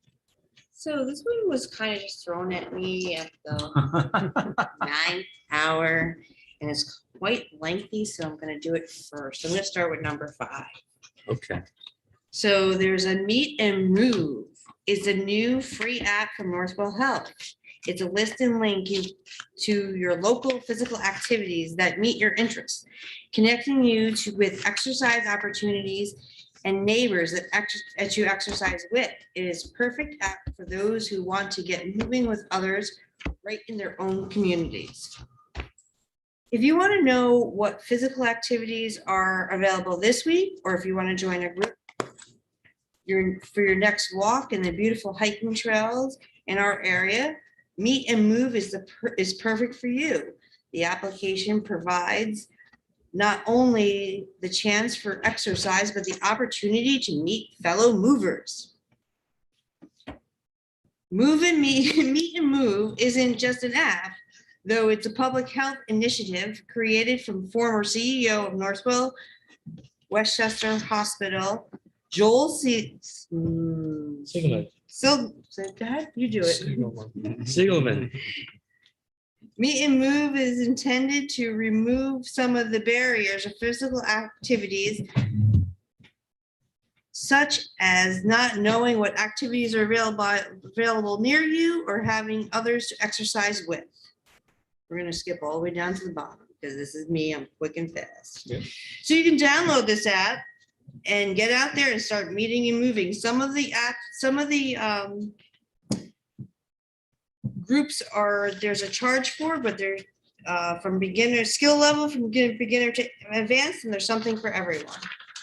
So this one was kind of just thrown at me at the 9th hour, and it's quite lengthy, so I'm gonna do it first. I'm gonna start with number 5.
Okay.
So there's a Meet and Move. It's a new free app from Northwell Health. It's a list and link you to your local physical activities that meet your interests, connecting you with exercise opportunities and neighbors that you exercise with. It is a perfect app for those who want to get moving with others right in their own communities. If you want to know what physical activities are available this week, or if you want to join a group for your next walk in the beautiful hiking trails in our area, Meet and Move is perfect for you. The application provides not only the chance for exercise, but the opportunity to meet fellow movers. Meet and Move isn't just an app, though it's a public health initiative created from former CEO of Northwell Westchester Hospital, Joel
Siegelman.
Go ahead, you do it.
Siegelman.
Meet and Move is intended to remove some of the barriers of physical activities, such as not knowing what activities are available near you or having others to exercise with. We're going to skip all the way down to the bottom because this is me. I'm quick and fast.
Yeah.
So you can download this app and get out there and start meeting and moving. Some of the groups there's a charge for, but they're from beginner skill level, from beginner to advanced, and there's something for everyone.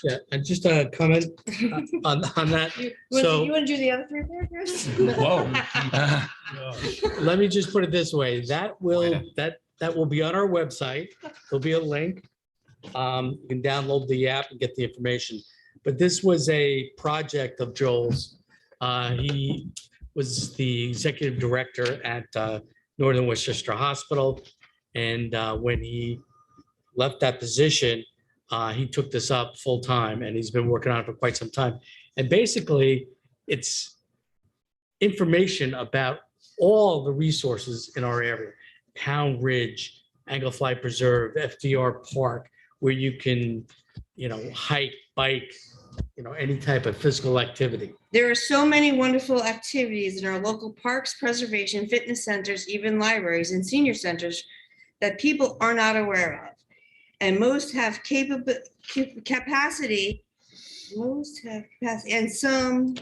Yeah, and just a comment on that.
You
So
want to do the other 3 paragraphs?
Whoa.
let me just put it this way, that will be on our website. There'll be a link. You can download the app and get the information. But this was a project of Joel's. He was the executive director at Northern Westchester Hospital. And when he left that position, he took this up full time, and he's been working on it for quite some time. And basically, it's information about all the resources in our area: Pound Ridge, Anglefly Preserve, FDR Park, where you can, hike, bike, any type of physical activity.
There are so many wonderful activities in our local parks, preservation, fitness centers, even libraries and senior centers that people are not aware of. And most have capacity, and some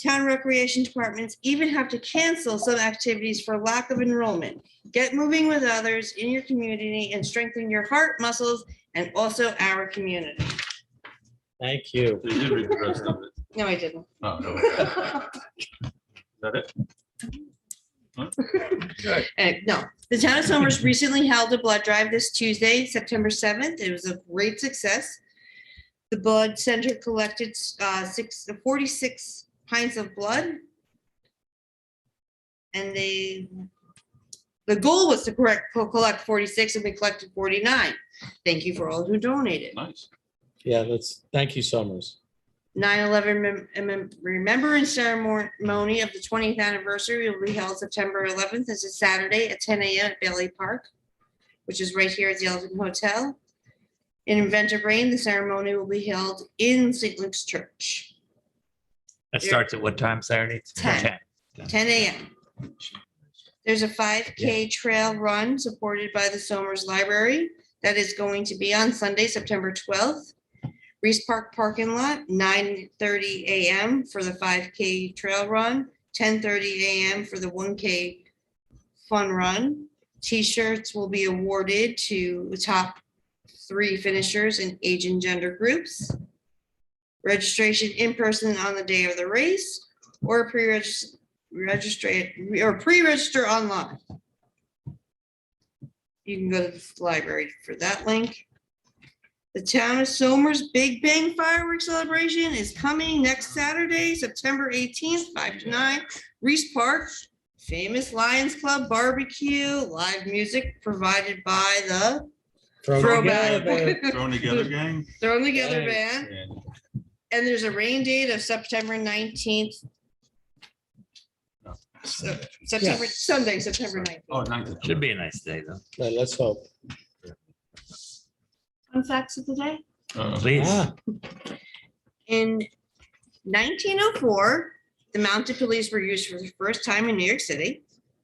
town recreation departments even have to cancel some activities for lack of enrollment. Get moving with others in your community and strengthen your heart muscles and also our community.
Thank you.
You did read the rest of it.
No, I didn't.
Oh, no. Is that it?
No, the town of Somers recently held a blood drive this Tuesday, September 7th. It was a great success. The blood center collected 46 pints of blood. And the goal was to collect 46, and we collected 49. Thank you for all who donated.
Nice.
Yeah, thank you, Summers.
9/11 Remembrance Ceremony of the 20th anniversary will be held September 11th as a Saturday at 10 a.m. at Bailey Park, which is right here at the Elephant Hotel. In event of rain, the ceremony will be held in St. Luke's Church,
That starts at what time Saturday?
10. 10 a.m. There's a 5K trail run supported by the Somers Library that is going to be on Sunday, September 12th. Reese Park parking lot, 9:30 a.m. for the 5K trail run, 10:30 a.m. for the 1K fun run. T-shirts will be awarded to the top 3 finishers in age and gender groups. Registration in person on the day of the race, or pre-register online. You can go to the library for that link. The Town of Somers Big Bang Fireworks Celebration is coming next Saturday, September 18th, 5 to 9, Reese Park. Famous Lions Club barbecue, live music provided by the Throwback.
Thrown together gang.
Thrown Together Band.
And
And there's a rain date of September 19th. September, Sunday, September 19th.
Oh, 19th.
Should be a nice day, though.
Let's hope.
Fun facts of the day.
Please.
In 1904, the mounted police were used for the first time in New York City.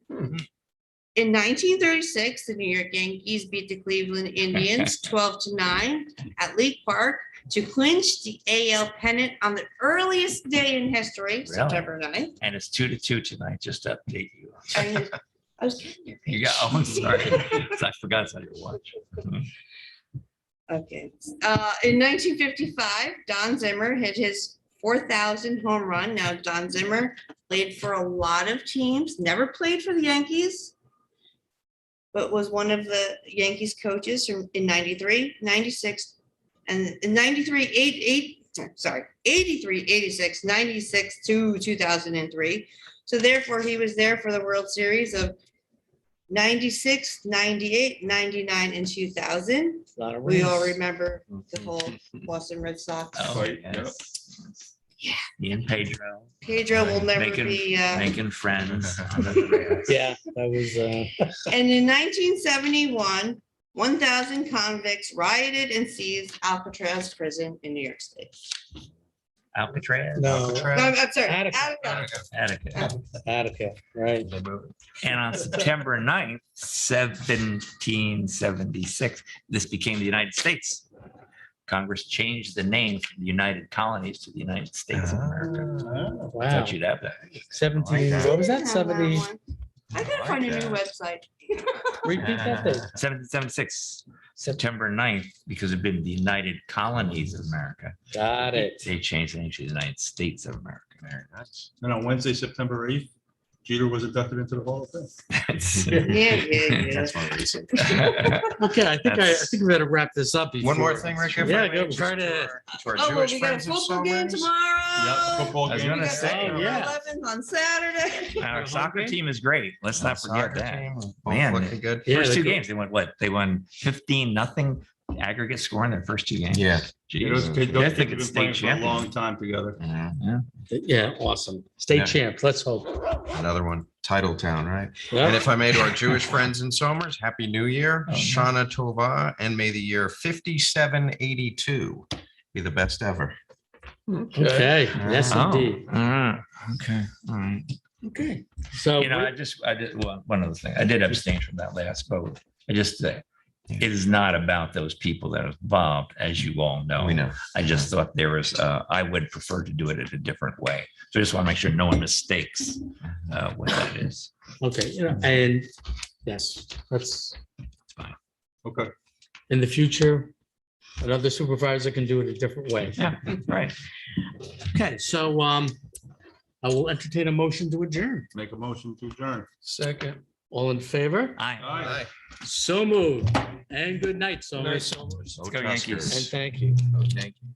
In 1936, the New York Yankees beat the Cleveland Indians 12-9 at League Park to clinch the AL pennant on the earliest day in history, September 9th.
And it's 2-2 tonight, just to update you.
I was getting there.
You got, oh, I'm sorry. I forgot it's on your watch.
Okay. In 1955, Don Zimmer hit his 4,000 home run. Now, Don Zimmer played for a lot of teams, never played for the Yankees, but was one of the Yankees coaches in 93, 96, and in 83, 83, 86, 96 to 2003. So therefore, he was there for the World Series of 96, 98, 99, and 2000. We all remember the whole Boston Red Sox.
Oh, yes.
Yeah.
Ian Pedro.
Pedro will never
Making-
be.
Making friends. under the grass.
Yeah, that was.
And in 1971, 1,000 convicts rioted and seized Alcatraz prison in New York State.
Alcatraz.
No.
I'm sorry,
Attica.
Attica.
Attica, right.
And on September 9th, 1776, this became the United States. Congress changed the name from the United Colonies to the United States of America.
Wow.
Thought you'd have that.
17, what was that, 70?
I gotta find a new website.
Repeat that date.
1776, September 9th, because it'd been the United Colonies of America.
Got it.
They changed the name to the United States of America.
And on Wednesday, September 8th, Jeter was inducted into the Hall of Fame.
Yeah.
That's more recent.
Okay, I think we better wrap this up.
One more
before-
thing, Rick. if I
Yeah,
may,
go
just
right ahead.
to our
Oh, well,
Jewish
we got a
friends of
football game
Somers.
tomorrow.
Yep, football
I was
game.
gonna
We got
say,
September
yeah.
11th on Saturday.
Our soccer team is great. Let's not forget
Soccer
that.
team, both
Man,
looking good.
Yeah,
First
they
two
go-
games, they won what? They won 15-0 aggregate score in their first two games.
Yeah.
Yeah, Those
Jeez.
kids
I
have
think
been
it's
playing
state
for a
champion.
long time together.
Yeah.
Yeah, awesome. State
Yeah.
champs, let's hope.
Another one, Titletown, right?
Yeah.
And if I may, to our Jewish friends in Somers, Happy New Year,
Oh, nice.
Shana Tova, and may the year 5782 be the best ever.
Okay, yes,
Oh,
indeed.
all right. Okay. All right.
Okay. So,
You know, I did one other thing. I did abstain from that last vote. I just, it is not about those people that are involved, as you all know.
We know.
I just thought there was, I would prefer to do it in a different way. So I just want to make sure no one mistakes what that is.
okay, and yes, that's
Okay.
in the future, another supervisor can do it a different way.
Yeah, right.
Okay, so I will entertain a motion to adjourn.
Make a motion to adjourn.
Second. All in favor?
Aye.
Aye.
So moved. And good night, so
Let's go Yankees.
And thank you.
Thank you.